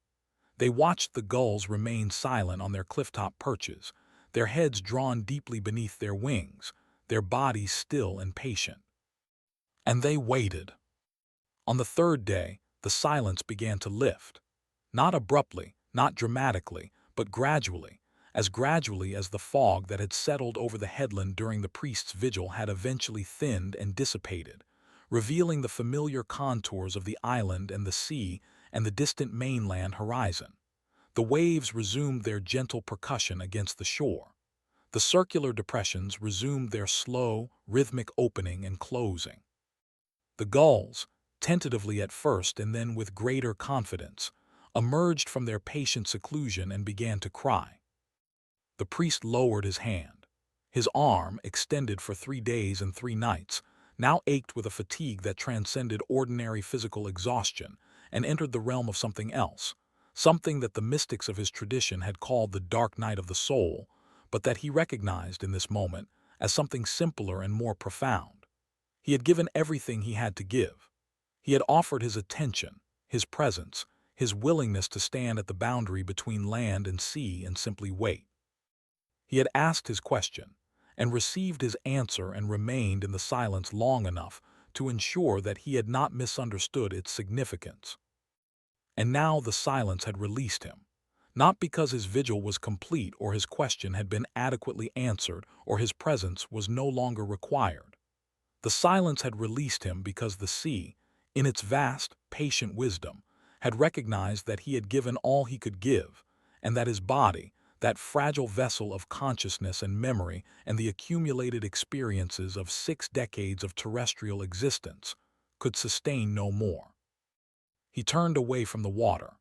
They watched the gulls remain silent on their clifftop perches, their heads drawn deeply beneath their wings, their bodies still and patient. And they waited. On the 3rd day, the silence began to lift. Not abruptly, not dramatically, but gradually as the fog that had settled over the headland during the priest's vigil had eventually thinned and dissipated, revealing the familiar contours of the island and the sea and the distant mainland horizon. The waves resumed their gentle percussion against the shore. The circular depressions resumed their slow, rhythmic opening and closing. The gulls, tentatively at first and then with greater confidence, emerged from their patient seclusion and began to cry. The priest lowered his hand. His arm, extended for 3 days and 3 nights, now ached with a fatigue that transcended ordinary physical exhaustion and entered the realm of something else, something that the mystics of his tradition had called the dark night of the soul, but that he recognized in this moment as something simpler and more profound. He had given everything he had to give. He had offered his attention, his presence, his willingness to stand at the boundary between land and sea and simply wait. He had asked his question, and received his answer and remained in the silence long enough to ensure that he had not misunderstood its significance. And now the silence had released him. Not because his vigil was complete or his question had been adequately answered or his presence was no longer required. The silence had released him because the sea, in its vast, patient wisdom, had recognized that he had given all he could give, and that his body, that fragile vessel of consciousness and memory and the accumulated experiences of 6 decades of terrestrial existence, could sustain no more. He turned away from the water.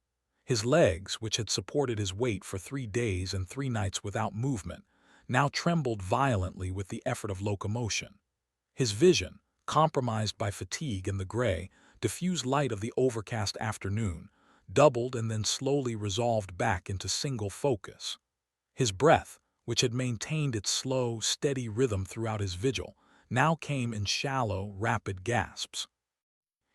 His legs, which had supported his weight for 3 days and 3 nights without movement, now trembled violently with the effort of locomotion. His vision, compromised by fatigue and the gray, diffused light of the overcast afternoon, doubled and then slowly resolved back into single focus. His breath, which had maintained its slow, steady rhythm throughout his vigil, now came in shallow, rapid gasps.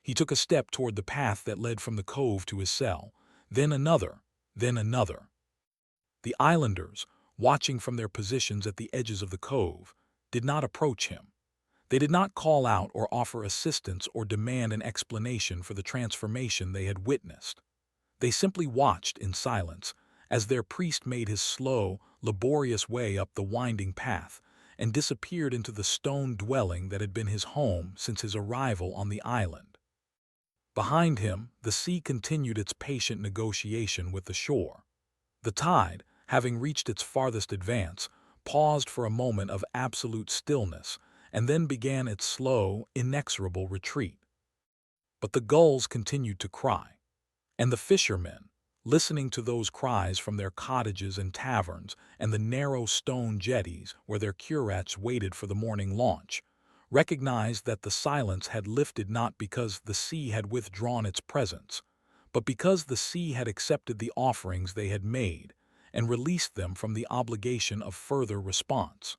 He took a step toward the path that led from the cove to his cell, then another, then another. The islanders, watching from their positions at the edges of the cove, did not approach him. They did not call out or offer assistance or demand an explanation for the transformation they had witnessed. They simply watched in silence as their priest made his slow, laborious way up the winding path and disappeared into the stone dwelling that had been his home since his arrival on the island. Behind him, the sea continued its patient negotiation with the shore. The tide, having reached its farthest advance, paused for a moment of absolute stillness and then began its slow, inexorable retreat. But the gulls continued to cry, and the fishermen, listening to those cries from their cottages and taverns and the narrow stone jetties where their curates waited for the morning launch, recognized that the silence had lifted not because the sea had withdrawn its presence, but because the sea had accepted the offerings they had made and released them from the obligation of further response.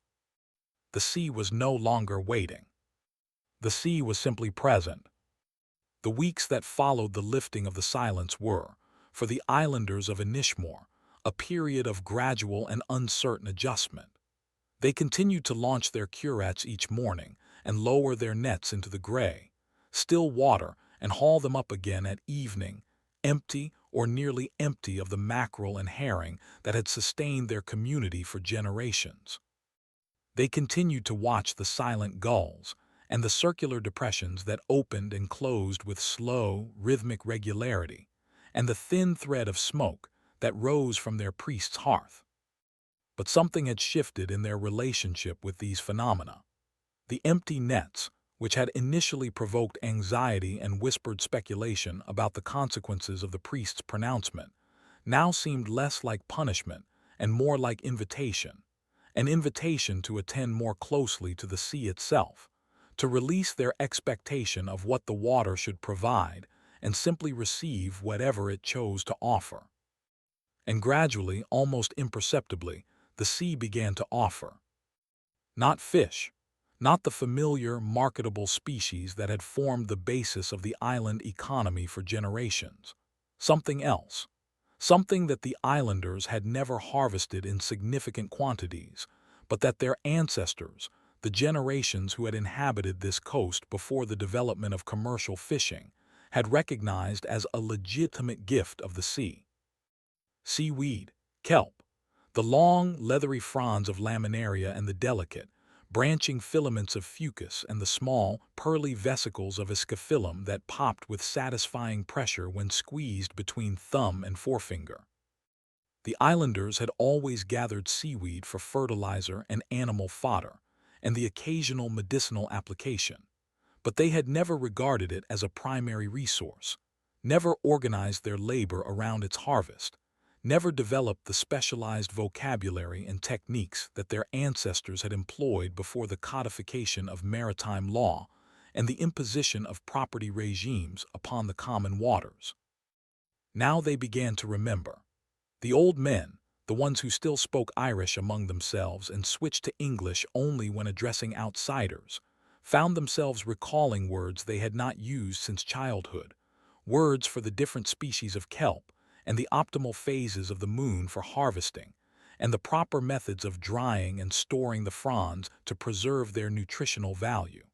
The sea was no longer waiting. The sea was simply present. The weeks that followed the lifting of the silence were, for the islanders of Inishmore, a period of gradual and uncertain adjustment. They continued to launch their curates each morning and lower their nets into the gray, still water and haul them up again at evening, empty or nearly empty of the mackerel and herring that had sustained their community for generations. They continued to watch the silent gulls and the circular depressions that opened and closed with slow, rhythmic regularity, and the thin thread of smoke that rose from their priest's hearth. But something had shifted in their relationship with these phenomena. The empty nets, which had initially provoked anxiety and whispered speculation about the consequences of the priest's pronouncement, now seemed less like punishment and more like invitation. An invitation to attend more closely to the sea itself, to release their expectation of what the water should provide and simply receive whatever it chose to offer. And gradually, almost imperceptibly, the sea began to offer. Not fish, not the familiar, marketable species that had formed the basis of the island economy for generations. Something else. Something that the islanders had never harvested in significant quantities, but that their ancestors, the generations who had inhabited this coast before the development of commercial fishing, had recognized as a legitimate gift of the sea. Seaweed, kelp, the long, leathery fronds of laminaria and the delicate, branching filaments of fucus and the small, pearly vesicles of escaphyllum that popped with satisfying pressure when squeezed between thumb and forefinger. The islanders had always gathered seaweed for fertilizer and animal fodder, and the occasional medicinal application, but they had never regarded it as a primary resource, never organized their labor around its harvest, never developed the specialized vocabulary and techniques that their ancestors had employed before the codification of maritime law and the imposition of property regimes upon the common waters. Now they began to remember. The old men, the ones who still spoke Irish among themselves and switched to English only when addressing outsiders, found themselves recalling words they had not used since childhood, words for the different species of kelp and the optimal phases of the moon for harvesting, and the proper methods of drying and storing the fronds to preserve their nutritional value.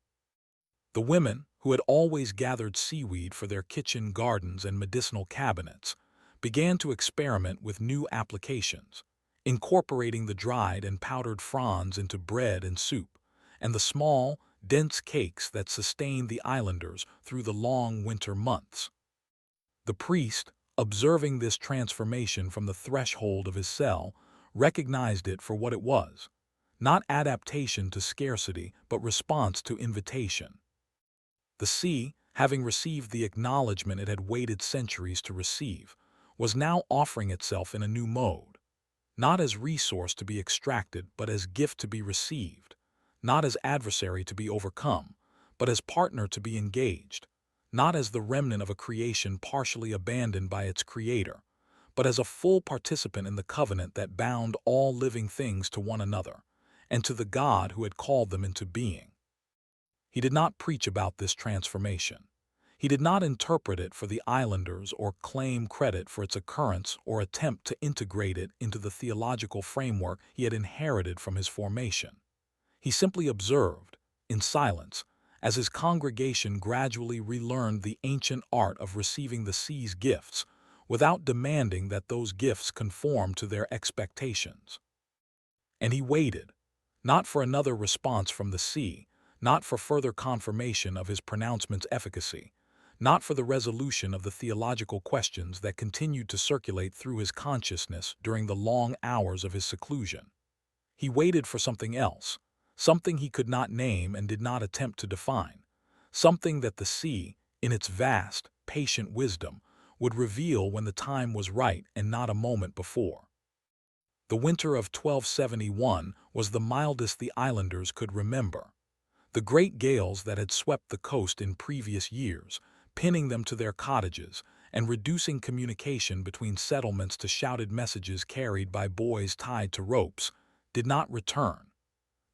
The women, who had always gathered seaweed for their kitchen gardens and medicinal cabinets, began to experiment with new applications, incorporating the dried and powdered fronds into bread and soup, and the small, dense cakes that sustained the islanders through the long winter months. The priest, observing this transformation from the threshold of his cell, recognized it for what it was, not adaptation to scarcity, but response to invitation. The sea, having received the acknowledgment it had waited centuries to receive, was now offering itself in a new mode, not as resource to be extracted, but as gift to be received, not as adversary to be overcome, but as partner to be engaged, not as the remnant of a creation partially abandoned by its creator, but as a full participant in the covenant that bound all living things to one another, and to the God who had called them into being. He did not preach about this transformation. He did not interpret it for the islanders or claim credit for its occurrence or attempt to integrate it into the theological framework he had inherited from his formation. He simply observed, in silence, as his congregation gradually relearned the ancient art of receiving the sea's gifts without demanding that those gifts conform to their expectations. And he waited, not for another response from the sea, not for further confirmation of his pronouncement's efficacy, not for the resolution of the theological questions that continued to circulate through his consciousness during the long hours of his seclusion. He waited for something else, something he could not name and did not attempt to define, something that the sea, in its vast, patient wisdom, would reveal when the time was right and not a moment before. The winter of 1271 was the mildest the islanders could remember. The great gales that had swept the coast in previous years, pinning them to their cottages and reducing communication between settlements to shouted messages carried by boys tied to ropes, did not return.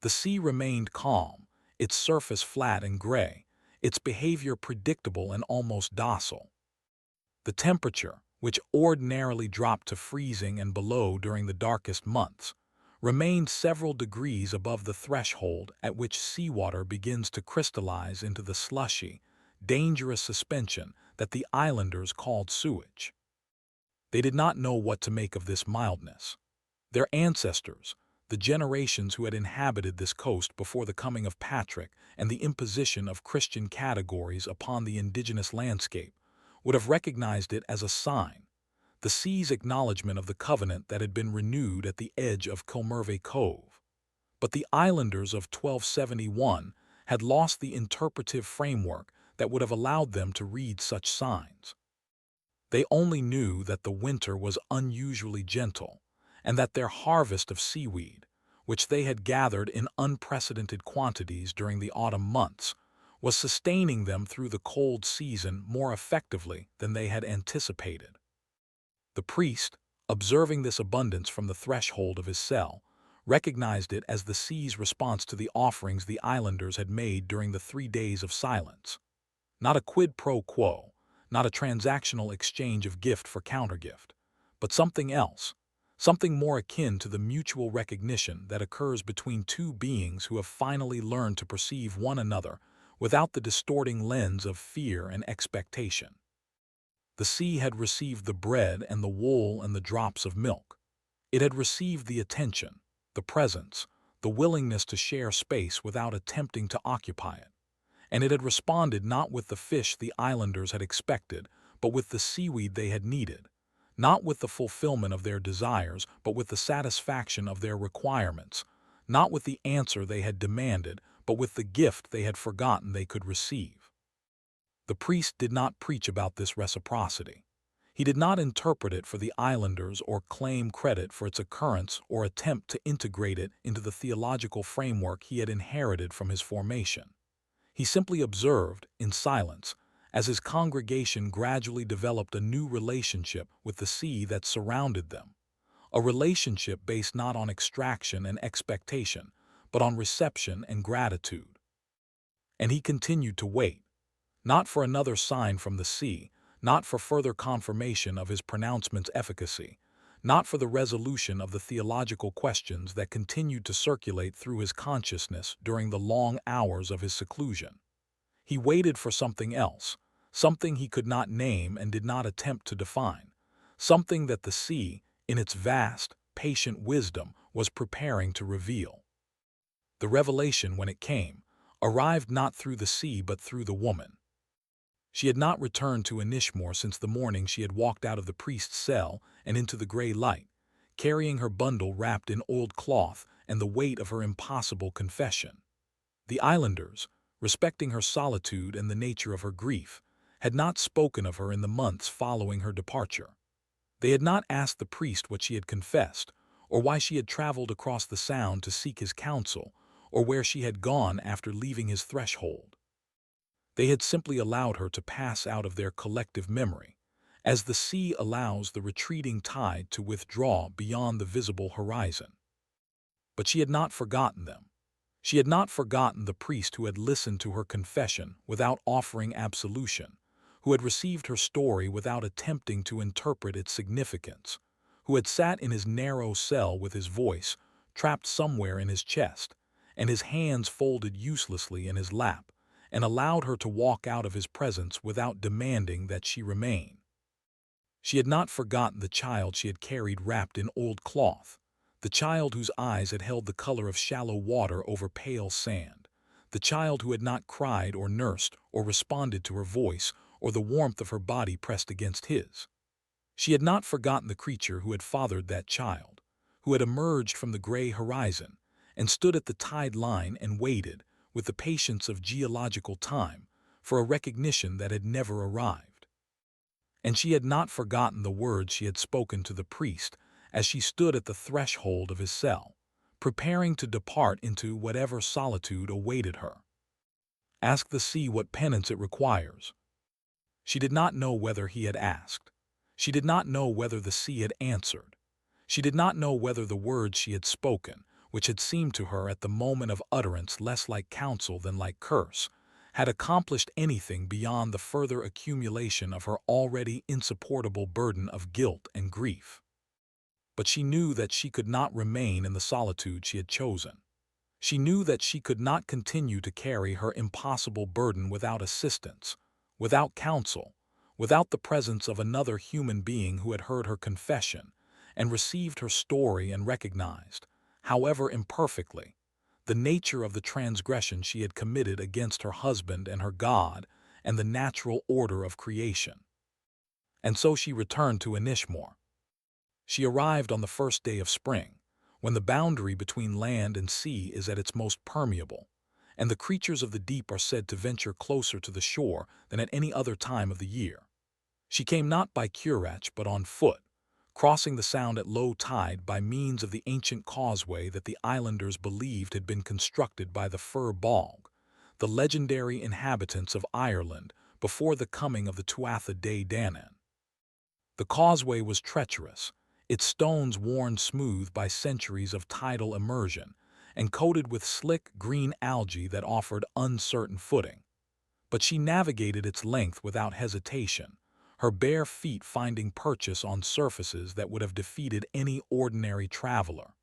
The sea remained calm, its surface flat and gray, its behavior predictable and almost docile. The temperature, which ordinarily dropped to freezing and below during the darkest months, remained several degrees above the threshold at which seawater begins to crystallize into the slushy, dangerous suspension that the islanders called sewage. They did not know what to make of this mildness. Their ancestors, the generations who had inhabited this coast before the coming of Patrick and the imposition of Christian categories upon the indigenous landscape, would have recognized it as a sign, the sea's acknowledgment of the covenant that had been renewed at the edge of Kilmurvey Cove. But the islanders of 1271 had lost the interpretive framework that would have allowed them to read such signs. They only knew that the winter was unusually gentle, and that their harvest of seaweed, which they had gathered in unprecedented quantities during the autumn months, was sustaining them through the cold season more effectively than they had anticipated. The priest, observing this abundance from the threshold of his cell, recognized it as the sea's response to the offerings the islanders had made during the 3 days of silence. Not a quid pro quo, not a transactional exchange of gift for countergift, but something else, something more akin to the mutual recognition that occurs between two beings who have finally learned to perceive one another without the distorting lens of fear and expectation. The sea had received the bread and the wool and the drops of milk. It had received the attention, the presence, the willingness to share space without attempting to occupy it. And it had responded not with the fish the islanders had expected, but with the seaweed they had needed, not with the fulfillment of their desires, but with the satisfaction of their requirements, not with the answer they had demanded, but with the gift they had forgotten they could receive. The priest did not preach about this reciprocity. He did not interpret it for the islanders or claim credit for its occurrence or attempt to integrate it into the theological framework he had inherited from his formation. He simply observed, in silence, as his congregation gradually developed a new relationship with the sea that surrounded them, a relationship based not on extraction and expectation, but on reception and gratitude. And he continued to wait, not for another sign from the sea, not for further confirmation of his pronouncement's efficacy, not for the resolution of the theological questions that continued to circulate through his consciousness during the long hours of his seclusion. He waited for something else, something he could not name and did not attempt to define, something that the sea, in its vast, patient wisdom, was preparing to reveal. The revelation, when it came, arrived not through the sea but through the woman. She had not returned to Inishmore since the morning she had walked out of the priest's cell and into the gray light, carrying her bundle wrapped in old cloth and the weight of her impossible confession. The islanders, respecting her solitude and the nature of her grief, had not spoken of her in the months following her departure. They had not asked the priest what she had confessed, or why she had traveled across the Sound to seek his counsel, or where she had gone after leaving his threshold. They had simply allowed her to pass out of their collective memory, as the sea allows the retreating tide to withdraw beyond the visible horizon. But she had not forgotten them. She had not forgotten the priest who had listened to her confession without offering absolution, who had received her story without attempting to interpret its significance, who had sat in his narrow cell with his voice trapped somewhere in his chest, and his hands folded uselessly in his lap, and allowed her to walk out of his presence without demanding that she remain. She had not forgotten the child she had carried wrapped in old cloth, the child whose eyes had held the color of shallow water over pale sand, the child who had not cried or nursed or responded to her voice or the warmth of her body pressed against his. She had not forgotten the creature who had fathered that child, who had emerged from the gray horizon and stood at the tide line and waited, with the patience of geological time, for a recognition that had never arrived. And she had not forgotten the words she had spoken to the priest as she stood at the threshold of his cell, preparing to depart into whatever solitude awaited her. Ask the sea what penance it requires. She did not know whether he had asked. She did not know whether the sea had answered. She did not know whether the words she had spoken, which had seemed to her at the moment of utterance less like counsel than like curse, had accomplished anything beyond the further accumulation of her already insupportable burden of guilt and grief. But she knew that she could not remain in the solitude she had chosen. She knew that she could not continue to carry her impossible burden without assistance, without counsel, without the presence of another human being who had heard her confession and received her story and recognized, however imperfectly, the nature of the transgression she had committed against her husband and her God and the natural order of creation. And so she returned to Inishmore. She arrived on the first day of spring, when the boundary between land and sea is at its most permeable, and the creatures of the deep are said to venture closer to the shore than at any other time of the year. She came not by curach but on foot, crossing the Sound at low tide by means of the ancient causeway that the islanders believed had been constructed by the Fir Bolg, the legendary inhabitants of Ireland before the coming of the Tuatha De Danann. The causeway was treacherous, its stones worn smooth by centuries of tidal immersion and coated with slick green algae that offered uncertain footing. But she navigated its length without hesitation, her bare feet finding purchase on surfaces that would have defeated any ordinary traveler.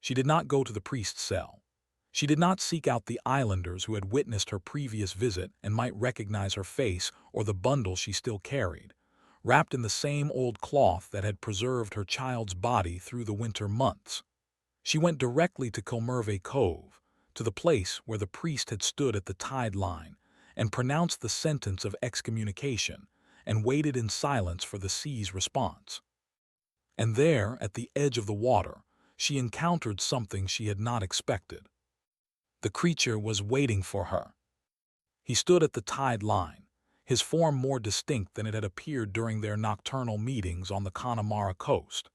She did not go to the priest's cell. She did not seek out the islanders who had witnessed her previous visit and might recognize her face or the bundle she still carried, wrapped in the same old cloth that had preserved her child's body through the winter months. She went directly to Kilmurvey Cove, to the place where the priest had stood at the tide line and pronounced the sentence of excommunication, and waited in silence for the sea's response. And there, at the edge of the water, she encountered something she had not expected. The creature was waiting for her. He stood at the tide line, his form more distinct than it had appeared during their nocturnal meetings on the Connemara coast.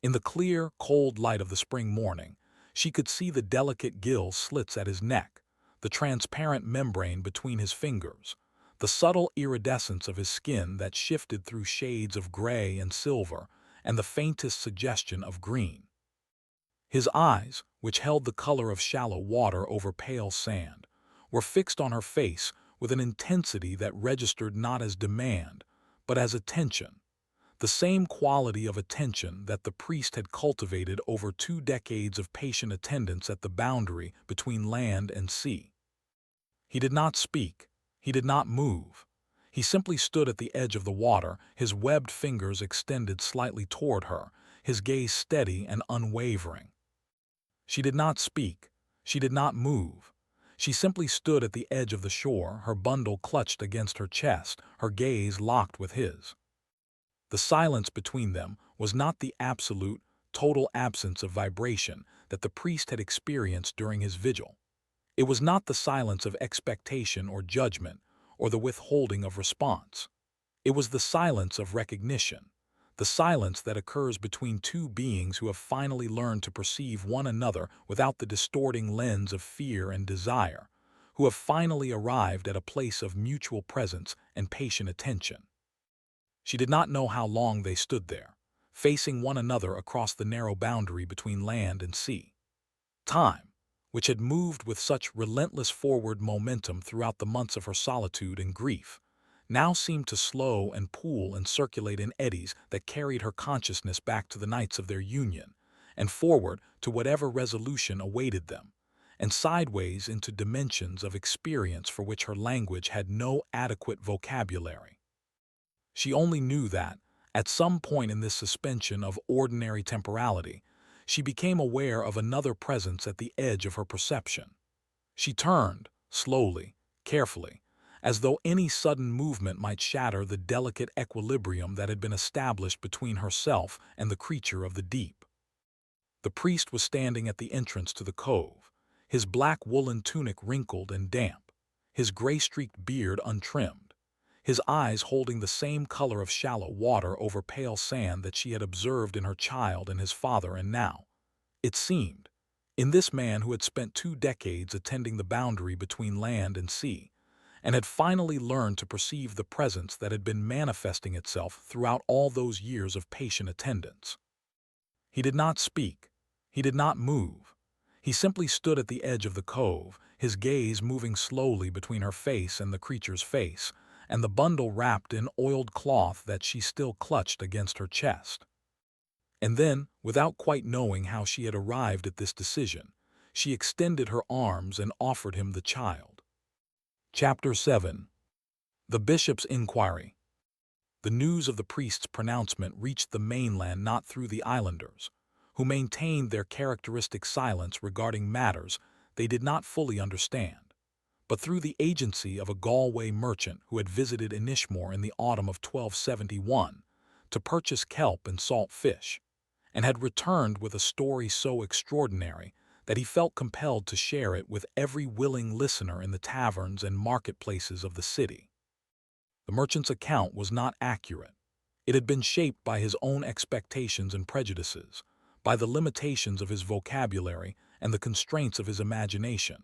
In the clear, cold light of the spring morning, she could see the delicate gill slits at his neck, the transparent membrane between his fingers, the subtle iridescence of his skin that shifted through shades of gray and silver and the faintest suggestion of green. His eyes, which held the color of shallow water over pale sand, were fixed on her face with an intensity that registered not as demand, but as attention, the same quality of attention that the priest had cultivated over 2 decades of patient attendance at the boundary between land and sea. He did not speak, He did not move. He simply stood at the edge of the water, his webbed fingers extended slightly toward her, his gaze steady and unwavering. She did not speak. She did not move. She simply stood at the edge of the shore, her bundle clutched against her chest, her gaze locked with his. The silence between them was not the absolute, total absence of vibration that the priest had experienced during his vigil. It was not the silence of expectation or judgment, or the withholding of response. It was the silence of recognition, the silence that occurs between two beings who have finally learned to perceive one another without the distorting lens of fear and desire, who have finally arrived at a place of mutual presence and patient attention. She did not know how long they stood there, facing one another across the narrow boundary between land and sea. Time, which had moved with such relentless forward momentum throughout the months of her solitude and grief, now seemed to slow and pool and circulate in eddies that carried her consciousness back to the nights of their union, and forward to whatever resolution awaited them, and sideways into dimensions of experience for which her language had no adequate vocabulary. She only knew that, at some point in this suspension of ordinary temporality, she became aware of another presence at the edge of her perception. She turned, slowly, carefully, as though any sudden movement might shatter the delicate equilibrium that had been established between herself and the creature of the deep. The priest was standing at the entrance to the cove, his black woolen tunic wrinkled and damp, his gray-streaked beard untrimmed, his eyes holding the same color of shallow water over pale sand that she had observed in her child and his father, and now, it seemed, in this man who had spent 2 decades attending the boundary between land and sea, and had finally learned to perceive the presence that had been manifesting itself throughout all those years of patient attendance. He did not speak. He did not move. He simply stood at the edge of the cove, his gaze moving slowly between her face and the creature's face, and the bundle wrapped in oiled cloth that she still clutched against her chest. And then, without quite knowing how she had arrived at this decision, she extended her arms and offered him the child. Chapter 7. The Bishop's Inquiry. The news of the priest's pronouncement reached the mainland not through the islanders, who maintained their characteristic silence regarding matters they did not fully understand, but through the agency of a Galway merchant who had visited Inishmore in the autumn of 1271 to purchase kelp and salt fish, and had returned with a story so extraordinary that he felt compelled to share it with every willing listener in the taverns and marketplaces of the city. The merchant's account was not accurate. It had been shaped by his own expectations and prejudices, by the limitations of his vocabulary and the constraints of his imagination,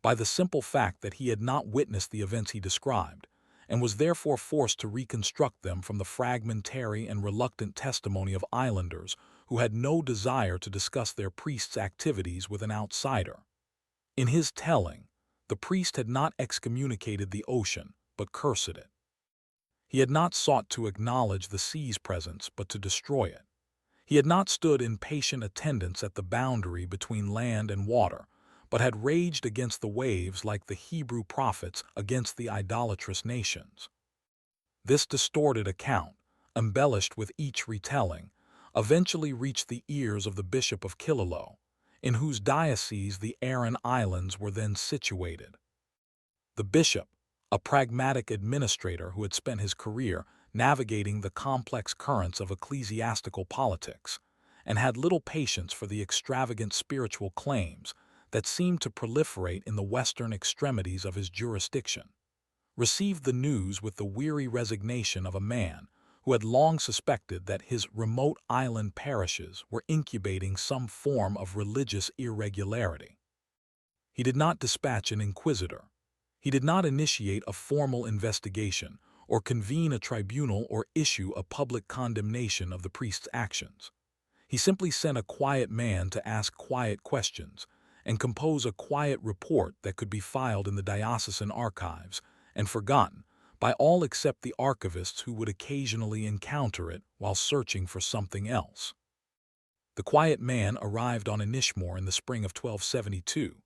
by the simple fact that he had not witnessed the events he described, and was therefore forced to reconstruct them from the fragmentary and reluctant testimony of islanders who had no desire to discuss their priest's activities with an outsider. In his telling, the priest had not excommunicated the ocean, but cursed it. He had not sought to acknowledge the sea's presence, but to destroy it. He had not stood in patient attendance at the boundary between land and water, but had raged against the waves like the Hebrew prophets against the idolatrous nations. This distorted account, embellished with each retelling, eventually reached the ears of the Bishop of Killaloe, in whose diocese the Aran Islands were then situated. The bishop, a pragmatic administrator who had spent his career navigating the complex currents of ecclesiastical politics, and had little patience for the extravagant spiritual claims that seemed to proliferate in the western extremities of his jurisdiction, received the news with the weary resignation of a man who had long suspected that his remote island parishes were incubating some form of religious irregularity. He did not dispatch an inquisitor. He did not initiate a formal investigation or convene a tribunal or issue a public condemnation of the priest's actions. He simply sent a quiet man to ask quiet questions and compose a quiet report that could be filed in the diocesan archives and forgotten by all except the archivists who would occasionally encounter it while searching for something else. The quiet man arrived on Inishmore in the spring of 1272,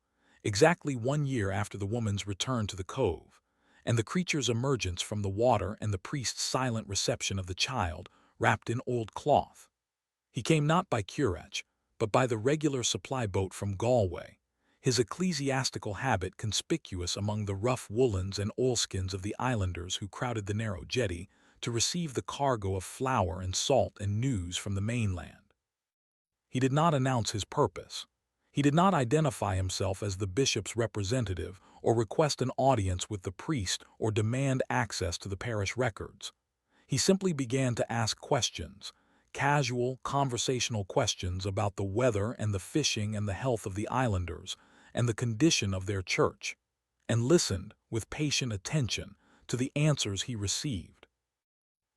exactly 1 year after the woman's return to the cove, and the creature's emergence from the water and the priest's silent reception of the child, wrapped in old cloth. He came not by curach, but by the regular supply boat from Galway, his ecclesiastical habit conspicuous among the rough woolens and oilskins of the islanders who crowded the narrow jetty to receive the cargo of flour and salt and news from the mainland. He did not announce his purpose. He did not identify himself as the bishop's representative or request an audience with the priest or demand access to the parish records. He simply began to ask questions, casual, conversational questions about the weather and the fishing and the health of the islanders and the condition of their church, and listened with patient attention to the answers he received.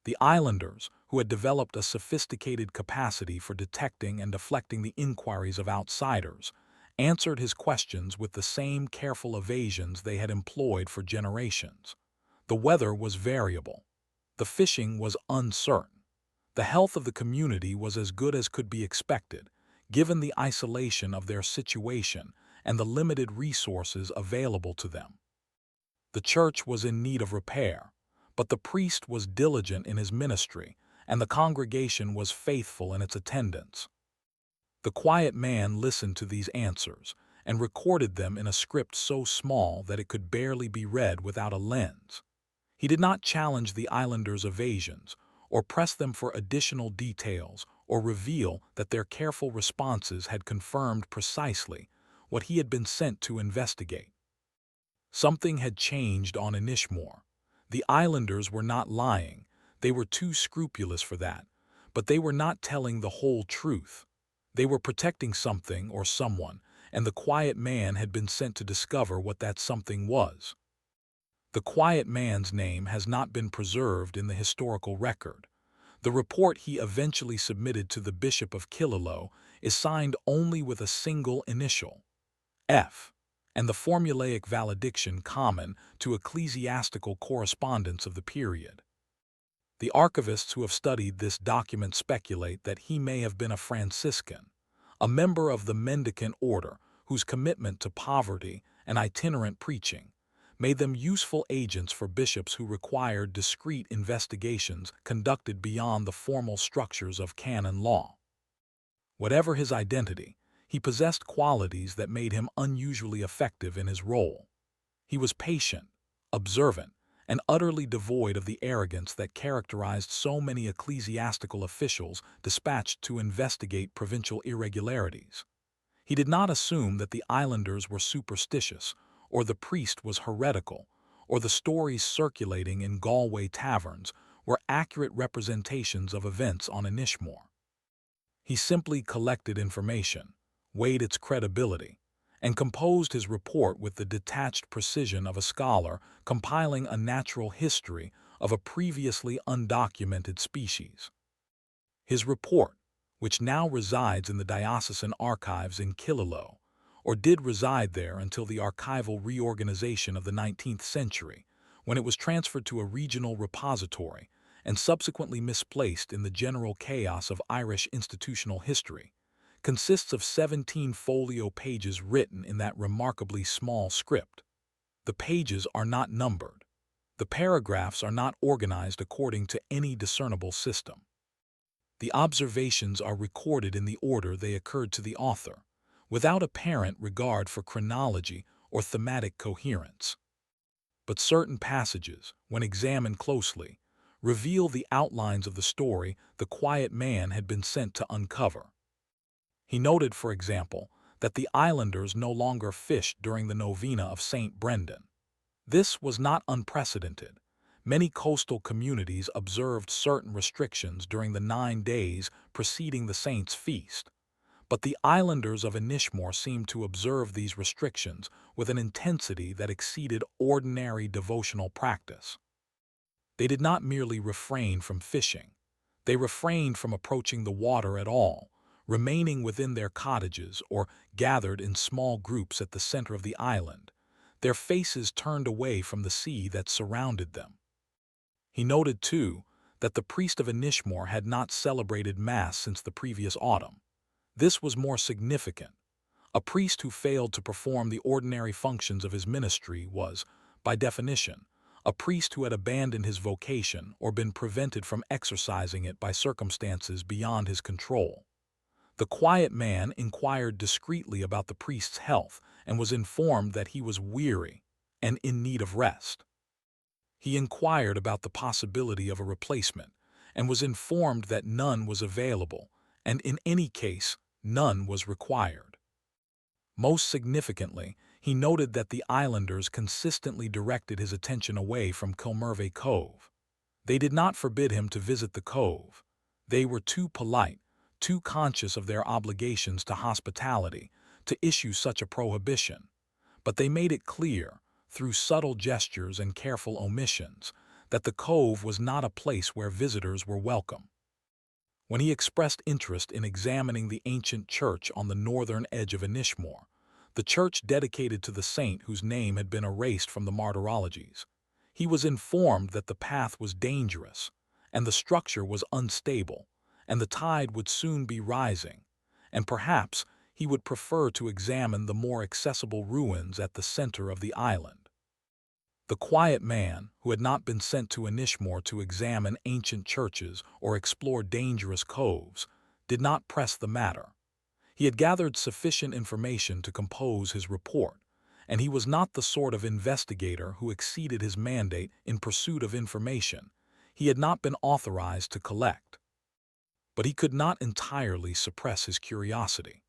The islanders, who had developed a sophisticated capacity for detecting and deflecting the inquiries of outsiders, answered his questions with the same careful evasions they had employed for generations. The weather was variable. The fishing was uncertain. The health of the community was as good as could be expected, given the isolation of their situation and the limited resources available to them. The church was in need of repair, but the priest was diligent in his ministry, and the congregation was faithful in its attendance. The quiet man listened to these answers and recorded them in a script so small that it could barely be read without a lens. He did not challenge the islanders' evasions, or press them for additional details, or reveal that their careful responses had confirmed precisely what he had been sent to investigate. Something had changed on Inishmore. The islanders were not lying. They were too scrupulous for that, but they were not telling the whole truth. They were protecting something or someone, and the quiet man had been sent to discover what that something was. The quiet man's name has not been preserved in the historical record. The report he eventually submitted to the Bishop of Killaloe is signed only with a single initial, F, and the formulaic valediction common to ecclesiastical correspondence of the period. The archivists who have studied this document speculate that he may have been a Franciscan, a member of the mendicant order whose commitment to poverty and itinerant preaching made them useful agents for bishops who required discreet investigations conducted beyond the formal structures of canon law. Whatever his identity, he possessed qualities that made him unusually effective in his role. He was patient, observant, and utterly devoid of the arrogance that characterized so many ecclesiastical officials dispatched to investigate provincial irregularities. He did not assume that the islanders were superstitious, or the priest was heretical, or the stories circulating in Galway taverns were accurate representations of events on Inishmore. He simply collected information, weighed its credibility, and composed his report with the detached precision of a scholar compiling a natural history of a previously undocumented species. His report, which now resides in the diocesan archives in Killaloe, or did reside there until the archival reorganization of the 19th century, when it was transferred to a regional repository and subsequently misplaced in the general chaos of Irish institutional history, consists of 17 folio pages written in that remarkably small script. The pages are not numbered. The paragraphs are not organized according to any discernible system. The observations are recorded in the order they occurred to the author, without apparent regard for chronology or thematic coherence. But certain passages, when examined closely, reveal the outlines of the story the quiet man had been sent to uncover. He noted, for example, that the islanders no longer fished during the novena of St. Brendan. This was not unprecedented. Many coastal communities observed certain restrictions during the 9 days preceding the saint's feast, but the islanders of Inishmore seemed to observe these restrictions with an intensity that exceeded ordinary devotional practice. They did not merely refrain from fishing. They refrained from approaching the water at all, remaining within their cottages or gathered in small groups at the center of the island, their faces turned away from the sea that surrounded them. He noted, too, that the priest of Inishmore had not celebrated Mass since the previous autumn. This was more significant. A priest who failed to perform the ordinary functions of his ministry was, by definition, a priest who had abandoned his vocation or been prevented from exercising it by circumstances beyond his control. The quiet man inquired discreetly about the priest's health and was informed that he was weary and in need of rest. He inquired about the possibility of a replacement and was informed that none was available, and in any case, none was required. Most significantly, he noted that the islanders consistently directed his attention away from Kilmurvey Cove. They did not forbid him to visit the cove. They were too polite, too conscious of their obligations to hospitality, to issue such a prohibition. But they made it clear, through subtle gestures and careful omissions, that the cove was not a place where visitors were welcome. When he expressed interest in examining the ancient church on the northern edge of Inishmore, the church dedicated to the saint whose name had been erased from the martyrologies, he was informed that the path was dangerous, and the structure was unstable, and the tide would soon be rising, and perhaps he would prefer to examine the more accessible ruins at the center of the island. The quiet man, who had not been sent to Inishmore to examine ancient churches or explore dangerous coves, did not press the matter. He had gathered sufficient information to compose his report, and he was not the sort of investigator who exceeded his mandate in pursuit of information he had not been authorized to collect. But he could not entirely suppress his curiosity,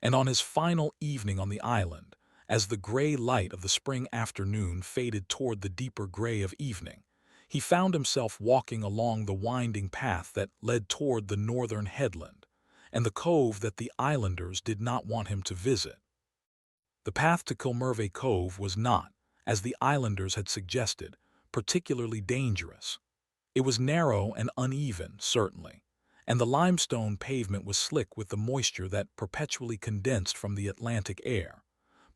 and on his final evening on the island, as the gray light of the spring afternoon faded toward the deeper gray of evening, he found himself walking along the winding path that led toward the northern headland, and the cove that the islanders did not want him to visit. The path to Kilmurvey Cove was not, as the islanders had suggested, particularly dangerous. It was narrow and uneven, certainly, and the limestone pavement was slick with the moisture that perpetually condensed from the Atlantic air.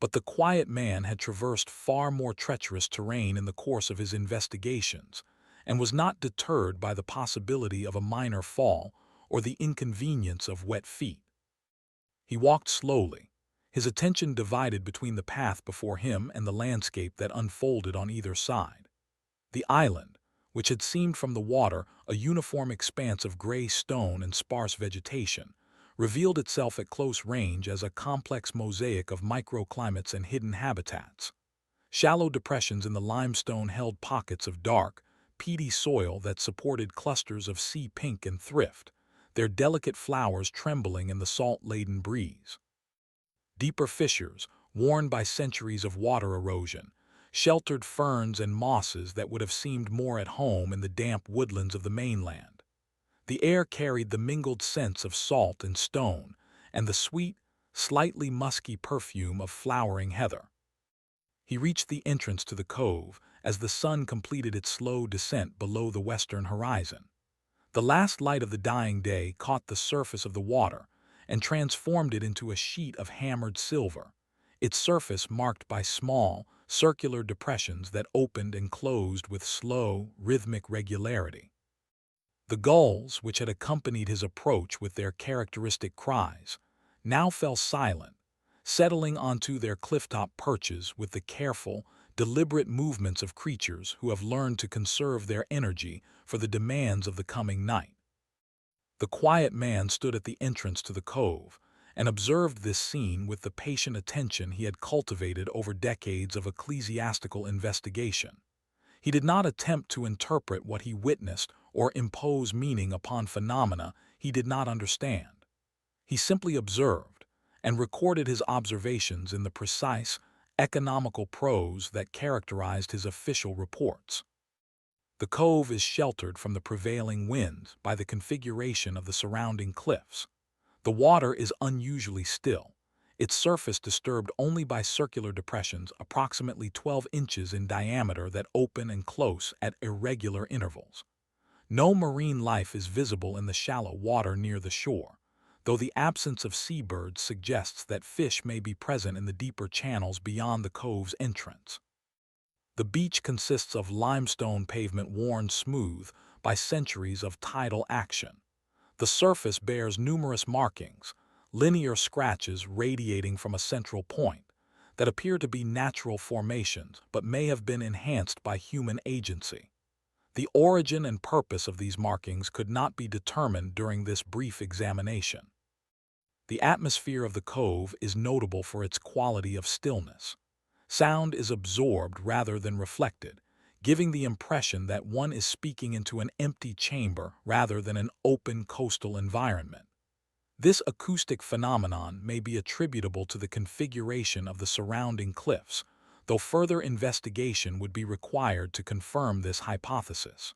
But the quiet man had traversed far more treacherous terrain in the course of his investigations, and was not deterred by the possibility of a minor fall or the inconvenience of wet feet. He walked slowly, his attention divided between the path before him and the landscape that unfolded on either side. The island, which had seemed from the water a uniform expanse of gray stone and sparse vegetation, revealed itself at close range as a complex mosaic of microclimates and hidden habitats. Shallow depressions in the limestone held pockets of dark, peaty soil that supported clusters of sea pink and thrift, their delicate flowers trembling in the salt-laden breeze. Deeper fissures, worn by centuries of water erosion, sheltered ferns and mosses that would have seemed more at home in the damp woodlands of the mainland. The air carried the mingled scents of salt and stone, and the sweet, slightly musky perfume of flowering heather. He reached the entrance to the cove as the sun completed its slow descent below the western horizon. The last light of the dying day caught the surface of the water and transformed it into a sheet of hammered silver, its surface marked by small, circular depressions that opened and closed with slow, rhythmic regularity. The gulls, which had accompanied his approach with their characteristic cries, now fell silent, settling onto their clifftop perches with the careful, deliberate movements of creatures who have learned to conserve their energy for the demands of the coming night. The quiet man stood at the entrance to the cove and observed this scene with the patient attention he had cultivated over decades of ecclesiastical investigation. He did not attempt to interpret what he witnessed or impose meaning upon phenomena he did not understand. He simply observed and recorded his observations in the precise, economical prose that characterized his official reports. The cove is sheltered from the prevailing wind by the configuration of the surrounding cliffs. The water is unusually still, its surface disturbed only by circular depressions approximately 12 inches in diameter that open and close at irregular intervals. No marine life is visible in the shallow water near the shore, though the absence of seabirds suggests that fish may be present in the deeper channels beyond the cove's entrance. The beach consists of limestone pavement worn smooth by centuries of tidal action. The surface bears numerous markings, linear scratches radiating from a central point, that appear to be natural formations but may have been enhanced by human agency. The origin and purpose of these markings could not be determined during this brief examination. The atmosphere of the cove is notable for its quality of stillness. Sound is absorbed rather than reflected, giving the impression that one is speaking into an empty chamber rather than an open coastal environment. This acoustic phenomenon may be attributable to the configuration of the surrounding cliffs, though further investigation would be required to confirm this hypothesis.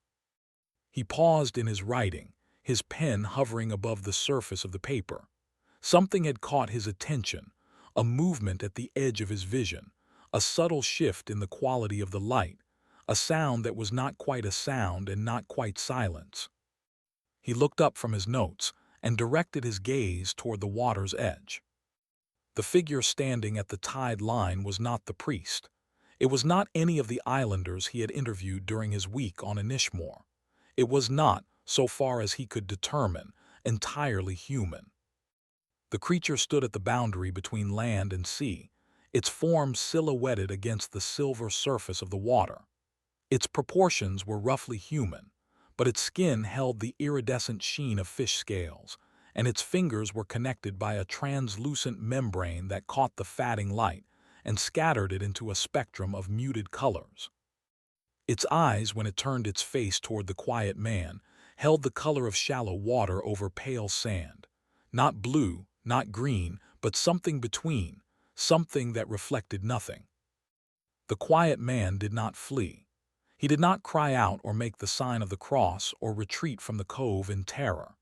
He paused in his writing, his pen hovering above the surface of the paper. Something had caught his attention, a movement at the edge of his vision, a subtle shift in the quality of the light, a sound that was not quite a sound and not quite silence. He looked up from his notes and directed his gaze toward the water's edge. The figure standing at the tide line was not the priest. It was not any of the islanders he had interviewed during his week on Inishmore. It was not, so far as he could determine, entirely human. The creature stood at the boundary between land and sea, its form silhouetted against the silver surface of the water. Its proportions were roughly human, but its skin held the iridescent sheen of fish scales, and its fingers were connected by a translucent membrane that caught the fatting light and scattered it into a spectrum of muted colors. Its eyes, when it turned its face toward the quiet man, held the color of shallow water over pale sand. Not blue, not green, but something between, something that reflected nothing. The quiet man did not flee. He did not cry out or make the sign of the cross or retreat from the cove in terror.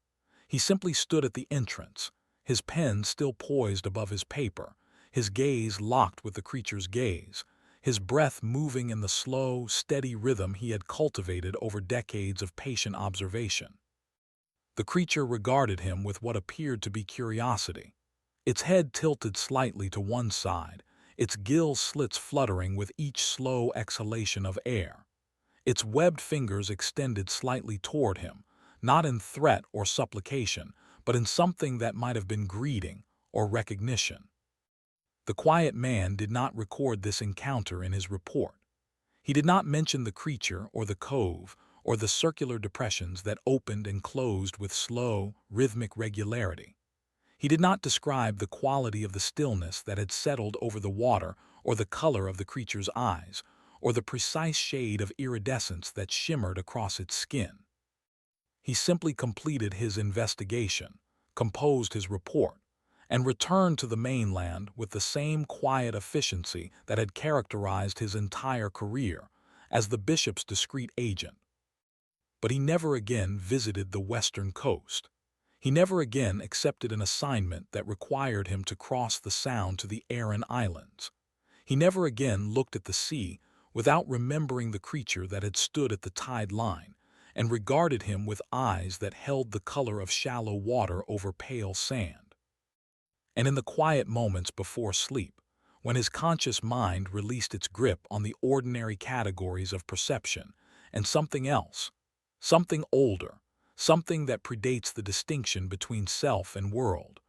He simply stood at the entrance, his pen still poised above his paper, his gaze locked with the creature's gaze, his breath moving in the slow, steady rhythm he had cultivated over decades of patient observation. The creature regarded him with what appeared to be curiosity. Its head tilted slightly to one side, its gill slits fluttering with each slow exhalation of air. Its webbed fingers extended slightly toward him, not in threat or supplication, but in something that might have been greeting or recognition. The quiet man did not record this encounter in his report. He did not mention the creature or the cove or the circular depressions that opened and closed with slow, rhythmic regularity. He did not describe the quality of the stillness that had settled over the water or the color of the creature's eyes, or the precise shade of iridescence that shimmered across its skin. He simply completed his investigation, composed his report, and returned to the mainland with the same quiet efficiency that had characterized his entire career as the bishop's discreet agent. But he never again visited the western coast. He never again accepted an assignment that required him to cross the Sound to the Aran Islands. He never again looked at the sea without remembering the creature that had stood at the tide line and regarded him with eyes that held the color of shallow water over pale sand. And in the quiet moments before sleep, when his conscious mind released its grip on the ordinary categories of perception and something else, something older, something that predates the distinction between self and world,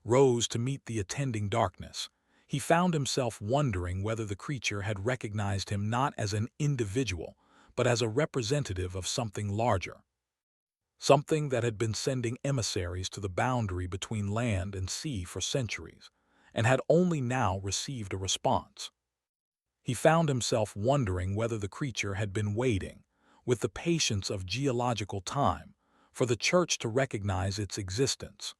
rose to meet the attending darkness, he found himself wondering whether the creature had recognized him not as an individual, but as a representative of something larger. Something that had been sending emissaries to the boundary between land and sea for centuries, and had only now received a response. He found himself wondering whether the creature had been waiting, with the patience of geological time, for the church to recognize its existence.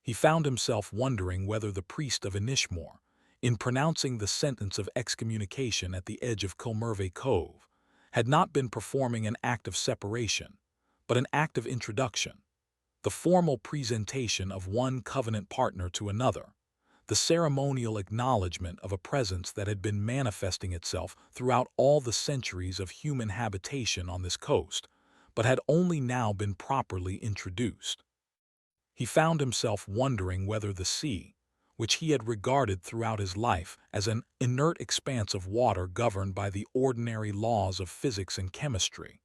He found himself wondering whether the priest of Inishmore, in pronouncing the sentence of excommunication at the edge of Kilmurvey Cove, had not been performing an act of separation, but an act of introduction, the formal presentation of one covenant partner to another, the ceremonial acknowledgment of a presence that had been manifesting itself throughout all the centuries of human habitation on this coast, but had only now been properly introduced. He found himself wondering whether the sea, which he had regarded throughout his life as an inert expanse of water governed by the ordinary laws of physics and chemistry,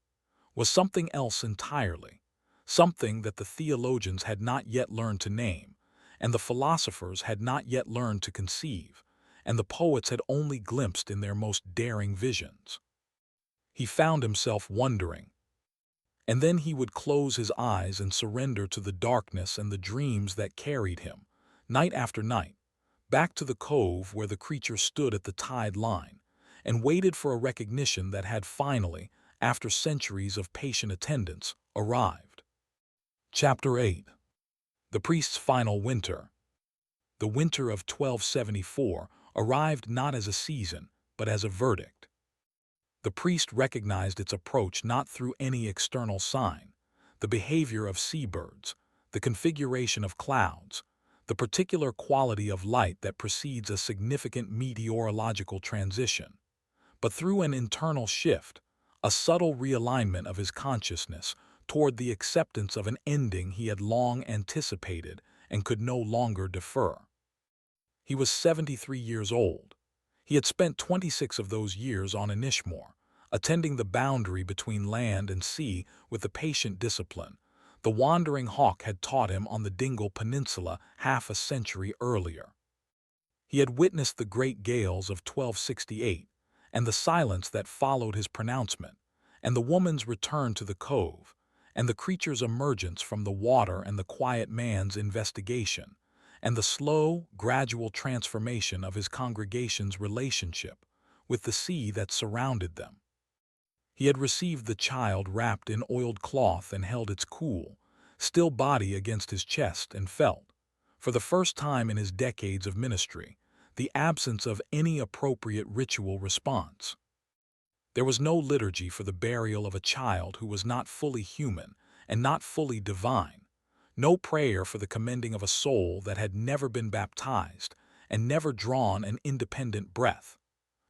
was something else entirely, something that the theologians had not yet learned to name, and the philosophers had not yet learned to conceive, and the poets had only glimpsed in their most daring visions. He found himself wondering, and then he would close his eyes and surrender to the darkness and the dreams that carried him, night after night, back to the cove where the creature stood at the tide line, and waited for a recognition that had finally, after centuries of patient attendance, arrived. Chapter 8. The priest's final winter. The winter of 1274 arrived not as a season, but as a verdict. The priest recognized its approach not through any external sign: the behavior of seabirds, the configuration of clouds, the particular quality of light that precedes a significant meteorological transition, but through an internal shift, a subtle realignment of his consciousness toward the acceptance of an ending he had long anticipated and could no longer defer. He was 73 years old. He had spent 26 of those years on Inishmore, attending the boundary between land and sea with the patient discipline the wandering hawk had taught him on the Dingle Peninsula half a century earlier. He had witnessed the great gales of 1268, and the silence that followed his pronouncement, and the woman's return to the cove, and the creature's emergence from the water and the quiet man's investigation, and the slow, gradual transformation of his congregation's relationship with the sea that surrounded them. He had received the child wrapped in oiled cloth and held its cool, still body against his chest and felt, for the first time in his decades of ministry, the absence of any appropriate ritual response. There was no liturgy for the burial of a child who was not fully human and not fully divine, no prayer for the commending of a soul that had never been baptized and never drawn an independent breath,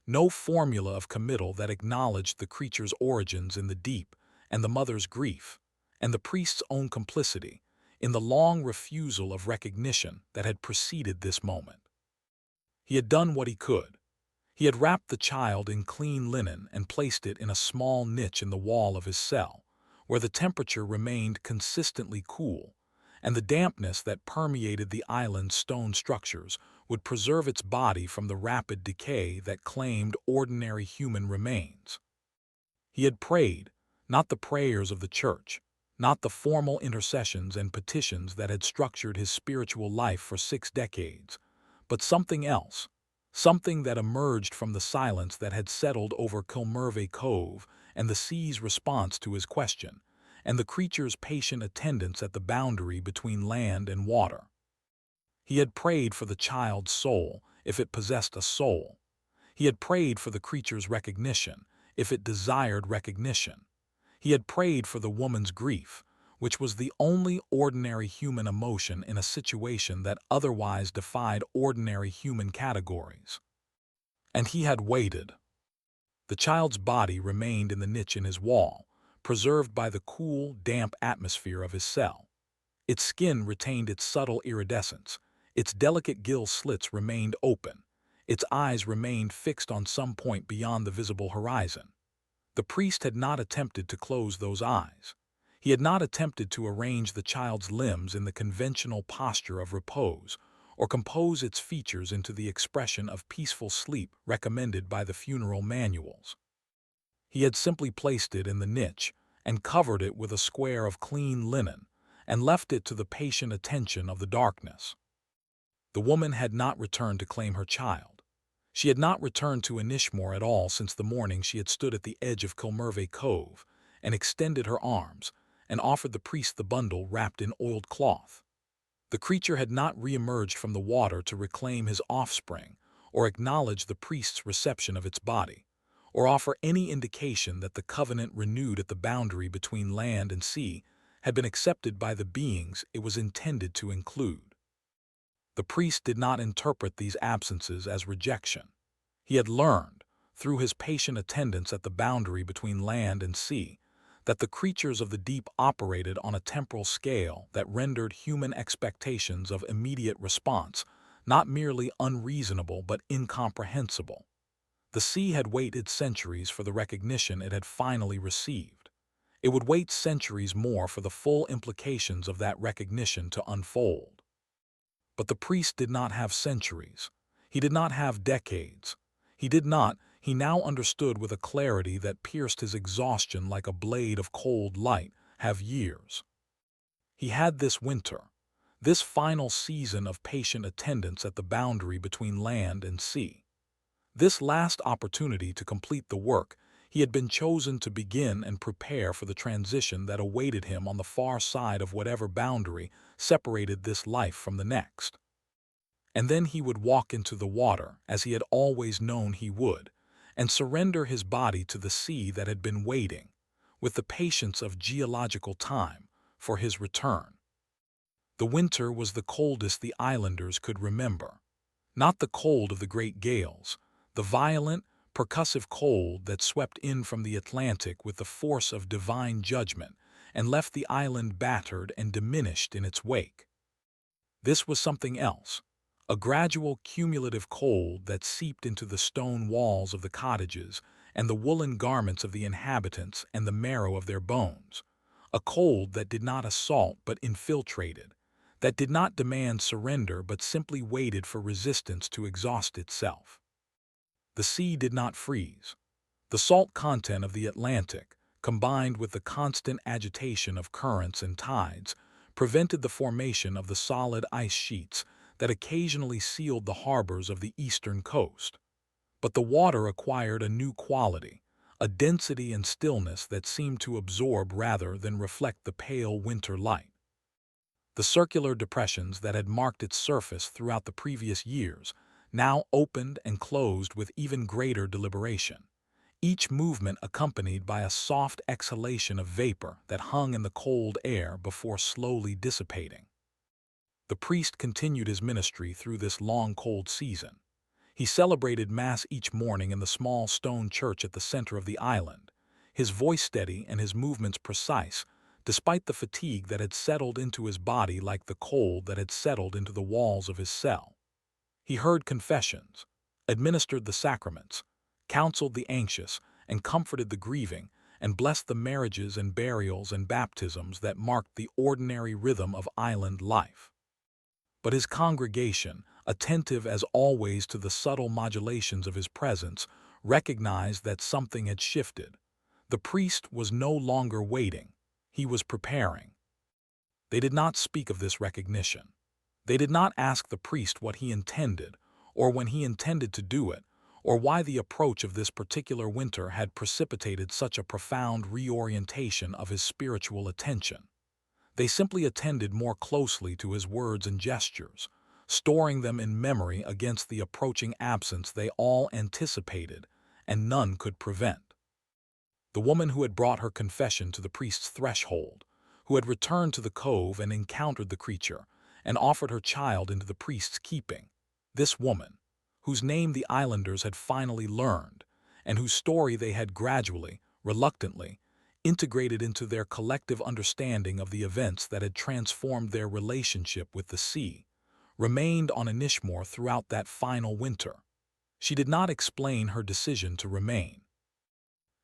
no formula of committal that acknowledged the creature's origins in the deep and the mother's grief, and the priest's own complicity in the long refusal of recognition that had preceded this moment. He had done what he could. He had wrapped the child in clean linen and placed it in a small niche in the wall of his cell, where the temperature remained consistently cool, and the dampness that permeated the island's stone structures would preserve its body from the rapid decay that claimed ordinary human remains. He had prayed, not the prayers of the church, not the formal intercessions and petitions that had structured his spiritual life for 6 decades, but something else, something that emerged from the silence that had settled over Kilmurvey Cove and the sea's response to his question, and the creature's patient attendance at the boundary between land and water. He had prayed for the child's soul, if it possessed a soul. He had prayed for the creature's recognition, if it desired recognition. He had prayed for the woman's grief, which was the only ordinary human emotion in a situation that otherwise defied ordinary human categories. And he had waited. The child's body remained in the niche in his wall, preserved by the cool, damp atmosphere of his cell. Its skin retained its subtle iridescence, its delicate gill slits remained open, its eyes remained fixed on some point beyond the visible horizon. The priest had not attempted to close those eyes. He had not attempted to arrange the child's limbs in the conventional posture of repose, or compose its features into the expression of peaceful sleep recommended by the funeral manuals. He had simply placed it in the niche and covered it with a square of clean linen and left it to the patient attention of the darkness. The woman had not returned to claim her child. She had not returned to Inishmore at all since the morning she had stood at the edge of Kilmurvey Cove and extended her arms and offered the priest the bundle wrapped in oiled cloth. The creature had not re-emerged from the water to reclaim his offspring or acknowledge the priest's reception of its body, or offer any indication that the covenant renewed at the boundary between land and sea had been accepted by the beings it was intended to include. The priest did not interpret these absences as rejection. He had learned, through his patient attendance at the boundary between land and sea, that the creatures of the deep operated on a temporal scale that rendered human expectations of immediate response not merely unreasonable but incomprehensible. The sea had waited centuries for the recognition it had finally received. It would wait centuries more for the full implications of that recognition to unfold. But the priest did not have centuries. He did not have decades. He now understood with a clarity that pierced his exhaustion like a blade of cold light, have years. He had this winter, this final season of patient attendance at the boundary between land and sea. This last opportunity to complete the work he had been chosen to begin and prepare for the transition that awaited him on the far side of whatever boundary separated this life from the next. And then he would walk into the water, as he had always known he would, and surrender his body to the sea that had been waiting, with the patience of geological time, for his return. The winter was the coldest the islanders could remember. Not the cold of the great gales, the violent, percussive cold that swept in from the Atlantic with the force of divine judgment and left the island battered and diminished in its wake. This was something else, a gradual cumulative cold that seeped into the stone walls of the cottages and the woolen garments of the inhabitants and the marrow of their bones, a cold that did not assault but infiltrated, that did not demand surrender but simply waited for resistance to exhaust itself. The sea did not freeze. The salt content of the Atlantic, combined with the constant agitation of currents and tides, prevented the formation of the solid ice sheets that occasionally sealed the harbors of the eastern coast. But the water acquired a new quality, a density and stillness that seemed to absorb rather than reflect the pale winter light. The circular depressions that had marked its surface throughout the previous years now opened and closed with even greater deliberation, each movement accompanied by a soft exhalation of vapor that hung in the cold air before slowly dissipating. The priest continued his ministry through this long cold season. He celebrated Mass each morning in the small stone church at the center of the island, his voice steady and his movements precise, despite the fatigue that had settled into his body like the cold that had settled into the walls of his cell. He heard confessions, administered the sacraments, counseled the anxious, and comforted the grieving, and blessed the marriages and burials and baptisms that marked the ordinary rhythm of island life. But his congregation, attentive as always to the subtle modulations of his presence, recognized that something had shifted. The priest was no longer waiting, he was preparing. They did not speak of this recognition. They did not ask the priest what he intended, or when he intended to do it, or why the approach of this particular winter had precipitated such a profound reorientation of his spiritual attention. They simply attended more closely to his words and gestures, storing them in memory against the approaching absence they all anticipated and none could prevent. The woman who had brought her confession to the priest's threshold, who had returned to the cove and encountered the creature, and offered her child into the priest's keeping, this woman, whose name the islanders had finally learned, and whose story they had gradually, reluctantly, integrated into their collective understanding of the events that had transformed their relationship with the sea, remained on Inishmore throughout that final winter. She did not explain her decision to remain.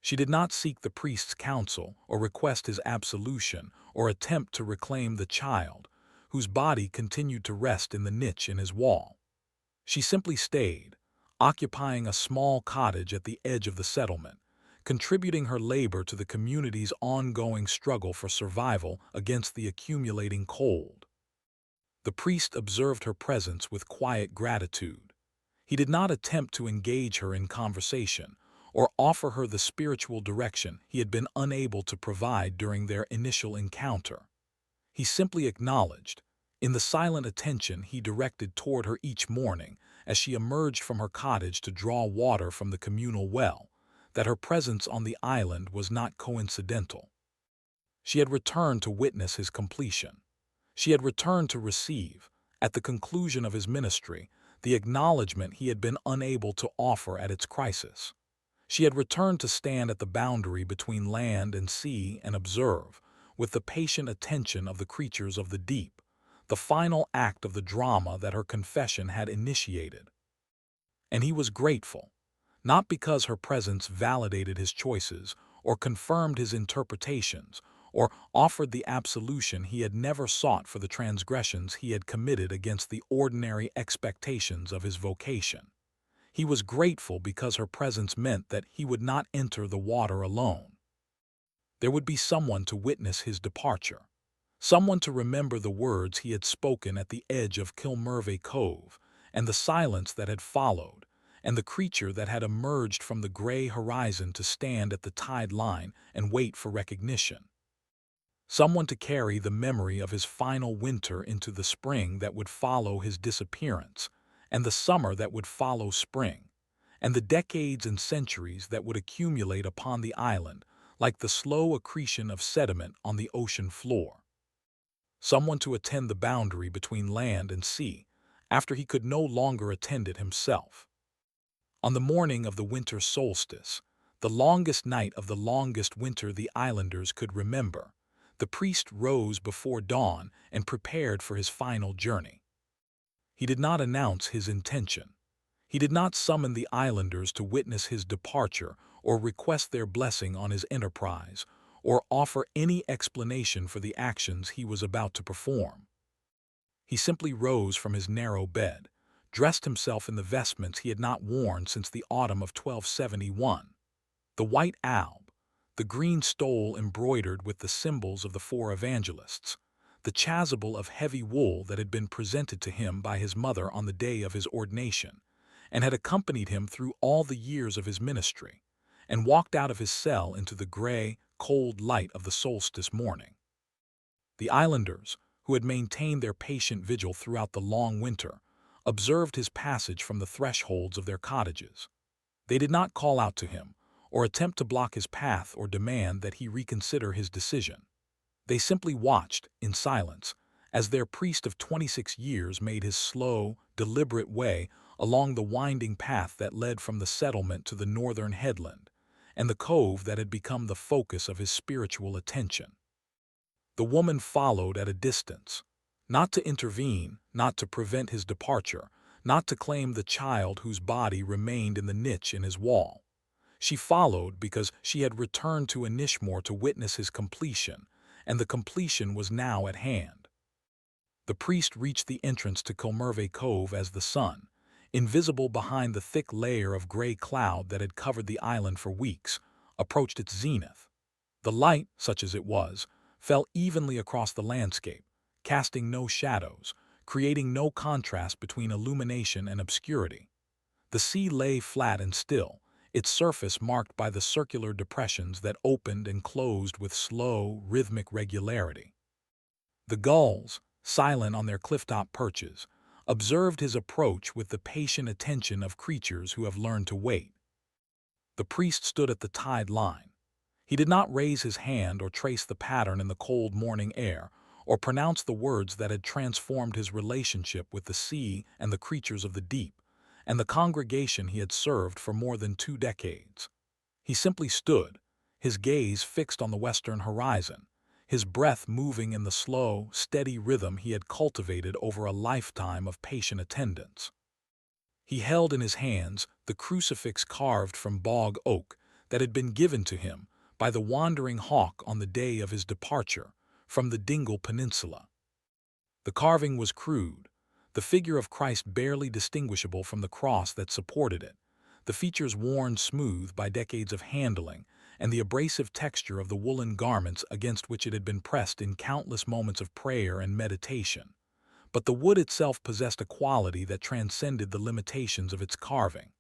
She did not seek the priest's counsel or request his absolution or attempt to reclaim the child, whose body continued to rest in the niche in his wall. She simply stayed, occupying a small cottage at the edge of the settlement, contributing her labor to the community's ongoing struggle for survival against the accumulating cold. The priest observed her presence with quiet gratitude. He did not attempt to engage her in conversation or offer her the spiritual direction he had been unable to provide during their initial encounter. He simply acknowledged, in the silent attention he directed toward her each morning as she emerged from her cottage to draw water from the communal well, that her presence on the island was not coincidental. She had returned to witness his completion. She had returned to receive, at the conclusion of his ministry, the acknowledgment he had been unable to offer at its crisis. She had returned to stand at the boundary between land and sea and observe, with the patient attention of the creatures of the deep, the final act of the drama that her confession had initiated. And he was grateful, not because her presence validated his choices or confirmed his interpretations or offered the absolution he had never sought for the transgressions he had committed against the ordinary expectations of his vocation. He was grateful because her presence meant that he would not enter the water alone. There would be someone to witness his departure, someone to remember the words he had spoken at the edge of Kilmurvey Cove, and the silence that had followed, and the creature that had emerged from the gray horizon to stand at the tide line and wait for recognition. Someone to carry the memory of his final winter into the spring that would follow his disappearance, and the summer that would follow spring, and the decades and centuries that would accumulate upon the island like the slow accretion of sediment on the ocean floor. Someone to attend the boundary between land and sea, after he could no longer attend it himself. On the morning of the winter solstice, the longest night of the longest winter the islanders could remember, the priest rose before dawn and prepared for his final journey. He did not announce his intention. He did not summon the islanders to witness his departure or request their blessing on his enterprise, or offer any explanation for the actions he was about to perform. He simply rose from his narrow bed, dressed himself in the vestments he had not worn since the autumn of 1271. The white alb, the green stole embroidered with the symbols of the four evangelists, the chasuble of heavy wool that had been presented to him by his mother on the day of his ordination, and had accompanied him through all the years of his ministry, and walked out of his cell into the gray, cold light of the solstice morning. The islanders, who had maintained their patient vigil throughout the long winter, observed his passage from the thresholds of their cottages. They did not call out to him, or attempt to block his path or demand that he reconsider his decision. They simply watched, in silence, as their priest of 26 years made his slow, deliberate way along the winding path that led from the settlement to the northern headland, and the cove that had become the focus of his spiritual attention. The woman followed at a distance, not to intervene, not to prevent his departure, not to claim the child whose body remained in the niche in his wall. She followed because she had returned to Inishmore to witness his completion, and the completion was now at hand. The priest reached the entrance to Kilmurvey Cove as the sun, invisible behind the thick layer of gray cloud that had covered the island for weeks, approached its zenith. The light, such as it was, fell evenly across the landscape, casting no shadows, creating no contrast between illumination and obscurity. The sea lay flat and still, its surface marked by the circular depressions that opened and closed with slow, rhythmic regularity. The gulls, silent on their clifftop perches, observed his approach with the patient attention of creatures who have learned to wait. The priest stood at the tide line. He did not raise his hand or trace the pattern in the cold morning air, or pronounce the words that had transformed his relationship with the sea and the creatures of the deep, and the congregation he had served for more than 2 decades. He simply stood, his gaze fixed on the western horizon, his breath moving in the slow, steady rhythm he had cultivated over a lifetime of patient attendance. He held in his hands the crucifix carved from bog oak that had been given to him by the wandering hawk on the day of his departure from the Dingle Peninsula. The carving was crude, the figure of Christ barely distinguishable from the cross that supported it, the features worn smooth by decades of handling, and the abrasive texture of the woolen garments against which it had been pressed in countless moments of prayer and meditation. But the wood itself possessed a quality that transcended the limitations of its carving.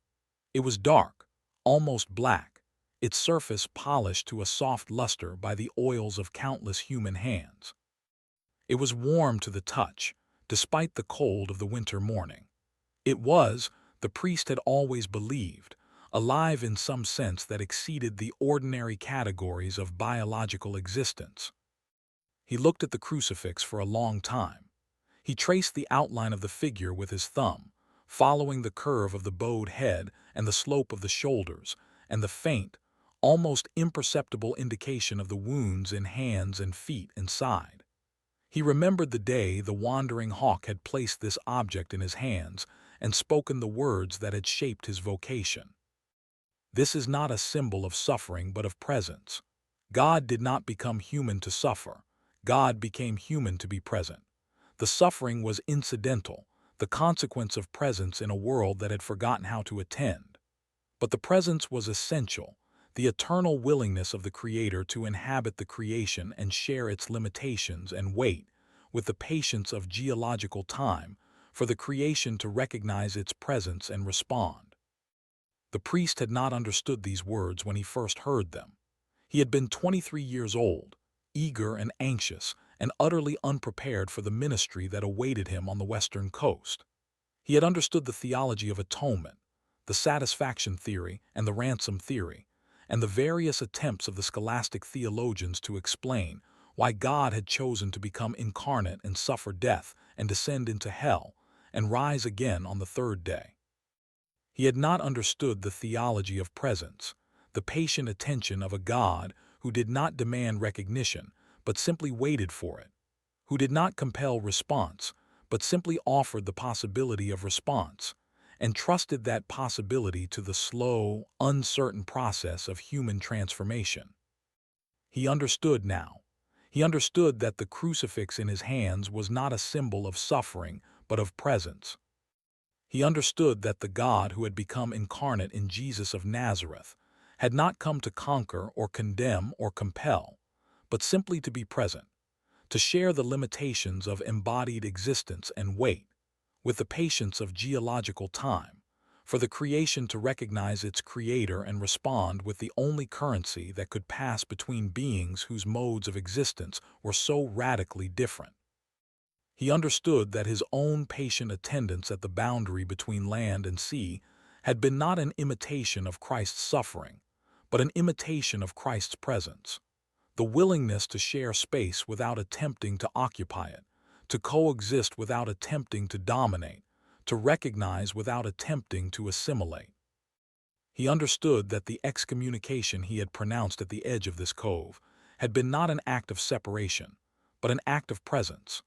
It was dark, almost black, its surface polished to a soft luster by the oils of countless human hands. It was warm to the touch, despite the cold of the winter morning. It was, the priest had always believed, alive in some sense that exceeded the ordinary categories of biological existence. He looked at the crucifix for a long time. He traced the outline of the figure with his thumb, following the curve of the bowed head and the slope of the shoulders, and the faint, almost imperceptible indication of the wounds in hands and feet and side. He remembered the day the wandering hawk had placed this object in his hands and spoken the words that had shaped his vocation. "This is not a symbol of suffering but of presence. God did not become human to suffer. God became human to be present. The suffering was incidental, the consequence of presence in a world that had forgotten how to attend. But the presence was essential, the eternal willingness of the Creator to inhabit the creation and share its limitations and wait, with the patience of geological time, for the creation to recognize its presence and respond. The priest had not understood these words when he first heard them. He had been 23 years old, eager and anxious, and utterly unprepared for the ministry that awaited him on the western coast. He had understood the theology of atonement, the satisfaction theory and the ransom theory, and the various attempts of the scholastic theologians to explain why God had chosen to become incarnate and suffer death and descend into hell and rise again on the third day. He had not understood the theology of presence, the patient attention of a God who did not demand recognition, but simply waited for it, who did not compel response, but simply offered the possibility of response, and trusted that possibility to the slow, uncertain process of human transformation. He understood now. He understood that the crucifix in his hands was not a symbol of suffering, but of presence. He understood that the God who had become incarnate in Jesus of Nazareth had not come to conquer or condemn or compel, but simply to be present, to share the limitations of embodied existence and wait, with the patience of geological time, for the creation to recognize its creator and respond with the only currency that could pass between beings whose modes of existence were so radically different. He understood that his own patient attendance at the boundary between land and sea had been not an imitation of Christ's suffering, but an imitation of Christ's presence. The willingness to share space without attempting to occupy it, to coexist without attempting to dominate, to recognize without attempting to assimilate. He understood that the excommunication he had pronounced at the edge of this cove had been not an act of separation, but an act of presence,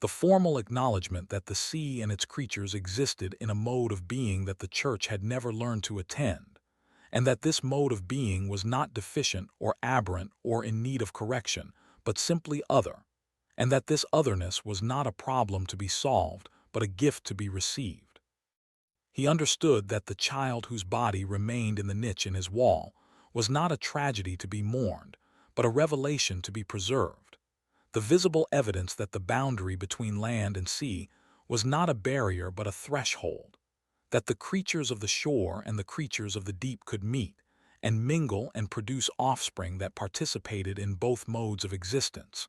the formal acknowledgment that the sea and its creatures existed in a mode of being that the Church had never learned to attend, and that this mode of being was not deficient or aberrant or in need of correction, but simply other, and that this otherness was not a problem to be solved, but a gift to be received. He understood that the child whose body remained in the niche in his wall was not a tragedy to be mourned, but a revelation to be preserved, the visible evidence that the boundary between land and sea was not a barrier but a threshold, that the creatures of the shore and the creatures of the deep could meet and mingle and produce offspring that participated in both modes of existence,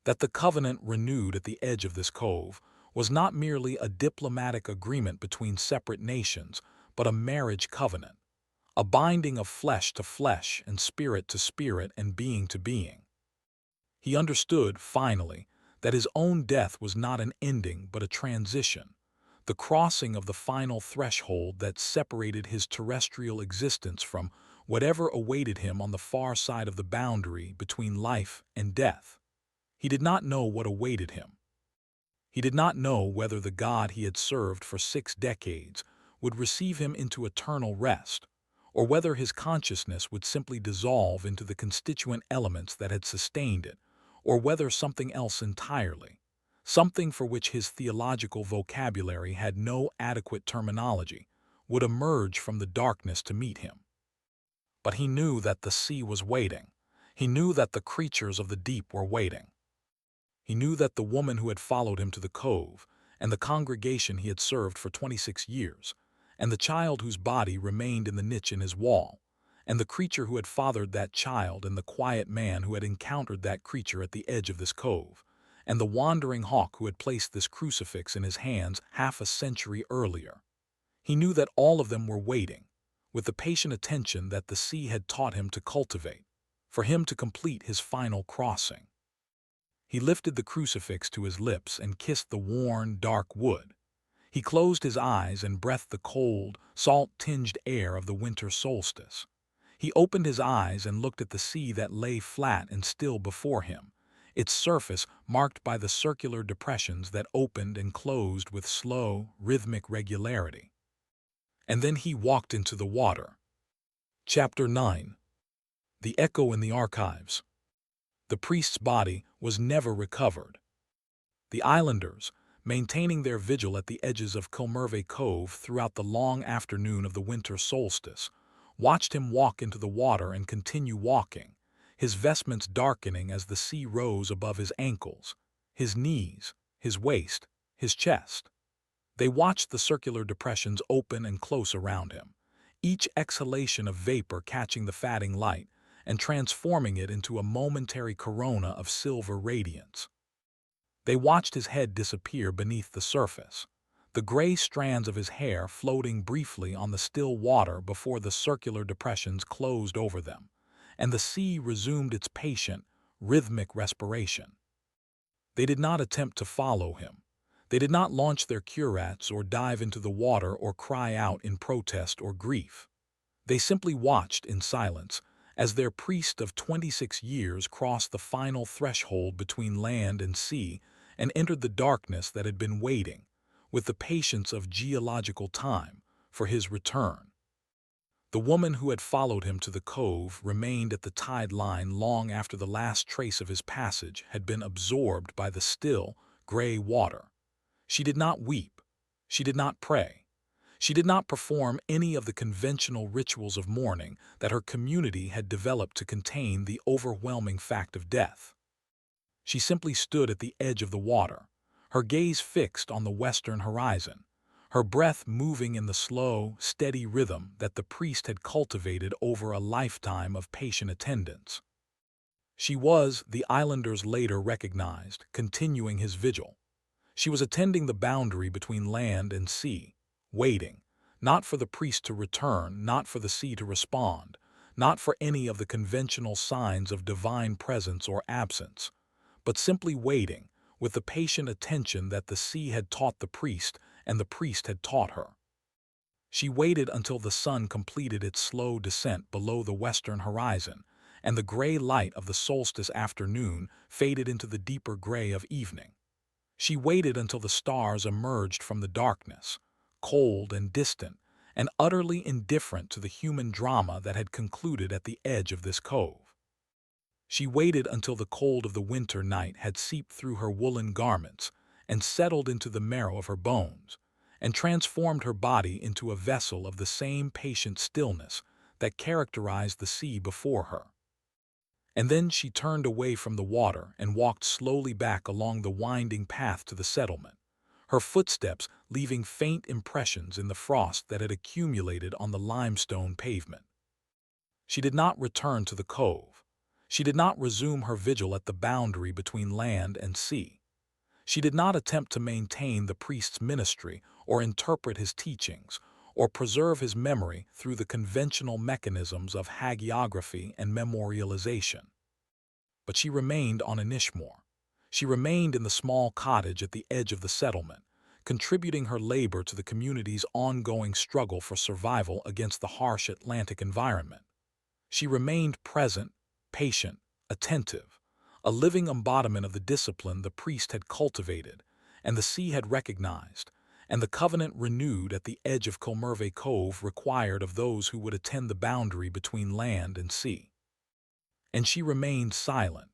that the covenant renewed at the edge of this cove was not merely a diplomatic agreement between separate nations, but a marriage covenant, a binding of flesh to flesh and spirit to spirit and being to being. He understood, finally, that his own death was not an ending but a transition, the crossing of the final threshold that separated his terrestrial existence from whatever awaited him on the far side of the boundary between life and death. He did not know what awaited him. He did not know whether the God he had served for 6 decades would receive him into eternal rest, or whether his consciousness would simply dissolve into the constituent elements that had sustained it, or whether something else entirely, something for which his theological vocabulary had no adequate terminology, would emerge from the darkness to meet him. But he knew that the sea was waiting. He knew that the creatures of the deep were waiting. He knew that the woman who had followed him to the cove, and the congregation he had served for 26 years, and the child whose body remained in the niche in his wall, and the creature who had fathered that child, and the quiet man who had encountered that creature at the edge of this cove, and the wandering hawk who had placed this crucifix in his hands half a century earlier. He knew that all of them were waiting, with the patient attention that the sea had taught him to cultivate, for him to complete his final crossing. He lifted the crucifix to his lips and kissed the worn, dark wood. He closed his eyes and breathed the cold, salt-tinged air of the winter solstice. He opened his eyes and looked at the sea that lay flat and still before him, its surface marked by the circular depressions that opened and closed with slow, rhythmic regularity. And then he walked into the water. Chapter 9. The echo in the archives. The priest's body was never recovered. The islanders, maintaining their vigil at the edges of Kilmurvey Cove throughout the long afternoon of the winter solstice, watched him walk into the water and continue walking, his vestments darkening as the sea rose above his ankles, his knees, his waist, his chest. They watched the circular depressions open and close around him, each exhalation of vapor catching the fading light and transforming it into a momentary corona of silver radiance. They watched his head disappear beneath the surface, the gray strands of his hair floating briefly on the still water before the circular depressions closed over them, and the sea resumed its patient, rhythmic respiration. They did not attempt to follow him. They did not launch their curats or dive into the water or cry out in protest or grief. They simply watched in silence as their priest of 26 years crossed the final threshold between land and sea and entered the darkness that had been waiting, with the patience of geological time, for his return. The woman who had followed him to the cove remained at the tide line long after the last trace of his passage had been absorbed by the still, gray water. She did not weep. She did not pray. She did not perform any of the conventional rituals of mourning that her community had developed to contain the overwhelming fact of death. She simply stood at the edge of the water, her gaze fixed on the western horizon, her breath moving in the slow, steady rhythm that the priest had cultivated over a lifetime of patient attendance. She was, the islanders later recognized, continuing his vigil. She was attending the boundary between land and sea, waiting, not for the priest to return, not for the sea to respond, not for any of the conventional signs of divine presence or absence, but simply waiting, with the patient attention that the sea had taught the priest and the priest had taught her. She waited until the sun completed its slow descent below the western horizon, and the gray light of the solstice afternoon faded into the deeper gray of evening. She waited until the stars emerged from the darkness, cold and distant, and utterly indifferent to the human drama that had concluded at the edge of this cove. She waited until the cold of the winter night had seeped through her woolen garments and settled into the marrow of her bones, and transformed her body into a vessel of the same patient stillness that characterized the sea before her. And then she turned away from the water and walked slowly back along the winding path to the settlement, her footsteps leaving faint impressions in the frost that had accumulated on the limestone pavement. She did not return to the cove. She did not resume her vigil at the boundary between land and sea. She did not attempt to maintain the priest's ministry or interpret his teachings or preserve his memory through the conventional mechanisms of hagiography and memorialization. But she remained on Inishmore. She remained in the small cottage at the edge of the settlement, contributing her labor to the community's ongoing struggle for survival against the harsh Atlantic environment. She remained present, patient, attentive, a living embodiment of the discipline the priest had cultivated and the sea had recognized, and the covenant renewed at the edge of Kilmurvey Cove required of those who would attend the boundary between land and sea. And she remained silent,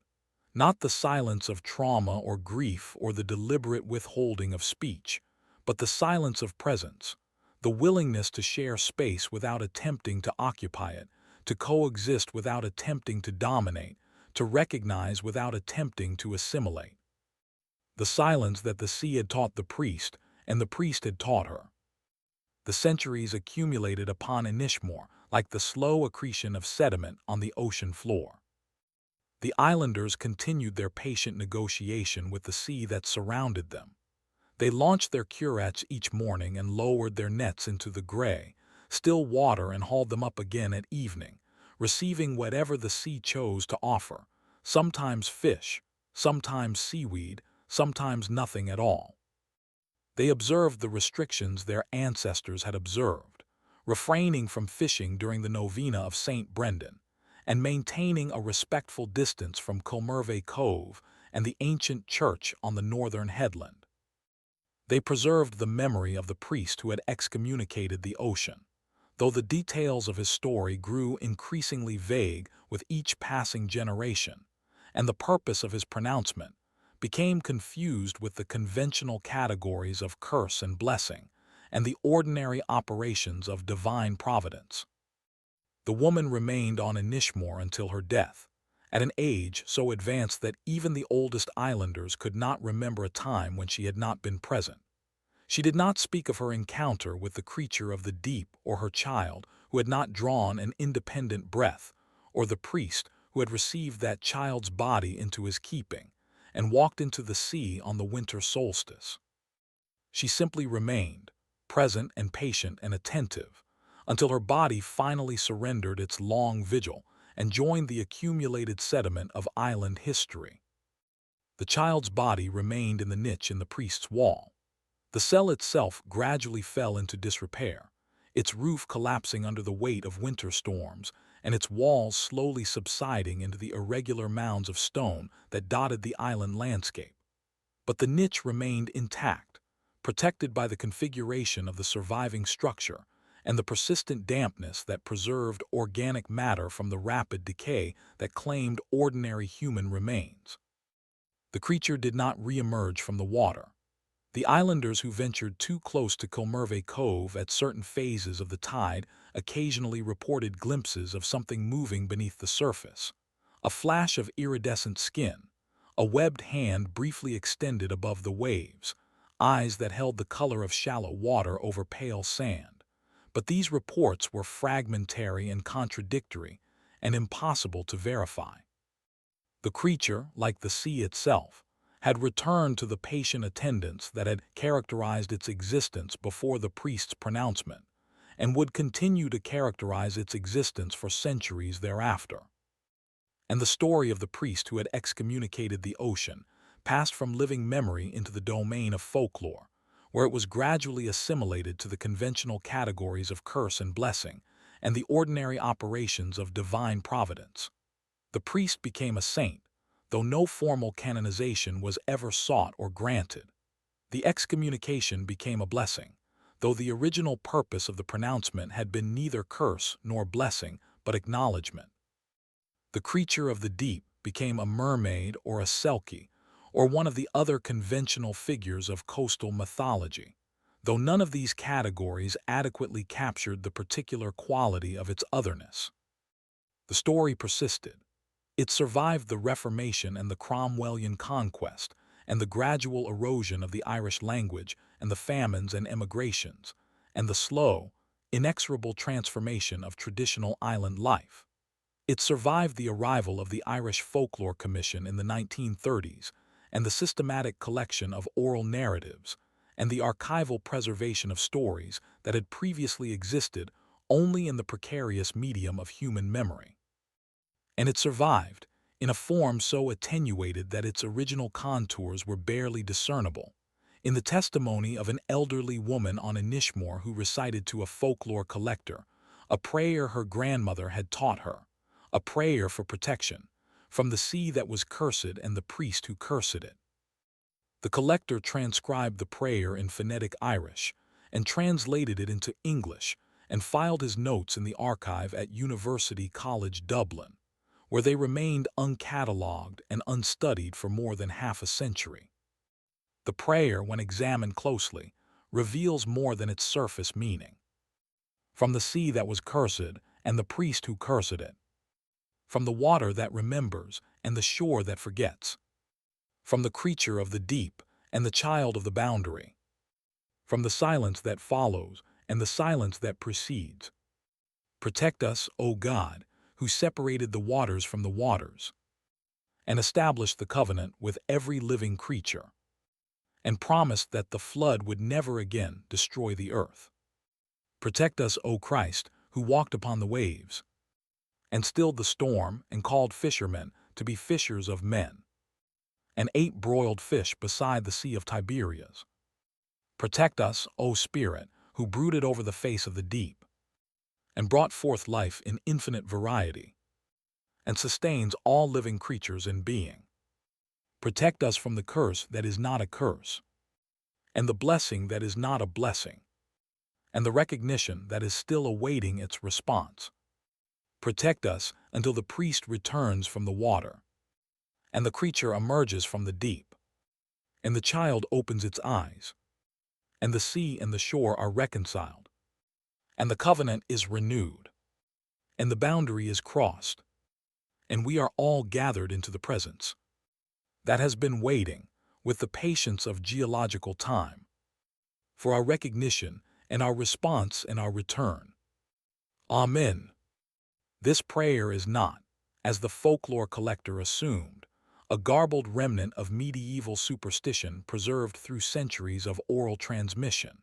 not the silence of trauma or grief or the deliberate withholding of speech, but the silence of presence, the willingness to share space without attempting to occupy it, to coexist without attempting to dominate, to recognize without attempting to assimilate. The silence that the sea had taught the priest and the priest had taught her. The centuries accumulated upon Inishmore like the slow accretion of sediment on the ocean floor. The islanders continued their patient negotiation with the sea that surrounded them. They launched their curats each morning and lowered their nets into the gray, still water and hauled them up again at evening, receiving whatever the sea chose to offer, sometimes fish, sometimes seaweed, sometimes nothing at all. They observed the restrictions their ancestors had observed, refraining from fishing during the novena of St. Brendan, and maintaining a respectful distance from Kilmurvey Cove and the ancient church on the northern headland. They preserved the memory of the priest who had excommunicated the ocean, though the details of his story grew increasingly vague with each passing generation, and the purpose of his pronouncement became confused with the conventional categories of curse and blessing, and the ordinary operations of divine providence. The woman remained on Inishmore until her death, at an age so advanced that even the oldest islanders could not remember a time when she had not been present. She did not speak of her encounter with the creature of the deep or her child who had not drawn an independent breath, or the priest who had received that child's body into his keeping and walked into the sea on the winter solstice. She simply remained, present and patient and attentive, until her body finally surrendered its long vigil and joined the accumulated sediment of island history. The child's body remained in the niche in the priest's wall. The cell itself gradually fell into disrepair, its roof collapsing under the weight of winter storms, and its walls slowly subsiding into the irregular mounds of stone that dotted the island landscape. But the niche remained intact, protected by the configuration of the surviving structure and the persistent dampness that preserved organic matter from the rapid decay that claimed ordinary human remains. The creature did not re-emerge from the water. The islanders who ventured too close to Kilmurvey Cove at certain phases of the tide occasionally reported glimpses of something moving beneath the surface, a flash of iridescent skin, a webbed hand briefly extended above the waves, eyes that held the color of shallow water over pale sand. But these reports were fragmentary and contradictory, and impossible to verify. The creature, like the sea itself, had returned to the patient attendance that had characterized its existence before the priest's pronouncement, and would continue to characterize its existence for centuries thereafter. And the story of the priest who had excommunicated the ocean passed from living memory into the domain of folklore, where it was gradually assimilated to the conventional categories of curse and blessing, and the ordinary operations of divine providence. The priest became a saint, though no formal canonization was ever sought or granted. The excommunication became a blessing, though the original purpose of the pronouncement had been neither curse nor blessing, but acknowledgment. The creature of the deep became a mermaid or a selkie, or one of the other conventional figures of coastal mythology, though none of these categories adequately captured the particular quality of its otherness. The story persisted. It survived the Reformation and the Cromwellian conquest, and the gradual erosion of the Irish language and the famines and emigrations, and the slow, inexorable transformation of traditional island life. It survived the arrival of the Irish Folklore Commission in the 1930s, and the systematic collection of oral narratives, and the archival preservation of stories that had previously existed only in the precarious medium of human memory. And it survived, in a form so attenuated that its original contours were barely discernible, in the testimony of an elderly woman on Inishmore who recited to a folklore collector a prayer her grandmother had taught her, a prayer for protection, from the sea that was cursed and the priest who cursed it. The collector transcribed the prayer in phonetic Irish and translated it into English and filed his notes in the archive at University College Dublin, where they remained uncatalogued and unstudied for more than half a century. The prayer, when examined closely, reveals more than its surface meaning. From the sea that was cursed and the priest who cursed it. From the water that remembers and the shore that forgets. From the creature of the deep and the child of the boundary. From the silence that follows and the silence that precedes. Protect us, O God, who separated the waters from the waters, and established the covenant with every living creature, and promised that the flood would never again destroy the earth. Protect us, O Christ, who walked upon the waves, and stilled the storm and called fishermen to be fishers of men, and ate broiled fish beside the Sea of Tiberias. Protect us, O Spirit, who brooded over the face of the deep, and brought forth life in infinite variety, and sustains all living creatures in being. Protect us from the curse that is not a curse, and the blessing that is not a blessing, and the recognition that is still awaiting its response. Protect us until the priest returns from the water, and the creature emerges from the deep, and the child opens its eyes, and the sea and the shore are reconciled, and the covenant is renewed, and the boundary is crossed, and we are all gathered into the presence that has been waiting with the patience of geological time for our recognition and our response and our return. Amen. This prayer is not, as the folklore collector assumed, a garbled remnant of medieval superstition preserved through centuries of oral transmission.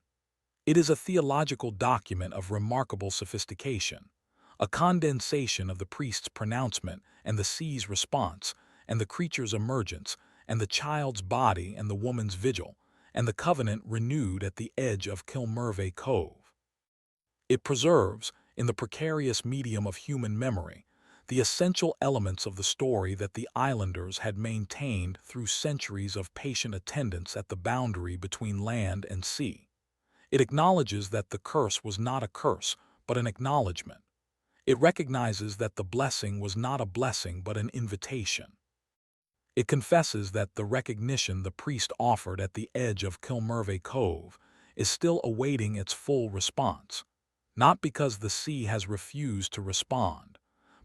It is a theological document of remarkable sophistication, a condensation of the priest's pronouncement and the sea's response, and the creature's emergence, and the child's body and the woman's vigil, and the covenant renewed at the edge of Kilmurvey Cove. It preserves, in the precarious medium of human memory, the essential elements of the story that the islanders had maintained through centuries of patient attendance at the boundary between land and sea. It acknowledges that the curse was not a curse, but an acknowledgment. It recognizes that the blessing was not a blessing, but an invitation. It confesses that the recognition the priest offered at the edge of Kilmurvey Cove is still awaiting its full response, not because the sea has refused to respond,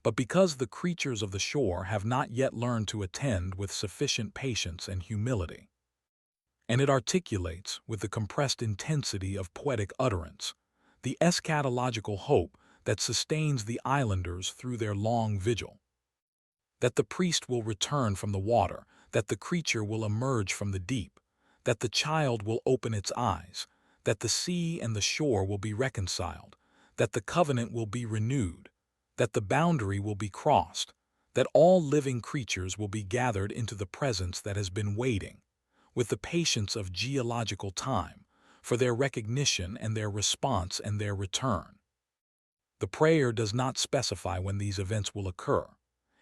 but because the creatures of the shore have not yet learned to attend with sufficient patience and humility. And it articulates, with the compressed intensity of poetic utterance, the eschatological hope that sustains the islanders through their long vigil. That the priest will return from the water, that the creature will emerge from the deep, that the child will open its eyes, that the sea and the shore will be reconciled, that the covenant will be renewed, that the boundary will be crossed, that all living creatures will be gathered into the presence that has been waiting, with the patience of geological time, for their recognition and their response and their return. The prayer does not specify when these events will occur.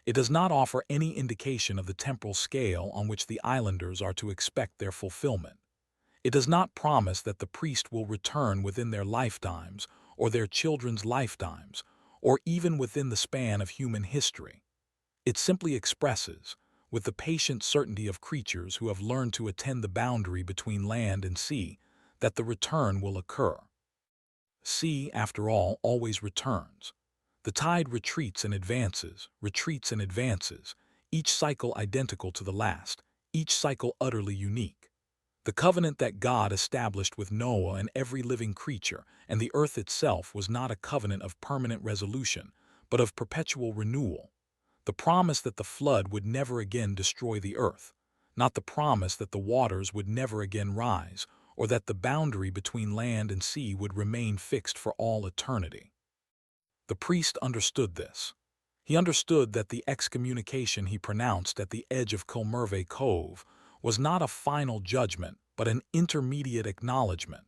It does not offer any indication of the temporal scale on which the islanders are to expect their fulfillment. It does not promise that the priest will return within their lifetimes or their children's lifetimes, or even within the span of human history. It simply expresses, with the patient certainty of creatures who have learned to attend the boundary between land and sea, that the return will occur. Sea, after all, always returns. The tide retreats and advances, each cycle identical to the last, each cycle utterly unique. The covenant that God established with Noah and every living creature and the earth itself was not a covenant of permanent resolution, but of perpetual renewal. The promise that the flood would never again destroy the earth, not the promise that the waters would never again rise, or that the boundary between land and sea would remain fixed for all eternity. The priest understood this. He understood that the excommunication he pronounced at the edge of Kilmurvey Cove was not a final judgment, but an intermediate acknowledgment,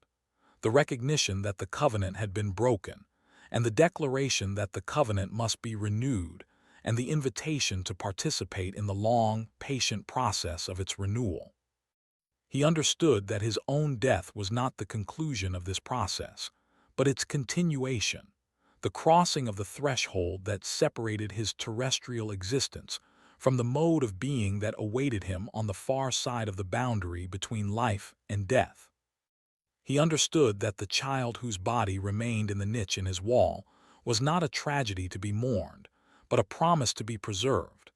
the recognition that the covenant had been broken, and the declaration that the covenant must be renewed, and the invitation to participate in the long, patient process of its renewal. He understood that his own death was not the conclusion of this process, but its continuation, the crossing of the threshold that separated his terrestrial existence from the mode of being that awaited him on the far side of the boundary between life and death. He understood that the child whose body remained in the niche in his wall was not a tragedy to be mourned, but a promise to be preserved,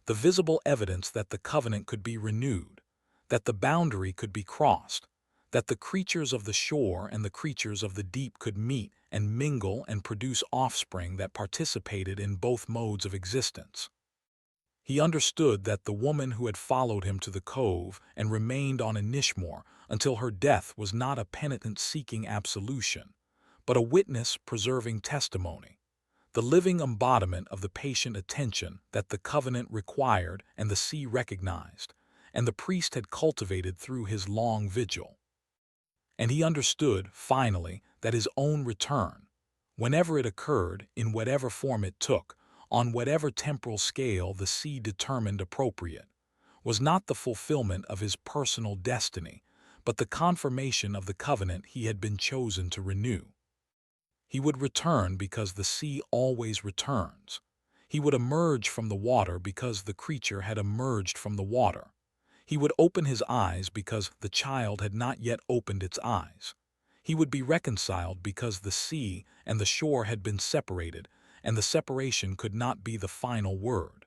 the visible evidence that the covenant could be renewed, that the boundary could be crossed, that the creatures of the shore and the creatures of the deep could meet and mingle and produce offspring that participated in both modes of existence. He understood that the woman who had followed him to the cove and remained on Inishmore until her death was not a penitent seeking absolution, but a witness preserving testimony, the living embodiment of the patient attention that the covenant required and the sea recognized, and the priest had cultivated through his long vigil. And he understood, finally, that his own return, whenever it occurred, in whatever form it took, on whatever temporal scale the sea determined appropriate, was not the fulfillment of his personal destiny, but the confirmation of the covenant he had been chosen to renew. He would return because the sea always returns. He would emerge from the water because the creature had emerged from the water. He would open his eyes because the child had not yet opened its eyes. He would be reconciled because the sea and the shore had been separated, and the separation could not be the final word.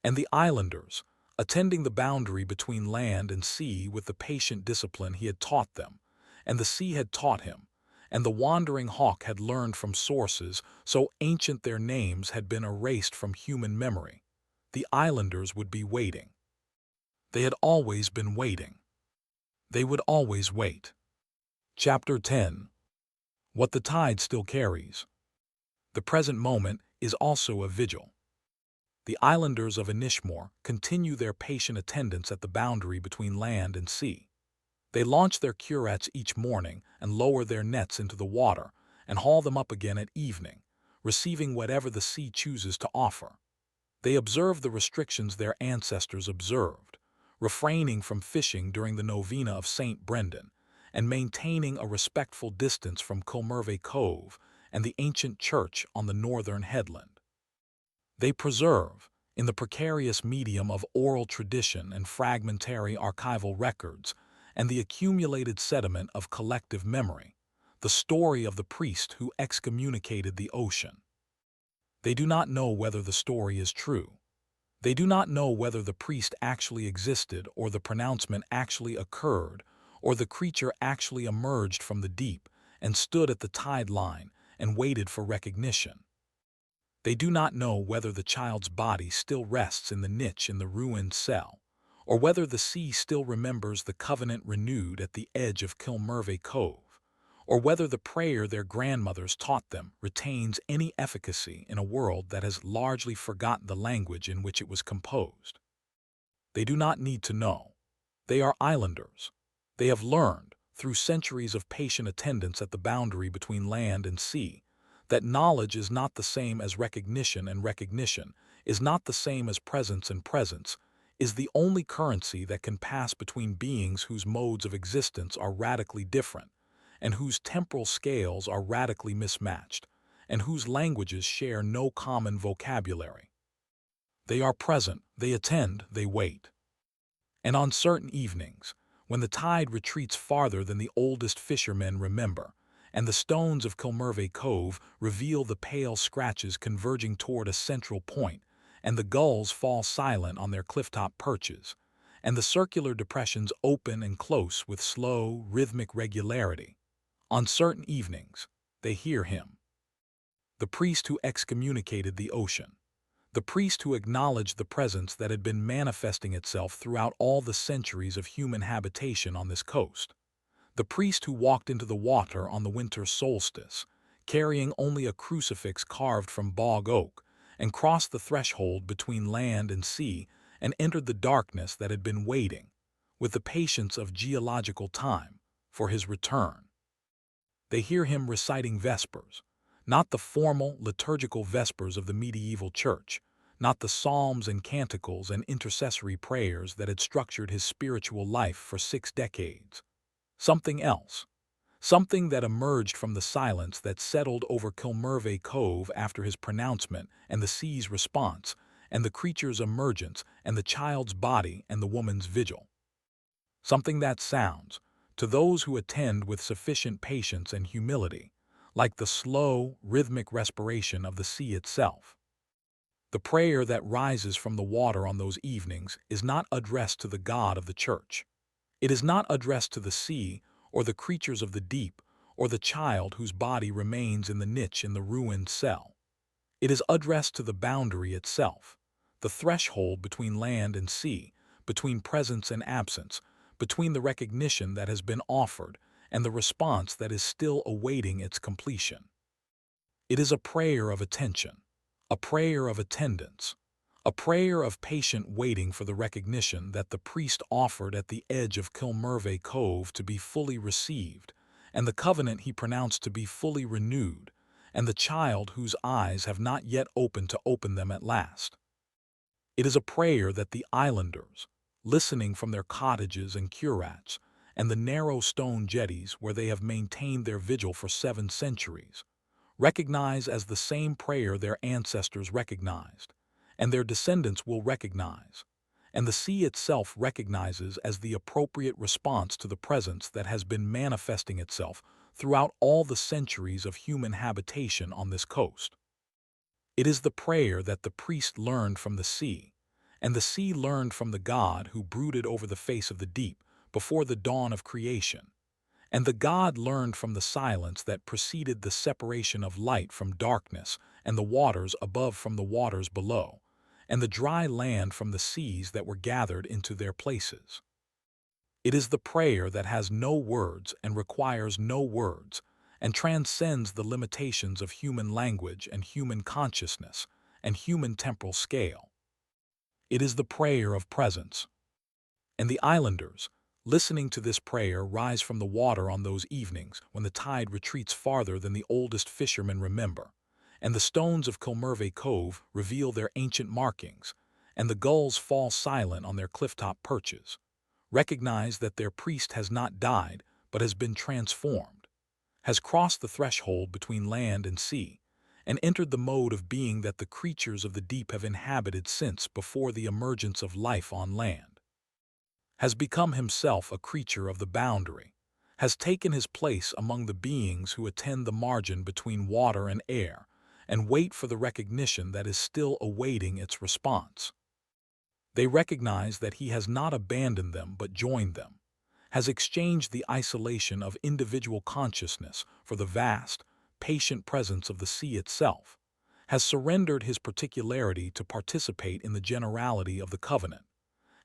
And the islanders, attending the boundary between land and sea with the patient discipline he had taught them, and the sea had taught him, and the wandering hawk had learned from sources so ancient their names had been erased from human memory, the islanders would be waiting. They had always been waiting. They would always wait. Chapter 10. What the tide still carries. The present moment is also a vigil. The islanders of Inishmore continue their patient attendance at the boundary between land and sea. They launch their curats each morning and lower their nets into the water and haul them up again at evening, receiving whatever the sea chooses to offer. They observe the restrictions their ancestors observed, refraining from fishing during the novena of St. Brendan, and maintaining a respectful distance from Kilmurvey Cove and the ancient church on the northern headland. They preserve, in the precarious medium of oral tradition and fragmentary archival records, and the accumulated sediment of collective memory, the story of the priest who excommunicated the ocean. They do not know whether the story is true. They do not know whether the priest actually existed or the pronouncement actually occurred or the creature actually emerged from the deep and stood at the tide line and waited for recognition. They do not know whether the child's body still rests in the niche in the ruined cell, or whether the sea still remembers the covenant renewed at the edge of Kilmurvey Cove, or whether the prayer their grandmothers taught them retains any efficacy in a world that has largely forgotten the language in which it was composed. They do not need to know. They are islanders. They have learned, through centuries of patient attendance at the boundary between land and sea, that knowledge is not the same as recognition, and recognition is not the same as presence, and presence is the only currency that can pass between beings whose modes of existence are radically different, and whose temporal scales are radically mismatched, and whose languages share no common vocabulary. They are present, they attend, they wait. And on certain evenings, when the tide retreats farther than the oldest fishermen remember, and the stones of Kilmurvey Cove reveal the pale scratches converging toward a central point, and the gulls fall silent on their clifftop perches, and the circular depressions open and close with slow, rhythmic regularity, on certain evenings, they hear him. The priest who excommunicated the ocean. The priest who acknowledged the presence that had been manifesting itself throughout all the centuries of human habitation on this coast. The priest who walked into the water on the winter solstice, carrying only a crucifix carved from bog oak, and crossed the threshold between land and sea and entered the darkness that had been waiting, with the patience of geological time, for his return. They hear him reciting vespers, not the formal liturgical vespers of the medieval church, not the psalms and canticles and intercessory prayers that had structured his spiritual life for 6 decades. Something else, something that emerged from the silence that settled over Kilmurvey Cove after his pronouncement and the sea's response, and the creature's emergence and the child's body and the woman's vigil. Something that sounds, to those who attend with sufficient patience and humility, like the slow, rhythmic respiration of the sea itself. The prayer that rises from the water on those evenings is not addressed to the God of the church. It is not addressed to the sea, or the creatures of the deep, or the child whose body remains in the niche in the ruined cell. It is addressed to the boundary itself, the threshold between land and sea, between presence and absence, between the recognition that has been offered and the response that is still awaiting its completion. It is a prayer of attention, a prayer of attendance, a prayer of patient waiting for the recognition that the priest offered at the edge of Kilmurvey Cove to be fully received, and the covenant he pronounced to be fully renewed, and the child whose eyes have not yet opened to open them at last. It is a prayer that the islanders, listening from their cottages and curats, and the narrow stone jetties where they have maintained their vigil for 7 centuries, recognize as the same prayer their ancestors recognized, and their descendants will recognize, and the sea itself recognizes as the appropriate response to the presence that has been manifesting itself throughout all the centuries of human habitation on this coast. It is the prayer that the priest learned from the sea, and the sea learned from the God who brooded over the face of the deep before the dawn of creation, and the God learned from the silence that preceded the separation of light from darkness, and the waters above from the waters below, and the dry land from the seas that were gathered into their places. It is the prayer that has no words and requires no words, and transcends the limitations of human language and human consciousness and human temporal scale. It is the prayer of presence. And the islanders, listening to this prayer, rise from the water on those evenings when the tide retreats farther than the oldest fishermen remember, and the stones of Kilmurvey Cove reveal their ancient markings, and the gulls fall silent on their clifftop perches, recognize that their priest has not died but has been transformed, has crossed the threshold between land and sea, and entered the mode of being that the creatures of the deep have inhabited since before the emergence of life on land, has become himself a creature of the boundary, has taken his place among the beings who attend the margin between water and air, and wait for the recognition that is still awaiting its response. They recognize that he has not abandoned them but joined them, has exchanged the isolation of individual consciousness for the vast, patient presence of the sea itself, has surrendered his particularity to participate in the generality of the covenant,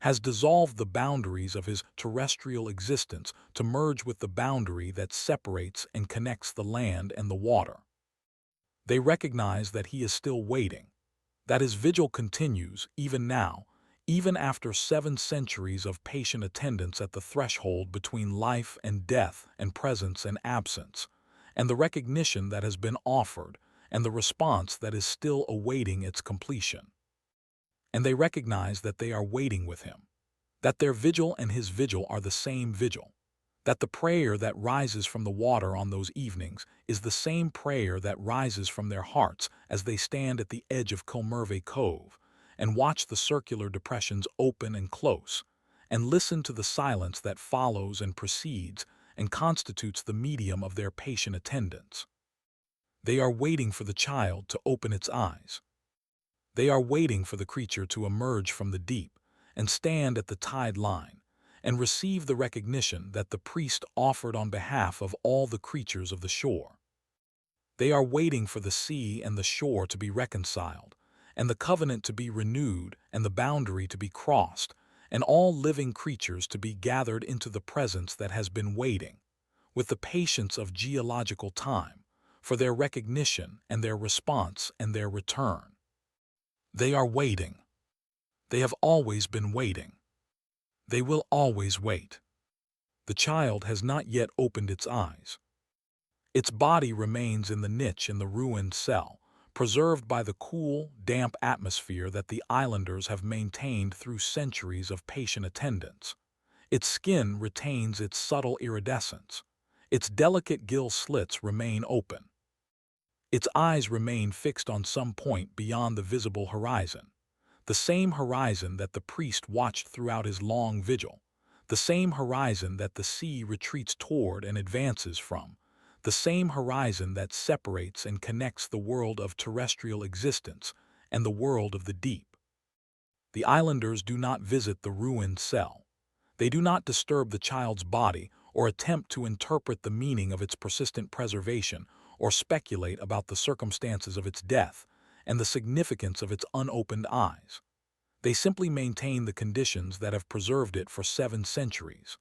has dissolved the boundaries of his terrestrial existence to merge with the boundary that separates and connects the land and the water. They recognize that he is still waiting, that his vigil continues even now, even after 7 centuries of patient attendance at the threshold between life and death and presence and absence, and the recognition that has been offered and the response that is still awaiting its completion. And they recognize that they are waiting with him, that their vigil and his vigil are the same vigil, that the prayer that rises from the water on those evenings is the same prayer that rises from their hearts as they stand at the edge of Kilmurvey Cove and watch the circular depressions open and close, and listen to the silence that follows and precedes and constitutes the medium of their patient attendance. They are waiting for the child to open its eyes. They are waiting for the creature to emerge from the deep and stand at the tide line and receive the recognition that the priest offered on behalf of all the creatures of the shore. They are waiting for the sea and the shore to be reconciled, and the covenant to be renewed, and the boundary to be crossed, and all living creatures to be gathered into the presence that has been waiting, with the patience of geological time, for their recognition and their response and their return. They are waiting. They have always been waiting. They will always wait. The child has not yet opened its eyes. Its body remains in the niche in the ruined cell, preserved by the cool, damp atmosphere that the islanders have maintained through centuries of patient attendance. Its skin retains its subtle iridescence. Its delicate gill slits remain open. Its eyes remain fixed on some point beyond the visible horizon, the same horizon that the priest watched throughout his long vigil, the same horizon that the sea retreats toward and advances from, the same horizon that separates and connects the world of terrestrial existence and the world of the deep. The islanders do not visit the ruined cell. They do not disturb the child's body or attempt to interpret the meaning of its persistent preservation or speculate about the circumstances of its death and the significance of its unopened eyes. They simply maintain the conditions that have preserved it for 7 centuries: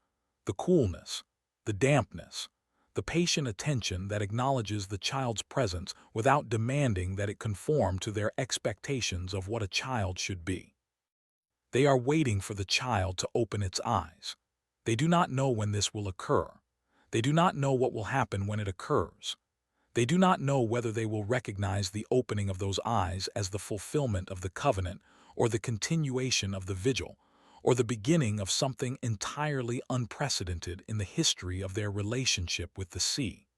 the coolness, the dampness, the patient attention that acknowledges the child's presence without demanding that it conform to their expectations of what a child should be. They are waiting for the child to open its eyes. They do not know when this will occur. They do not know what will happen when it occurs. They do not know whether they will recognize the opening of those eyes as the fulfillment of the covenant, or the continuation of the vigil, or the beginning of something entirely unprecedented in the history of their relationship with the sea.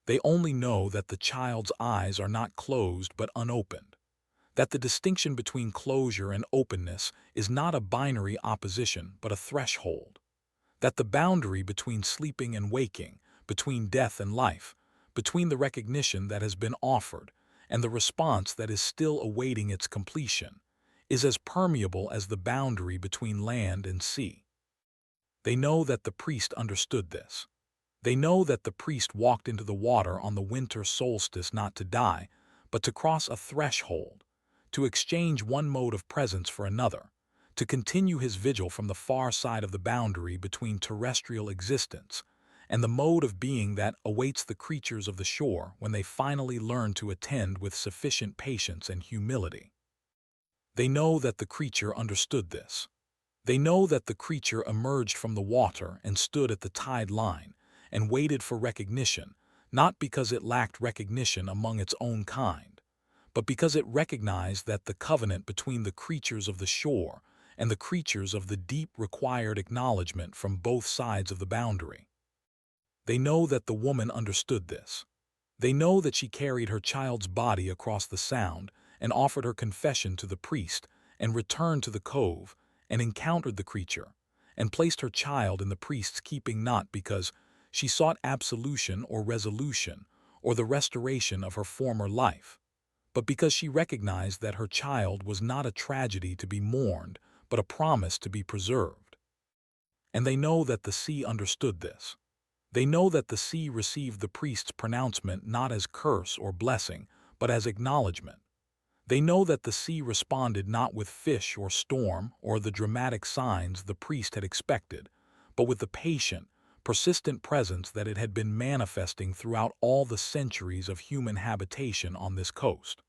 They only know that the child's eyes are not closed but unopened, that the distinction between closure and openness is not a binary opposition but a threshold, that the boundary between sleeping and waking, between death and life, between the recognition that has been offered and the response that is still awaiting its completion, is as permeable as the boundary between land and sea. They know that the priest understood this. They know that the priest walked into the water on the winter solstice not to die, but to cross a threshold, to exchange one mode of presence for another, to continue his vigil from the far side of the boundary between terrestrial existence and the mode of being that awaits the creatures of the shore when they finally learn to attend with sufficient patience and humility. They know that the creature understood this. They know that the creature emerged from the water and stood at the tide line and waited for recognition, not because it lacked recognition among its own kind, but because it recognized that the covenant between the creatures of the shore and the creatures of the deep required acknowledgment from both sides of the boundary. They know that the woman understood this. They know that she carried her child's body across the sound and offered her confession to the priest and returned to the cove and encountered the creature and placed her child in the priest's keeping not because she sought absolution or resolution or the restoration of her former life, but because she recognized that her child was not a tragedy to be mourned, but a promise to be preserved. And they know that the sea understood this. They know that the sea received the priest's pronouncement not as curse or blessing, but as acknowledgment. They know that the sea responded not with fish or storm or the dramatic signs the priest had expected, but with the patient, persistent presence that it had been manifesting throughout all the centuries of human habitation on this coast.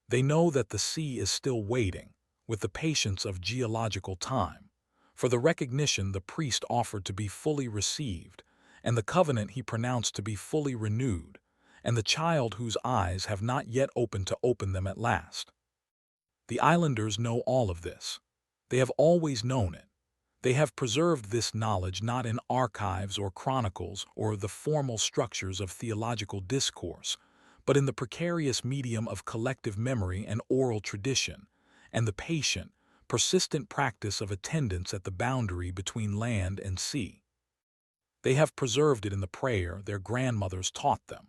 They know that the sea is still waiting, with the patience of geological time, for the recognition the priest offered to be fully received, and the covenant he pronounced to be fully renewed, and the child whose eyes have not yet opened to open them at last. The islanders know all of this. They have always known it. They have preserved this knowledge not in archives or chronicles or the formal structures of theological discourse, but in the precarious medium of collective memory and oral tradition, and the patient, persistent practice of attendance at the boundary between land and sea. They have preserved it in the prayer their grandmothers taught them.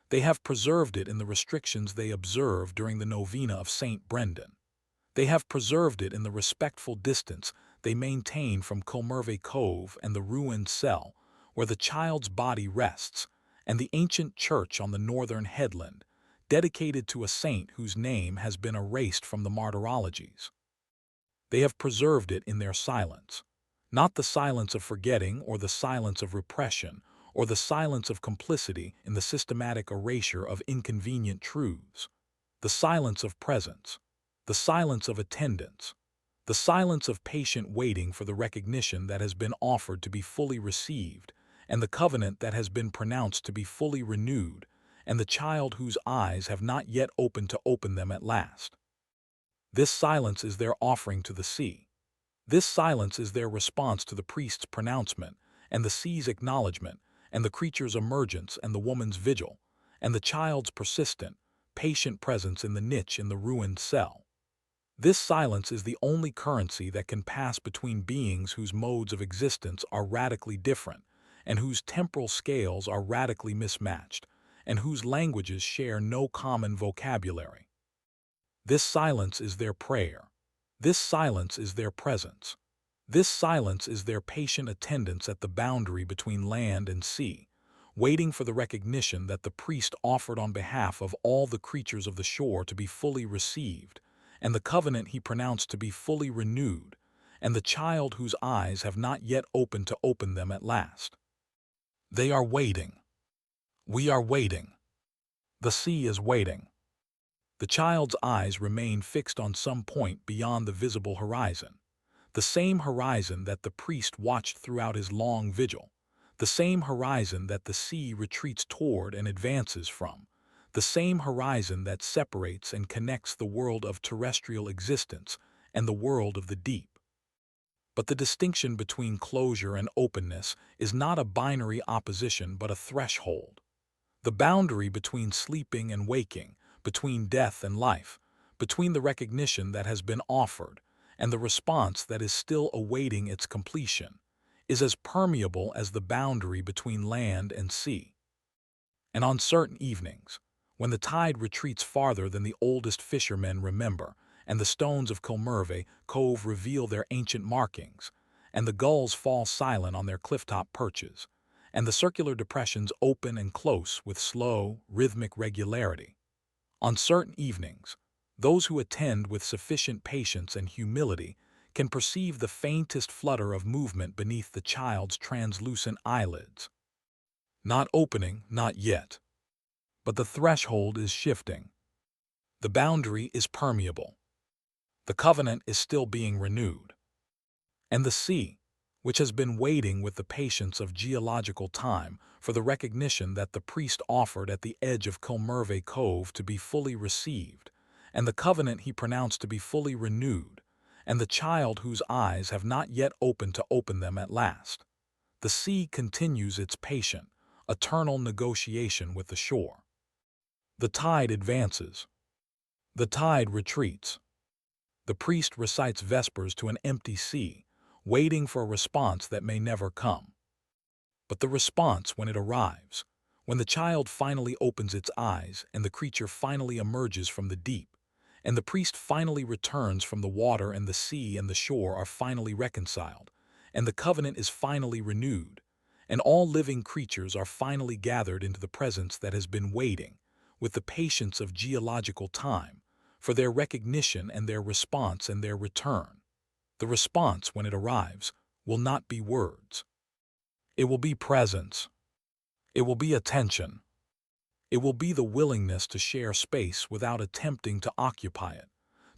They have preserved it in the restrictions they observed during the novena of St. Brendan. They have preserved it in the respectful distance they maintain from Kilmurvey Cove and the ruined cell where the child's body rests, and the ancient church on the northern headland, dedicated to a saint whose name has been erased from the martyrologies. They have preserved it in their silence, not the silence of forgetting or the silence of repression or the silence of complicity in the systematic erasure of inconvenient truths, the silence of presence, the silence of attendance, the silence of patient waiting for the recognition that has been offered to be fully received, and the covenant that has been pronounced to be fully renewed, and the child whose eyes have not yet opened to open them at last. This silence is their offering to the sea. This silence is their response to the priest's pronouncement, and the sea's acknowledgment, and the creature's emergence and the woman's vigil, and the child's persistent, patient presence in the niche in the ruined cell. This silence is the only currency that can pass between beings whose modes of existence are radically different, and whose temporal scales are radically mismatched, and whose languages share no common vocabulary. This silence is their prayer. This silence is their presence. This silence is their patient attendance at the boundary between land and sea, waiting for the recognition that the priest offered on behalf of all the creatures of the shore to be fully received, and the covenant he pronounced to be fully renewed, and the child whose eyes have not yet opened to open them at last. They are waiting. We are waiting. The sea is waiting. The child's eyes remain fixed on some point beyond the visible horizon, the same horizon that the priest watched throughout his long vigil, the same horizon that the sea retreats toward and advances from, the same horizon that separates and connects the world of terrestrial existence and the world of the deep. But the distinction between closure and openness is not a binary opposition but a threshold. The boundary between sleeping and waking, between death and life, between the recognition that has been offered and the response that is still awaiting its completion, is as permeable as the boundary between land and sea. And on certain evenings, when the tide retreats farther than the oldest fishermen remember, and the stones of Kilmurvey Cove reveal their ancient markings, and the gulls fall silent on their clifftop perches, and the circular depressions open and close with slow, rhythmic regularity. On certain evenings, those who attend with sufficient patience and humility can perceive the faintest flutter of movement beneath the child's translucent eyelids. Not opening, not yet. But the threshold is shifting. The boundary is permeable. The covenant is still being renewed. And the sea, which has been waiting with the patience of geological time for the recognition that the priest offered at the edge of Kilmurvey Cove to be fully received, and the covenant he pronounced to be fully renewed, and the child whose eyes have not yet opened to open them at last. The sea continues its patient, eternal negotiation with the shore. The tide advances. The tide retreats. The priest recites vespers to an empty sea, waiting for a response that may never come. But the response, when it arrives, when the child finally opens its eyes and the creature finally emerges from the deep, and the priest finally returns from the water and the sea and the shore are finally reconciled, and the covenant is finally renewed, and all living creatures are finally gathered into the presence that has been waiting, with the patience of geological time, for their recognition and their response and their return. The response, when it arrives, will not be words. It will be presence. It will be attention. It will be the willingness to share space without attempting to occupy it,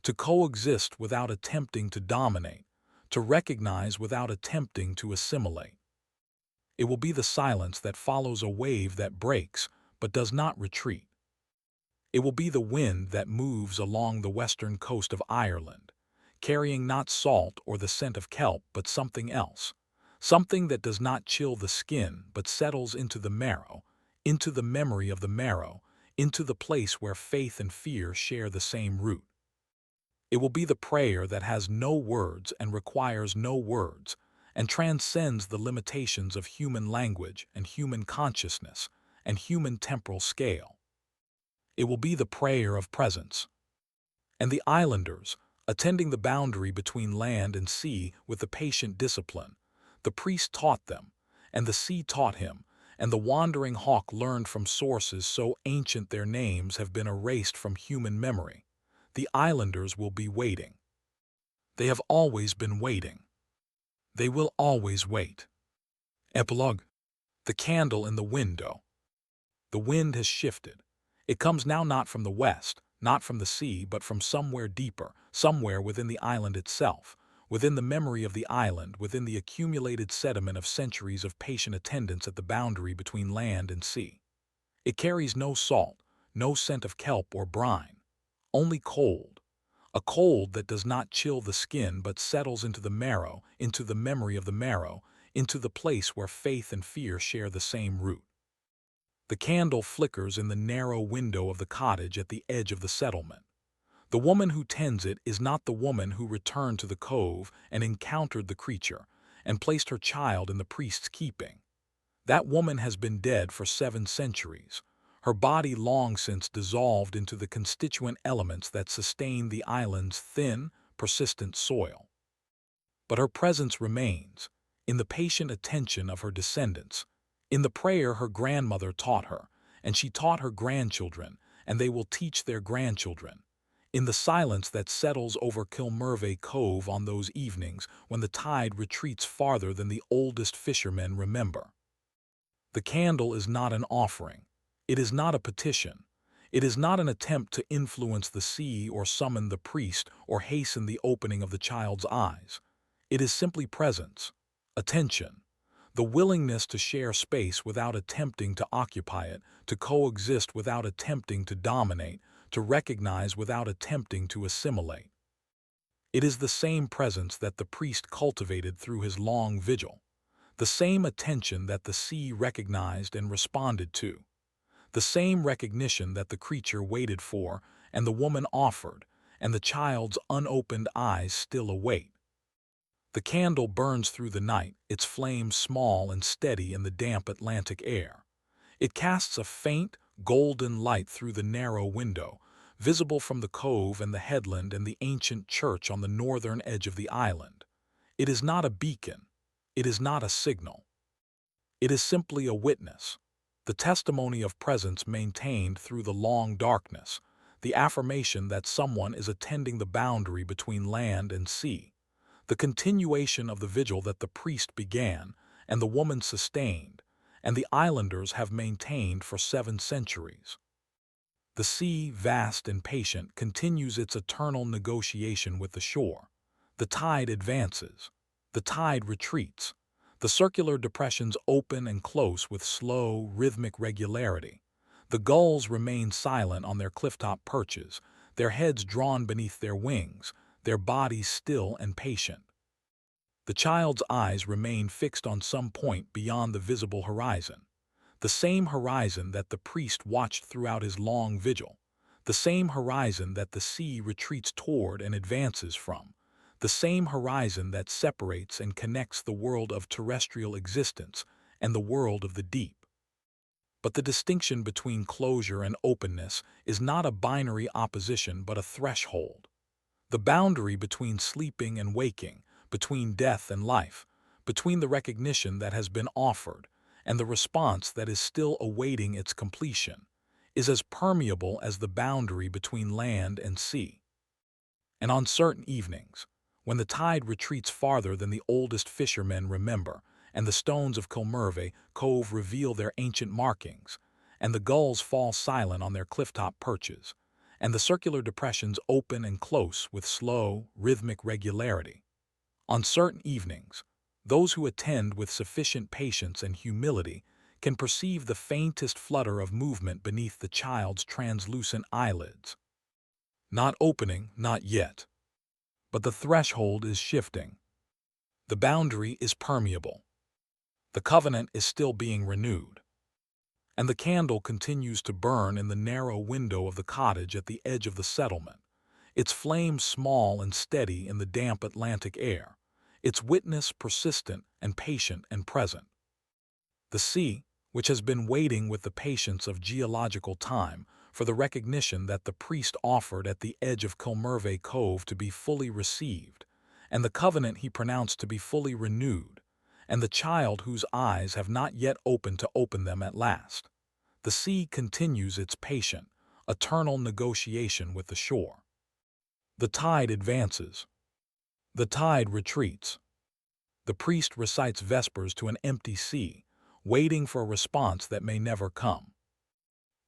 to coexist without attempting to dominate, to recognize without attempting to assimilate. It will be the silence that follows a wave that breaks but does not retreat. It will be the wind that moves along the western coast of Ireland, carrying not salt or the scent of kelp but something else, something that does not chill the skin but settles into the marrow, into the memory of the marrow, into the place where faith and fear share the same root. It will be the prayer that has no words and requires no words, and transcends the limitations of human language and human consciousness and human temporal scale. It will be the prayer of presence. And the islanders, attending the boundary between land and sea with the patient discipline, the priest taught them, and the sea taught him, and the wandering hawk learned from sources so ancient their names have been erased from human memory. The islanders will be waiting. They have always been waiting. They will always wait. Epilogue. The candle in the window. The wind has shifted. It comes now not from the west, not from the sea, but from somewhere deeper, somewhere within the island itself, within the memory of the island, within the accumulated sediment of centuries of patient attendance at the boundary between land and sea. It carries no salt, no scent of kelp or brine, only cold, a cold that does not chill the skin but settles into the marrow, into the memory of the marrow, into the place where faith and fear share the same root. The candle flickers in the narrow window of the cottage at the edge of the settlement. The woman who tends it is not the woman who returned to the cove and encountered the creature and placed her child in the priest's keeping. That woman has been dead for 7 centuries, her body long since dissolved into the constituent elements that sustain the island's thin, persistent soil. But her presence remains, in the patient attention of her descendants, in the prayer her grandmother taught her, and she taught her grandchildren, and they will teach their grandchildren, in the silence that settles over Kilmurvey Cove on those evenings when the tide retreats farther than the oldest fishermen remember. The candle is not an offering. It is not a petition. It is not an attempt to influence the sea or summon the priest or hasten the opening of the child's eyes. It is simply presence, attention, the willingness to share space without attempting to occupy it, to coexist without attempting to dominate, to recognize without attempting to assimilate. It is the same presence that the priest cultivated through his long vigil, the same attention that the sea recognized and responded to, the same recognition that the creature waited for and the woman offered, and the child's unopened eyes still await. The candle burns through the night, its flame small and steady in the damp Atlantic air. It casts a faint, golden light through the narrow window, visible from the cove and the headland and the ancient church on the northern edge of the island. It is not a beacon. It is not a signal. It is simply a witness, the testimony of presence maintained through the long darkness, the affirmation that someone is attending the boundary between land and sea, the continuation of the vigil that the priest began and the woman sustained, and the islanders have maintained for 7 centuries. The sea, vast and patient, continues its eternal negotiation with the shore. The tide advances. The tide retreats. The circular depressions open and close with slow, rhythmic regularity. The gulls remain silent on their clifftop perches, their heads drawn beneath their wings, their bodies still and patient. The child's eyes remain fixed on some point beyond the visible horizon, the same horizon that the priest watched throughout his long vigil, the same horizon that the sea retreats toward and advances from, the same horizon that separates and connects the world of terrestrial existence and the world of the deep. But the distinction between closure and openness is not a binary opposition but a threshold. The boundary between sleeping and waking, between death and life, between the recognition that has been offered and the response that is still awaiting its completion, is as permeable as the boundary between land and sea. And on certain evenings, when the tide retreats farther than the oldest fishermen remember, and the stones of Kilmurvey Cove reveal their ancient markings, and the gulls fall silent on their clifftop perches, and the circular depressions open and close with slow, rhythmic regularity. On certain evenings, those who attend with sufficient patience and humility can perceive the faintest flutter of movement beneath the child's translucent eyelids. Not opening, not yet. But the threshold is shifting. The boundary is permeable. The covenant is still being renewed. And the candle continues to burn in the narrow window of the cottage at the edge of the settlement, its flame small and steady in the damp Atlantic air, its witness persistent and patient and present. The sea, which has been waiting with the patience of geological time for the recognition that the priest offered at the edge of Kilmurvey Cove to be fully received, and the covenant he pronounced to be fully renewed, and the child whose eyes have not yet opened to open them at last. The sea continues its patient, eternal negotiation with the shore. The tide advances. The tide retreats. The priest recites vespers to an empty sea, waiting for a response that may never come.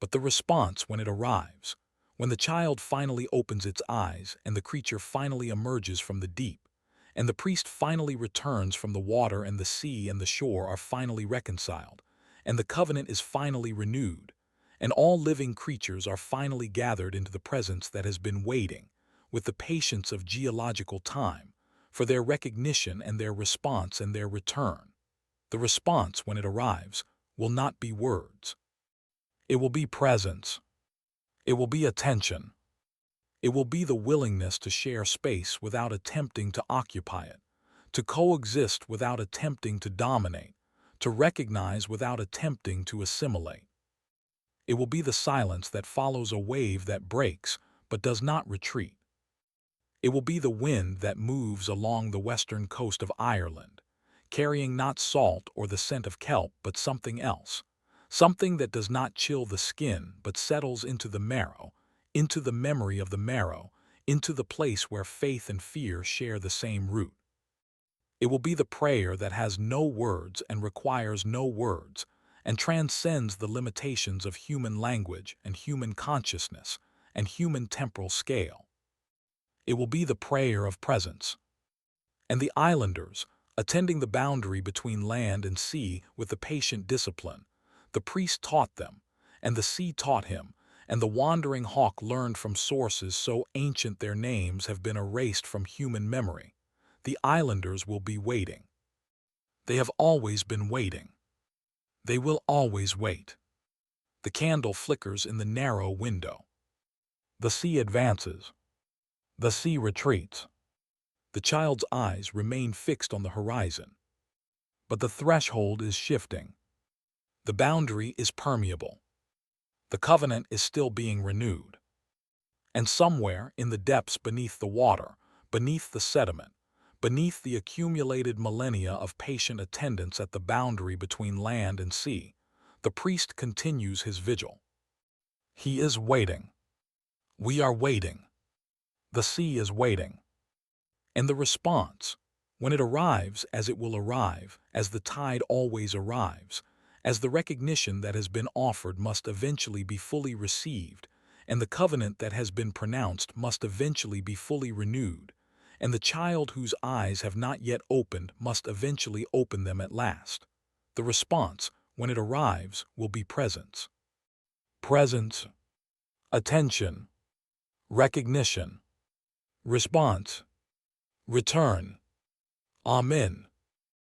But the response, when it arrives, when the child finally opens its eyes and the creature finally emerges from the deep, and the priest finally returns from the water and the sea and the shore are finally reconciled, and the covenant is finally renewed, and all living creatures are finally gathered into the presence that has been waiting, with the patience of geological time, for their recognition and their response and their return. The response, when it arrives, will not be words. It will be presence. It will be attention. It will be the willingness to share space without attempting to occupy it, to coexist without attempting to dominate, to recognize without attempting to assimilate. It will be the silence that follows a wave that breaks but does not retreat. It will be the wind that moves along the western coast of Ireland, carrying not salt or the scent of kelp but something else, something that does not chill the skin but settles into the marrow, into the memory of the marrow, into the place where faith and fear share the same root. It will be the prayer that has no words and requires no words, and transcends the limitations of human language and human consciousness and human temporal scale. It will be the prayer of presence. And the islanders, attending the boundary between land and sea with the patient discipline, the priest taught them, and the sea taught him, and the wandering hawk learned from sources so ancient their names have been erased from human memory. The islanders will be waiting. They have always been waiting. They will always wait. The candle flickers in the narrow window. The sea advances. The sea retreats. The child's eyes remain fixed on the horizon. But the threshold is shifting. The boundary is permeable. The covenant is still being renewed. And somewhere in the depths beneath the water, beneath the sediment, beneath the accumulated millennia of patient attendance at the boundary between land and sea, the priest continues his vigil. He is waiting. We are waiting. The sea is waiting. And the response, when it arrives as it will arrive, as the tide always arrives, as the recognition that has been offered must eventually be fully received, and the covenant that has been pronounced must eventually be fully renewed, and the child whose eyes have not yet opened must eventually open them at last. The response, when it arrives, will be presence. Presence, attention, recognition, response, return. Amen.